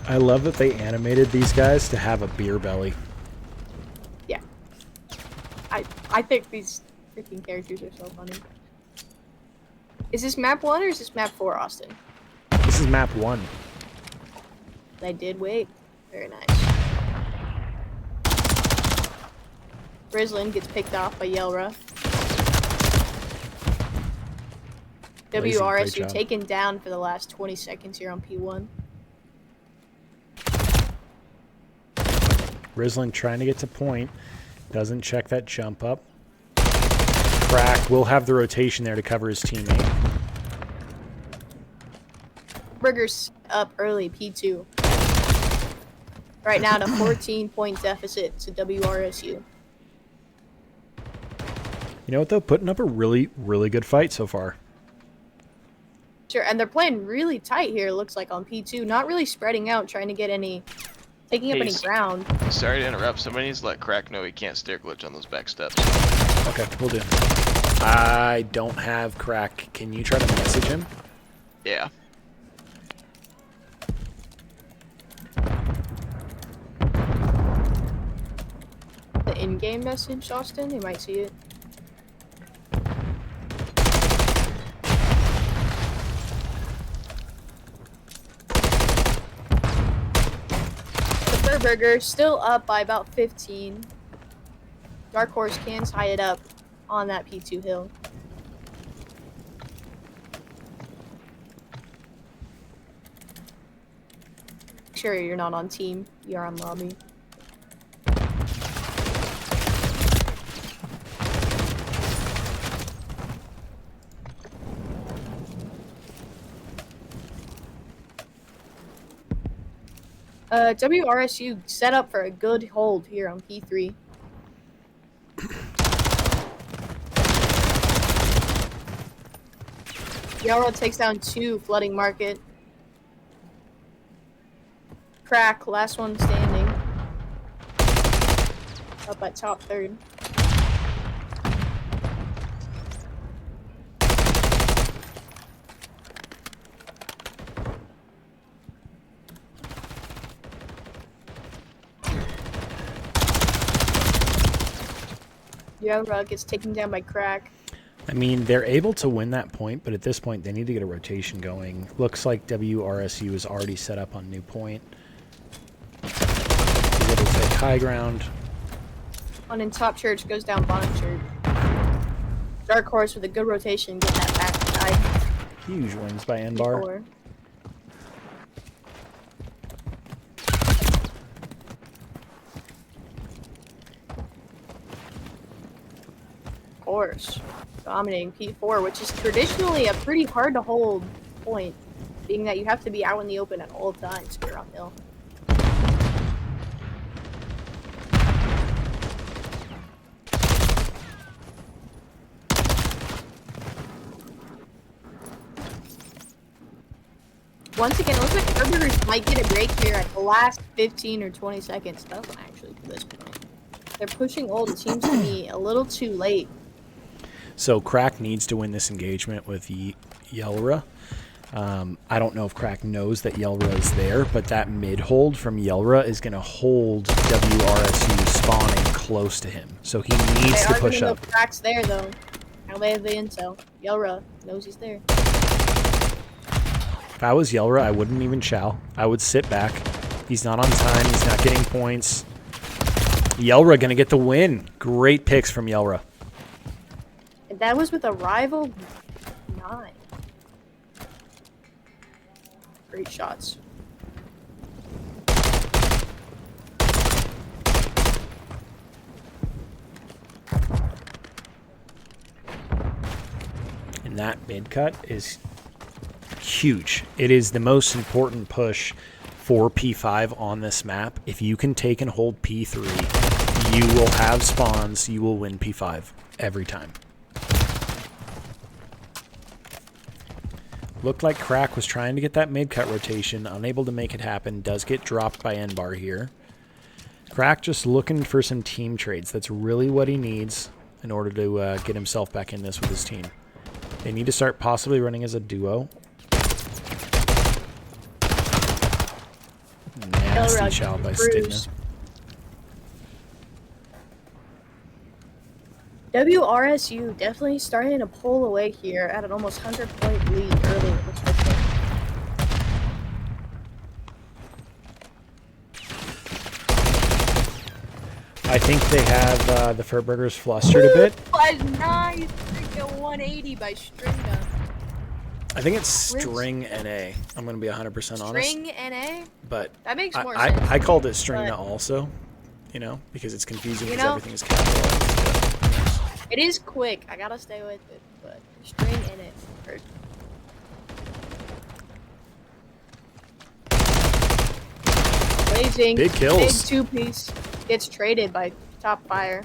I love that they animated these guys to have a beer belly.
Yeah. I think these freaking characters are so funny. Is this map 1 or is this map 4, Austin?
This is map 1.
I did wait. Very nice. Grizzlin gets picked off by Yelra.
Lazy, great
WRSU
job.
taken down for the last 20 seconds here on P1.
Rislin trying to get to point. Doesn't check that jump up. Crack will have the rotation there to cover his teammate.
Burgers up early, P2. Right now to 14-point deficit to WRSU.
You know what, though? Putting up a really, really good fight so far.
Sure, and they're playing really tight here, it looks like, on P2. Not really spreading out, trying to get taking up any ground.
Sorry to interrupt. Somebody needs to let Crack know he can't stair glitch on those back steps.
Okay, we'll do. I don't have Crack. Can you try to message him?
Yeah.
The in-game message, Austin? You might see it. The Burger still up by about 15. Dark Horse can tie it up on that P2 hill. Sure, you're not on team. You're on lobby. WRSU set up for a good hold here on P3. Yellow takes down 2, flooding market. Crack, last one standing. Up at top third. Yellow gets taken down by Crack.
I mean, they're able to win that point, but at this point, they need to get a rotation going. Looks like WRSU is already set up on new point. He's able to take high ground.
One in top church goes down bottom church. Dark Horse with a good rotation, get that back side.
Huge wins by N-Bar.
P4. Course, dominating P4, which is traditionally a pretty hard to hold point, being that you have to be out in the open at all times here on hill. Once again, it looks like Herbergers might get a break here at the last 15 or 20 seconds. Doesn't actually to this point. They're pushing old. It seems to be a little too late.
So Crack needs to win this engagement with Yelra. I don't know if Crack knows that Yelra is there, but that mid hold from Yelra is going to hold WRSU spawning close to him. So he needs to push up.
Crack's there though. Now they have the intel. Yelra knows he's there.
If I was Yelra, I wouldn't even chow. I would sit back. He's not on time. He's not getting points. Yelra going to get the win. Great picks from Yelra.
And that was with a rival 9. Great shots.
And that mid cut is huge. It is the most important push for P5 on this map. If you can take and hold P3, you will have spawns. You will win P5 every time. Looked like Crack was trying to get that mid-cut rotation, unable to make it happen. Does get dropped by N-Bar here. Crack just looking for some team trades. That's really what he needs in order to get himself back in this with his team. They need to start possibly running as a duo. Nasty shot by Stigma.
WRSU definitely starting to pull away here at an almost 100-point lead early in this game.
I think they have the Furburgers flustered a bit.
Nice freaking 180 by Stringa.
I think it's String NA. I'm going to be 100% honest.
String NA?
But
that makes more sense.
I called it Stringa also, you know, because it's confusing because everything is capitalized.
It is quick. I gotta stay with it, but String in it hurt. Blazing.
Big kills.
Big 2-piece. Gets traded by top fire.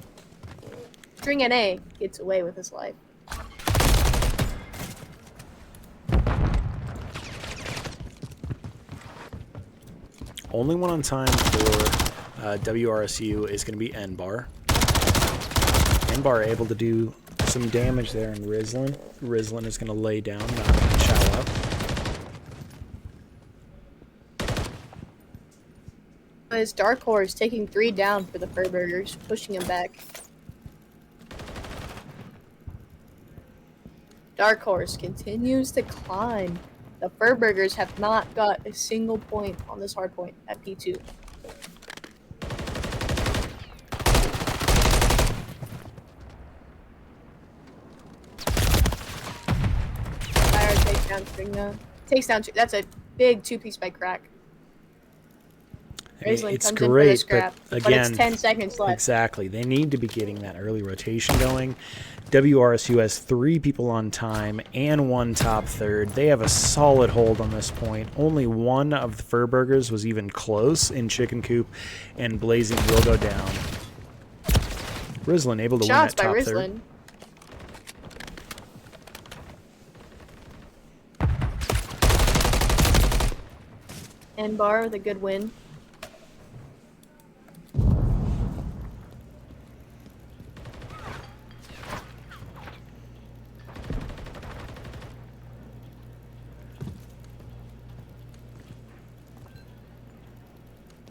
String NA gets away with his life.
Only one on time for WRSU is going to be N-Bar. N-Bar able to do some damage there in Rizlin. Rizlin is going to lay down, not going to chow up.
His Dark Horse taking 3 down for the Furburgers, pushing him back. Dark Horse continues to climb. The Furburgers have not got a single point on this hard point at P2. Fire takes down Stringa. Takes down 2. That's a big 2-piece by Crack.
I mean,
Raistlin
it's
comes in for the
great,
scrap,
but
but
again,
it's 10 seconds left.
exactly. They need to be getting that early rotation going. WRSU has 3 people on time and 1 top third. They have a solid hold on this point. Only one of the Furburgers was even close in Chicken Coop, and Blazing will go down. Rislin able to
Shots
win
by
at top third.
Rislin. And Bar with a good win.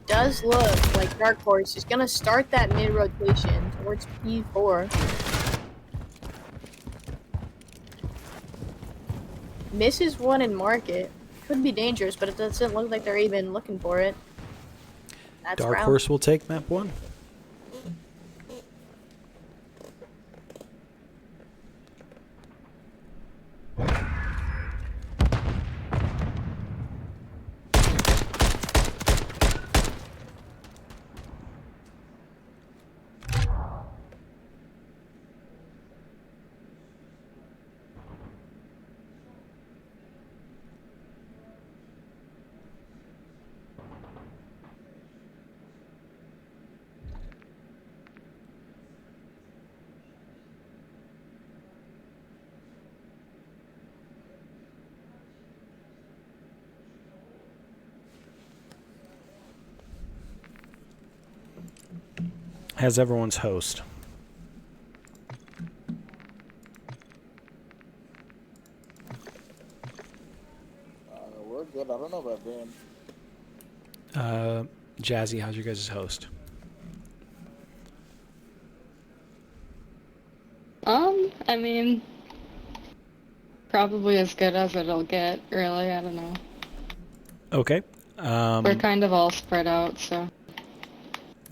Does look like Dark Horse is gonna start that mid rotation towards P4. Misses one in market. Could be dangerous, but it doesn't look like they're even looking for it. That's
Dark
round.
Horse will take map 1. Has everyone's host.
We're good. I don't know about them.
Jazzy, how's your guys' host?
I mean, probably as good as it'll get, really. I don't know.
Okay.
We're kind of all spread out, so.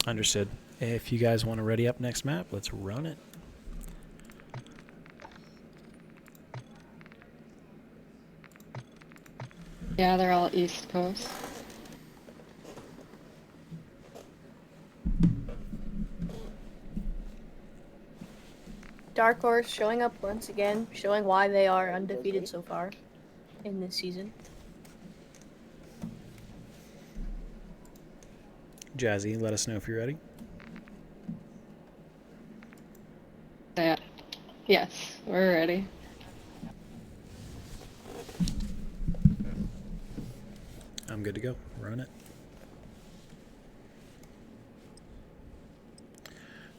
Understood. If you guys want to ready up next map, let's run it.
Yeah, they're all East Coast.
Dark Horse showing up once again, showing why they are undefeated so far in this season.
Jazzy, let us know if you're ready.
Yeah. Yes, we're ready.
I'm good to go. Run it.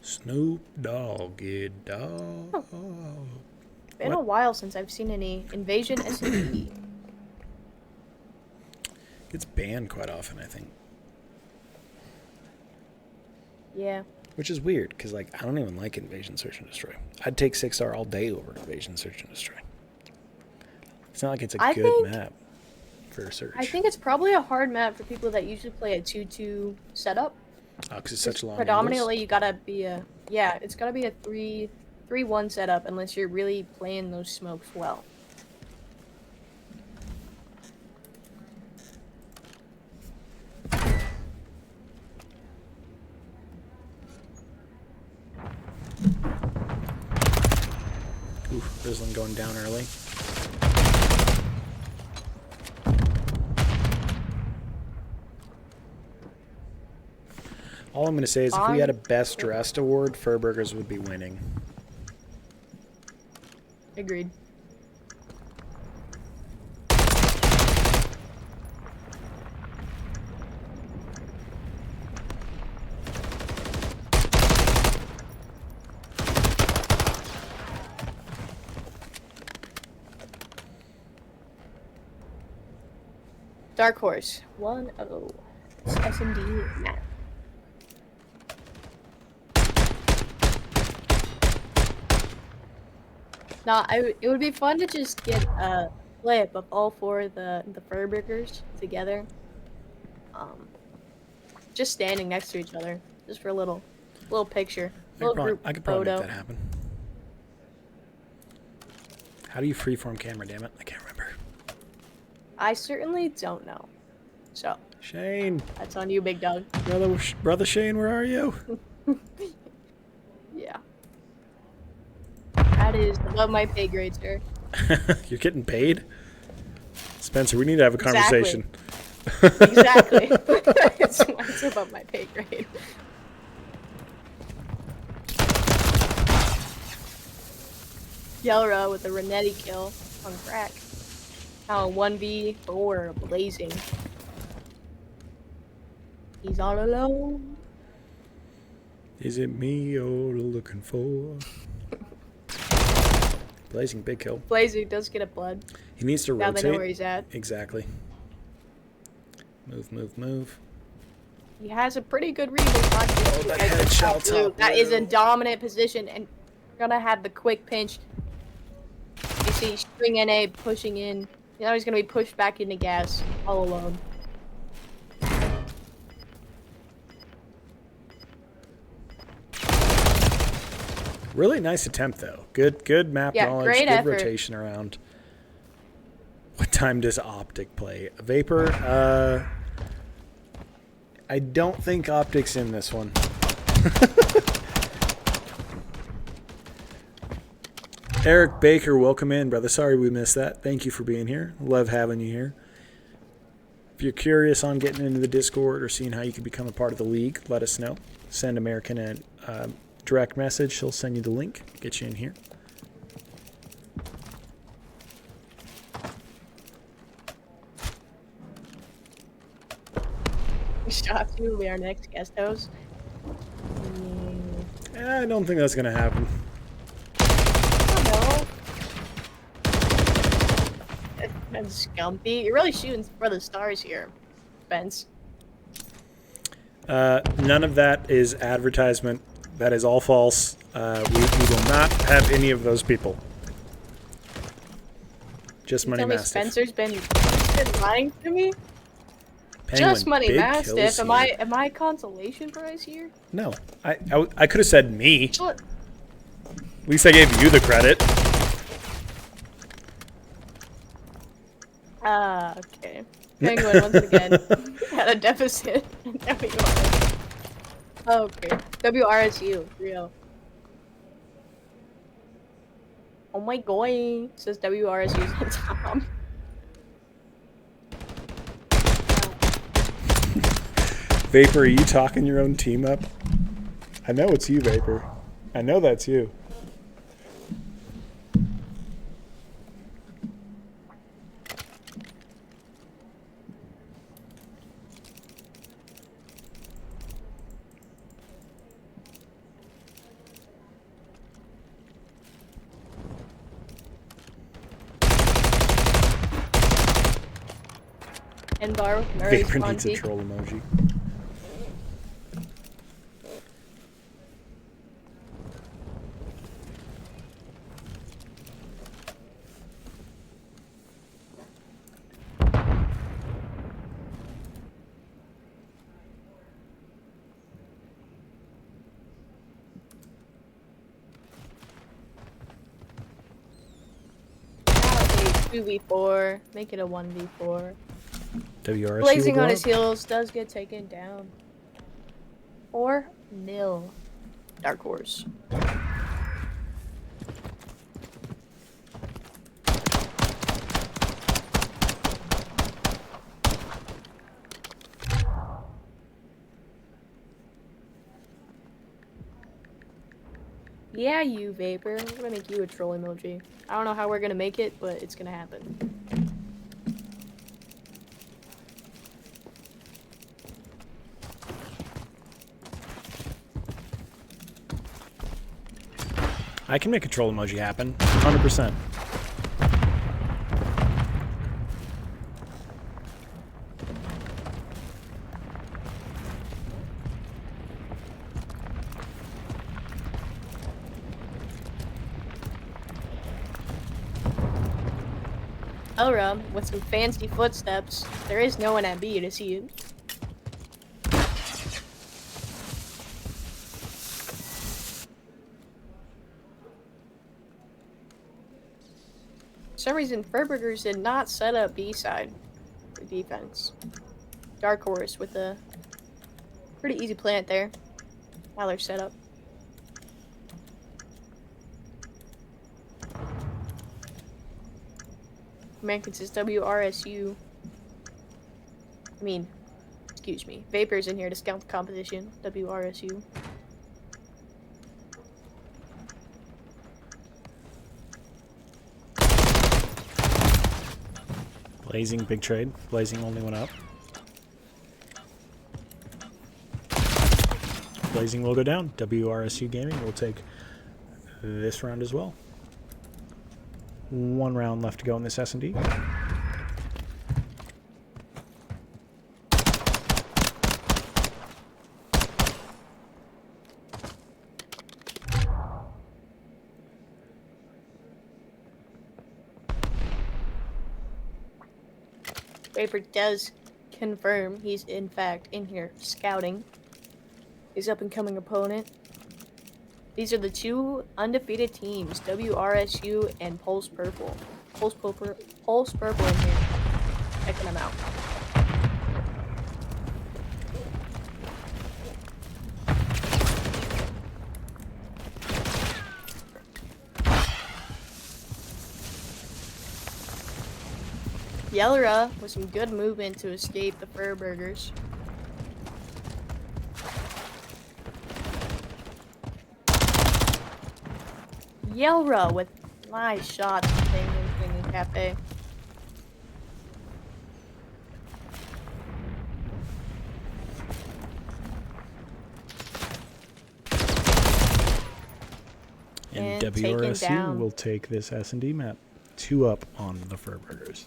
Snoop Doggy Dog.
Been a while since I've seen any Invasion SMB.
Gets banned quite often, I think.
Yeah.
Which is weird, because like I don't even like Invasion Search and Destroy. I'd take 6R all day over Invasion Search and Destroy. It's not like it's a good map for a search.
I think it's probably a hard map for people that usually play a 2-2 setup.
Oh, because it's such long
Predominantly,
angles?
you gotta be a it's gotta be a 3-1 setup unless you're really playing those smokes well.
Oof, Rislin going down early. All I'm going to say is if we had a Best Dressed award, Furburgers would be winning.
Agreed. Dark Horse 1-0. It's SMD map. Now, it would be fun to just get a clip of all 4 of the Furburgers together. Just standing next to each other, just for a little picture, group
I could probably
photo.
make that happen. How do you freeform camera, damn it? I can't remember.
I certainly don't know. So
Shane.
that's on you, big dog.
Brother Shane, where are you?
Yeah. That is above my pay grade, sir.
You're getting paid? Spencer, we need to have a conversation.
Exactly. It's above my pay grade. Yelra with a Renetti kill on crack. Now 1v4 blazing. He's all alone.
Is it me you're looking for? Blazing, big kill.
Blazing does get a blood.
He needs to
now
rotate.
They know where he's at.
Exactly. Move, move, move.
He has a pretty good read. That is a dominant position, and you're gonna have the quick pinch. You see String NA pushing in. Now he's gonna be pushed back into gas all alone.
Really nice attempt though. Good map knowledge,
great
good
effort.
rotation around. What time does Optic play? Vapor? I don't think Optic's in this one. Eric Baker, welcome in, brother. Sorry we missed that. Thank you for being here. Love having you here. If you're curious on getting into the Discord or seeing how you can become a part of the league, let us know. Send American a direct message. She'll send you the link. Get you in here.
Shot to will be our next guest host.
I don't think that's going to happen.
I don't know. That's scumpy. You're really shooting for the stars here, Spence.
None of that is advertisement. That is all false. We will not have any of those people. Just Money Mastiff.
Spencer's been lying to me?
Penguin,
just Money
big
Mastiff.
kills
Am I consolation prize here?
No. I could have said me.
What?
At least I gave you the credit.
Okay. Penguin once again had a deficit. Okay. WRSU, real. Oh my god, says WRSU's on top.
Vapor, are you talking your own team up? I know it's you, Vapor. I know that's you.
And bar with Murray's
Vapor needs a
Monty.
troll emoji.
That'll be 2v4. Make it a 1v4.
WRSU
Blazing on his heels does get taken down. 4-0. Dark Horse. Yeah, you Vapor. I'm gonna make you a troll emoji. I don't know how we're gonna make it, but it's gonna happen.
I can make a troll emoji happen. 100%.
Elra with some fancy footsteps. There is no one at B to see it. For some reason, Furburgers did not set up B side for defense. Dark Horse with a pretty easy plant there. Tyler setup. Americans is WRSU. I mean, excuse me. Vapor's in here to scout the competition. WRSU.
Blazing, big trade. Blazing only went up. Blazing will go down. WRSU Gaming will take this round as well. 1 round left to go in this S&D.
Vapor does confirm he's in fact in here scouting his up-and-coming opponent. These are the 2 undefeated teams, WRSU and Pulse Purple. Pulse Purple in here, checking them out. Yellra with some good movement to escape the Fur Burgers. Yellra with nice shots in Cafe.
And
taken
WRSU
down.
will take this S&D map. 2 up on the Fur Burgers.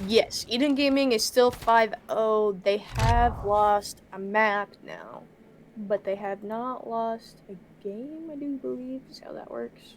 Yes, Edyn Gaming is still 5-0. They have lost a map now, but they have not lost a game, I do believe, is how that works.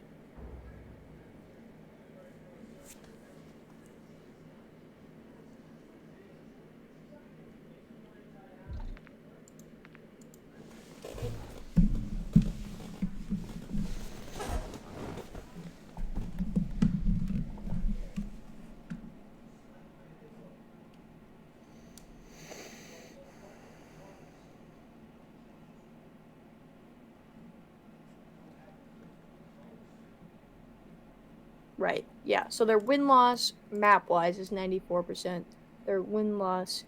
Right, yeah. So their win-loss map-wise is 94%. Their win-loss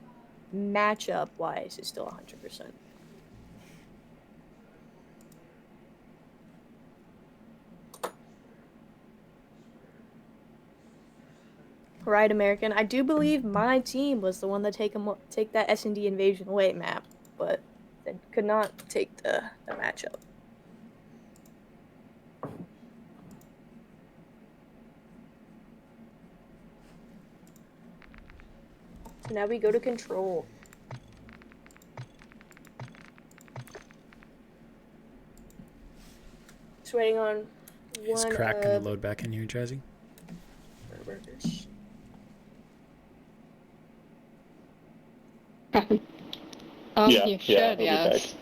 matchup-wise is still 100%. Right, American. I do believe my team was the one that take that S&D invasion away map, but they could not take the matchup. So now we go to control. Just waiting on
Is
one
Crack going to load back in here, Jazzy?
burgers.
Oh,
Yeah,
you should,
yeah, I'll be
yes.
back.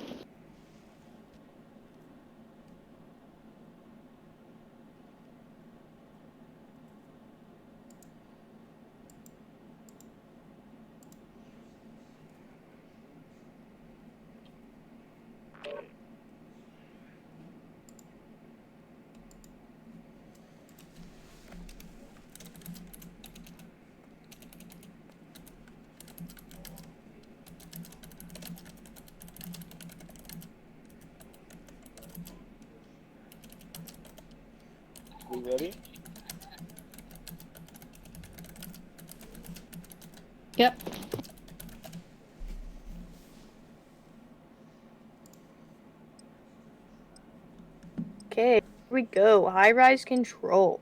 You ready?
Yep.
Okay, here we go. High-rise control.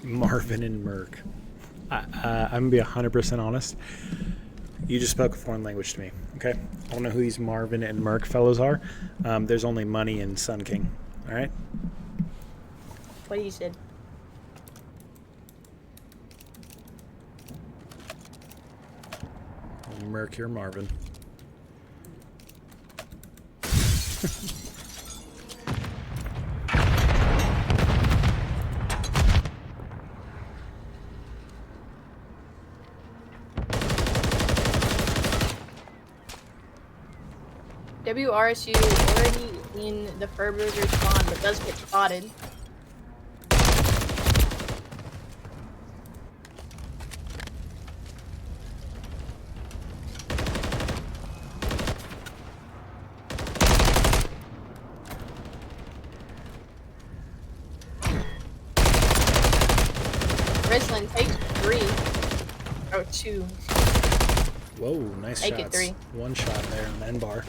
Marvin and Merc. I'm going to be 100% honest. You just spoke a foreign language to me, Okay. I don't know who these Marvin and Merc fellows are. There's only Money and Sun King. All right.
What he said.
Merc here, Marvin.
WRSU already in the Furburger spawn, but does get spotted. Rislin takes 3. Oh, 2.
Whoa, nice
Take it
shots.
3.
One shot there on the end bar.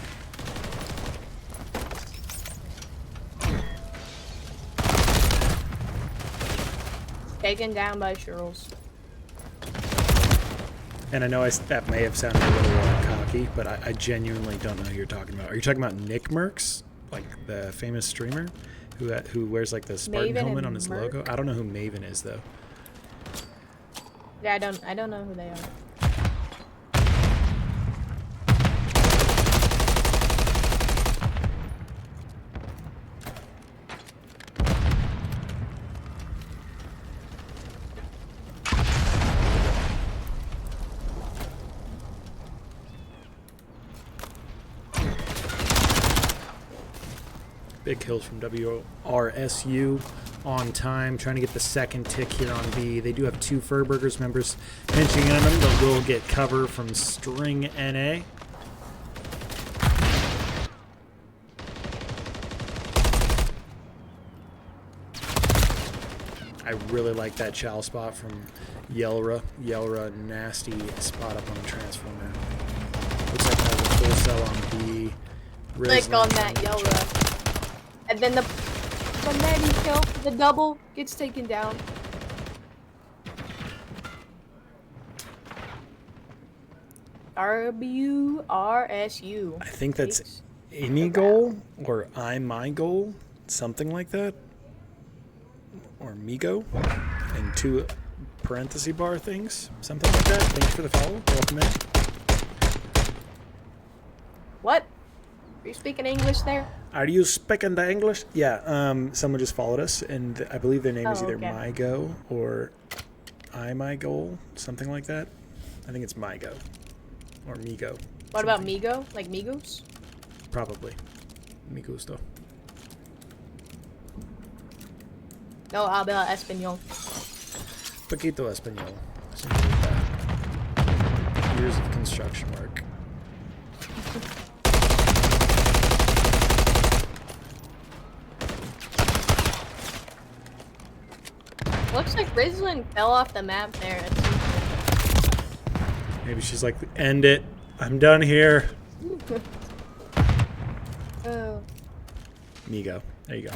Taken down by Shirls.
And I know that may have sounded a little cocky, but I genuinely don't know who you're talking about. Are you talking about Nick Mercs, like the famous streamer who wears like the Spartan
Maven
helmet
and
on his
Merc?
logo? I don't know who Maven is though.
Yeah, I don't know who they are.
Big kills from WRSU on time, trying to get the second tick here on B. They do have 2 Furburgers members pinching in them, but will get cover from String NA. I really like that chow spot from Yelra. Yelra, nasty spot up on the transformer. Looks like that was a full cell on B.
Click on that Yelra. And then the Medi kill, the double, gets taken down. WRSU.
I think that's any goal or I my goal, something like that. Or Migo. And 2 parenthesis bar things, something like that. Thanks for the follow. Welcome in.
What? Are you speaking English there?
Are you speaking the English? Yeah, someone just followed us, and I believe their name is either MyGo or I My Goal, something like that. I think it's MyGo or Migo.
What about Migo? Like Migos?
Probably. Me gusto.
No, habla español.
Poquito español. Something like that. Years of construction work.
Looks like Rislin fell off the map there.
Maybe she's like, end it. I'm done here.
Oh.
Migo. There you go.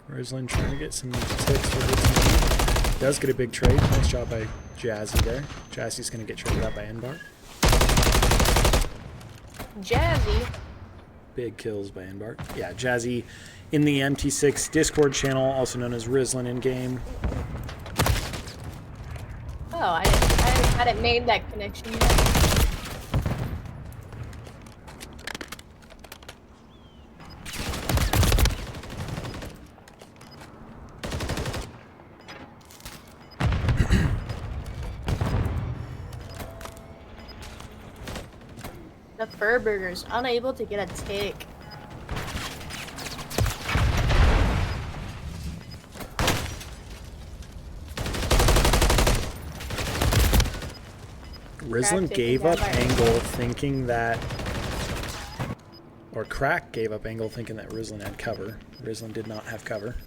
Rislin trying to get some ticks for his team. Does get a big trade. Nice job by Jazzy there. Jazzy's going to get traded out by Enbar.
Jazzy.
Big kills by Enbar. Yeah, Jazzy in the MT6 Discord channel, also known as Rislin in game.
Oh, I hadn't made that connection yet. The Furburgers unable to get a tick.
Rislin gave up angle thinking that, or Crack gave up angle thinking that Rislin had cover. Rislin did not have cover.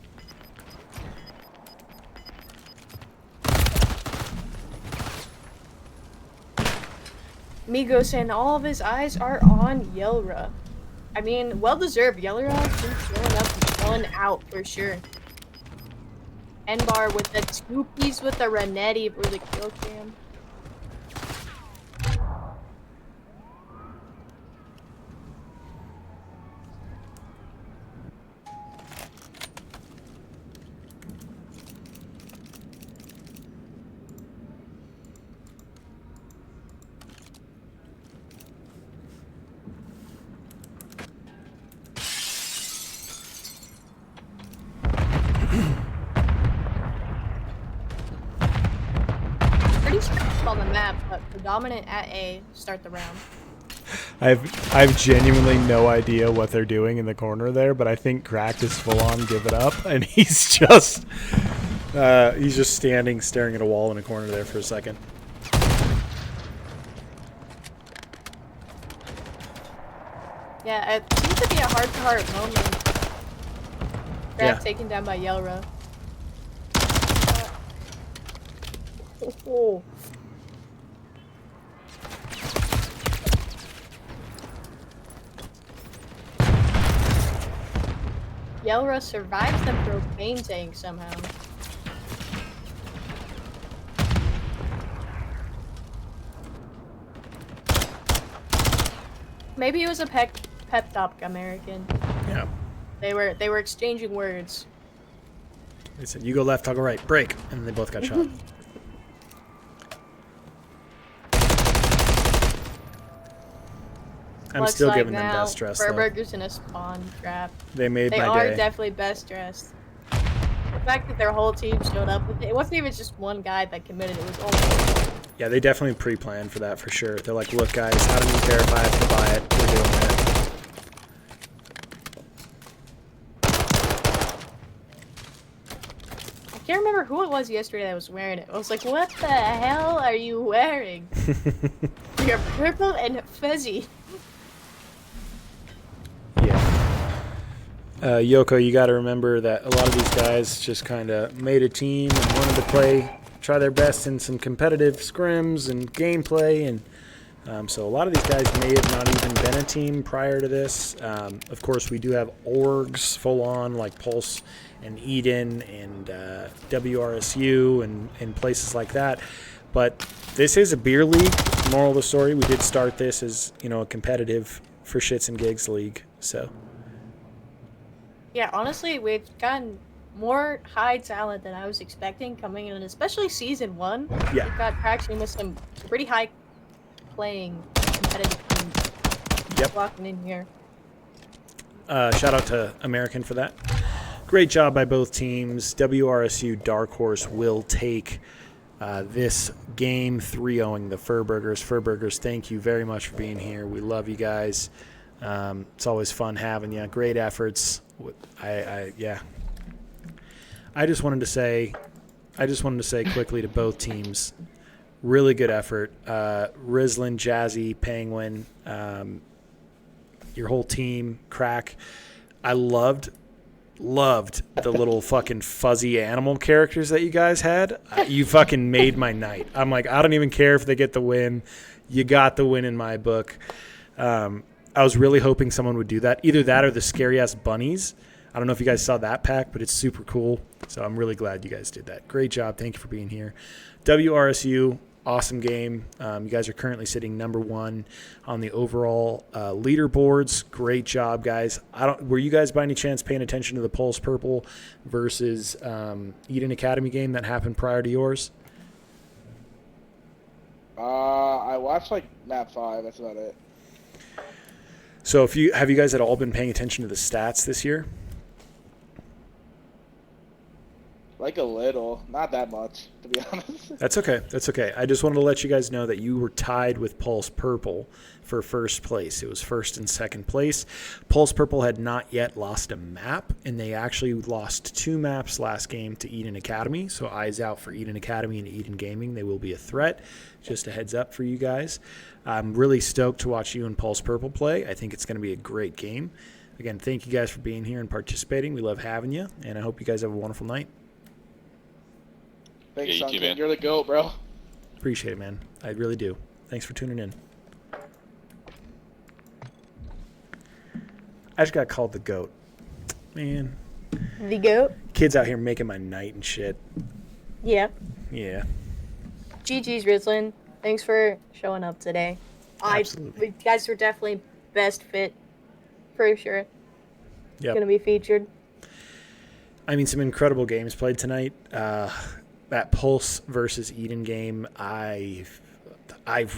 Migo saying all of his eyes are on Yelra. I mean, well deserved. Yellow Rock's been showing up and showing out for sure. N-bar with the scoopies with the Renetti for the kill cam. Pretty strict on the map, but predominant at A start the round.
I've genuinely no idea what they're doing in the corner there, but I think Cracked is full on give it up, and he's just standing staring at a wall in a corner there for a second.
Yeah, it seems to be a heart-to-heart moment. Crack taken down by Yelra. Oh. Yelra survives the propane tank somehow. Maybe it was a pep talk American.
Yeah.
They were exchanging words.
They said, "You go left, I'll go right. Break," and they both got shot. I'm
Looks
still
like
giving them
now
best dress though.
Furburger's in a spawn trap.
They made
They
my
are
day.
definitely best dressed. The fact that their whole team showed up with it, it wasn't even just one guy that committed, it was all.
Yeah, they definitely pre-planned for that for sure. They're like, "Look, guys, I don't even care if I have to buy it. We're doing it."
I can't remember who it was yesterday that was wearing it. I was like, what the hell are you wearing? You're purple and fuzzy.
Yoko, you got to remember that a lot of these guys just kind of made a team and wanted to try their best in some competitive scrims and gameplay, and so a lot of these guys may have not even been a team prior to this. Of course, we do have orgs full on like Pulse and Edyn and WRSU and places like that. But this is a beer league. Moral of the story: we did start this as a competitive for shits and gigs league. So.
Yeah, honestly, we've gotten more high talent than I was expecting coming in, especially Season 1.
Yeah.
We've got traction with some pretty high playing competitive teams.
Yep.
Walking in here.
Shout out to American for that. Great job by both teams. WRSU Dark Horse will take this game 3-0ing the Furburgers. Furburgers, thank you very much for being here. We love you guys. It's always fun having you. Great efforts. I just wanted to say quickly to both teams, really good effort. Rizlin, Jazzy, Penguin, your whole team, Crack. I loved the little fucking fuzzy animal characters that you guys had. You fucking made my night. I'm like, I don't even care if they get the win. You got the win in my book. I was really hoping someone would do that. Either that or the scary-ass bunnies. I don't know if you guys saw that pack, but it's super cool. So I'm really glad you guys did that. Great job. Thank you for being here. WRSU, awesome game. You guys are currently sitting number 1 on the overall leaderboards. Great job, guys. Were you guys by any chance paying attention to the Pulse Purple versus Edyn Academy game that happened prior to yours?
I watched like map 5. That's about it.
So have you guys at all been paying attention to the stats this year?
Like a little, not that much, to be honest.
That's okay. That's okay. I just wanted to let you guys know that you were tied with Pulse Purple for first place. It was first and second place. Pulse Purple had not yet lost a map, and they actually lost 2 maps last game to Edyn Academy. So eyes out for Edyn Academy and Edyn Gaming. They will be a threat. Just a heads up for you guys. I'm really stoked to watch you and Pulse Purple play. I think it's going to be a great game. Again, thank you guys for being here and participating. We love having you, and I hope you guys have a wonderful night.
Thanks, yeah, man. You're the GOAT, bro.
Appreciate it, man. I really do. Thanks for tuning in. I just got called the GOAT. Man.
The GOAT?
Kids out here making my night and shit.
Yeah.
Yeah.
GG's, Rizlin. Thanks for showing up today.
Absolutely.
You guys were definitely best fit, for sure.
Yep.
Gonna be featured.
I mean, some incredible games played tonight. That Pulse versus Edyn game, I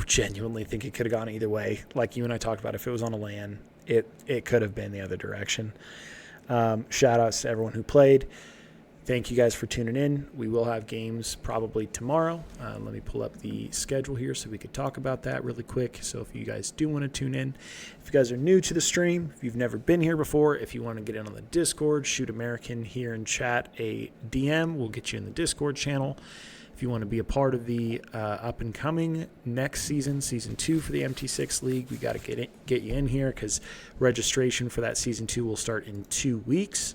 genuinely think it could have gone either way. Like you and I talked about, if it was on a LAN, it could have been the other direction. Shout outs to everyone who played. Thank you guys for tuning in. We will have games probably tomorrow. Let me pull up the schedule here so we could talk about that really quick. So if you guys do want to tune in, if you guys are new to the stream, if you've never been here before, if you want to get in on the Discord, shoot American here in chat a DM. We'll get you in the Discord channel. If you want to be a part of the up-and-coming next season, Season 2 for the MT6 League, we got to get you in here because registration for that Season 2 will start in 2 weeks.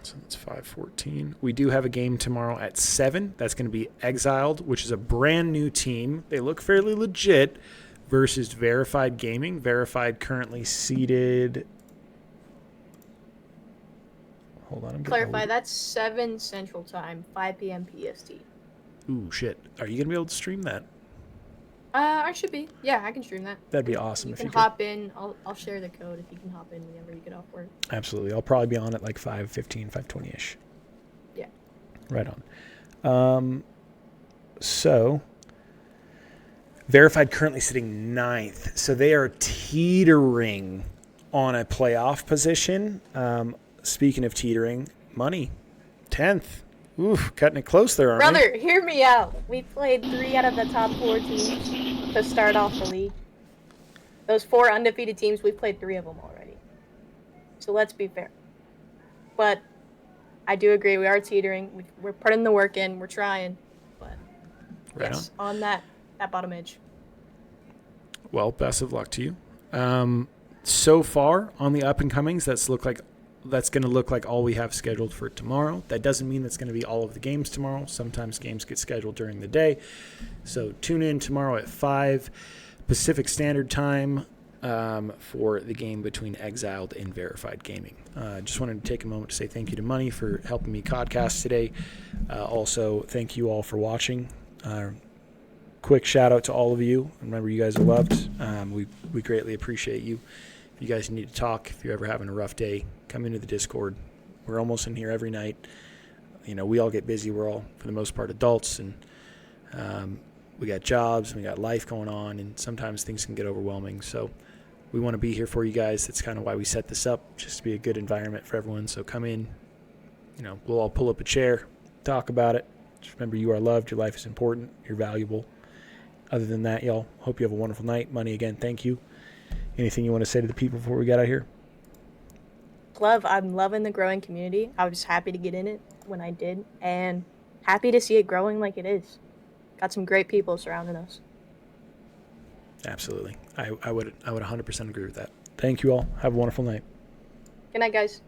So that's 5:14. We do have a game tomorrow at 7. That's going to be Exiled, which is a brand new team. They look fairly legit, versus Verified Gaming. Verified currently seated. Hold on.
Clarify, that's 7 Central Time, 5 p.m. PST.
Ooh, shit. Are you going to be able to stream that?
I should be. Yeah, I can stream that.
That'd be awesome
You
if
can
you could.
hop in. I'll share the code if you can hop in whenever you get off work.
Absolutely. I'll probably be on at like 5:15, 5:20-ish.
Yeah.
Right on. So, Verified currently sitting 9th. So they are teetering on a playoff position. Speaking of teetering, Money, 10th. Oof, cutting it close there, aren't we?
Brother, hear me out. We played 3 out of the top 4 teams to start off the league. Those 4 undefeated teams, we've played 3 of them already. So let's be fair. But I do agree, we are teetering. We're putting the work in. We're trying. But
Right
yes, on that bottom edge.
Well, best of luck to you. So far on the up and comings, that's going to look like all we have scheduled for tomorrow. That doesn't mean that's going to be all of the games tomorrow. Sometimes games get scheduled during the day. So tune in tomorrow at 5 Pacific Standard Time for the game between Exiled and Verified Gaming. Just wanted to take a moment to say thank you to Money for helping me podcast today. Also, thank you all for watching. Quick shout out to all of you. Remember, you guys are loved. We greatly appreciate you. If you guys need to talk, if you're ever having a rough day, come into the Discord. We're almost in here every night. You know, we all get busy. We're all, for the most part, adults, and we got jobs and we got life going on, and sometimes things can get overwhelming. So we want to be here for you guys. That's kind of why we set this up, just to be a good environment for everyone. So come in. You know, we'll all pull up a chair, talk about it. Just remember, you are loved. Your life is important. You're valuable. Other than that, y'all, hope you have a wonderful night. Money, again, thank you. Anything you want to say to the people before we get out of here?
I'm loving the growing community. I was happy to get in it when I did, and happy to see it growing like it is. Got some great people surrounding us.
Absolutely. I would 100% agree with that. Thank you all. Have a wonderful night.
Good night, guys.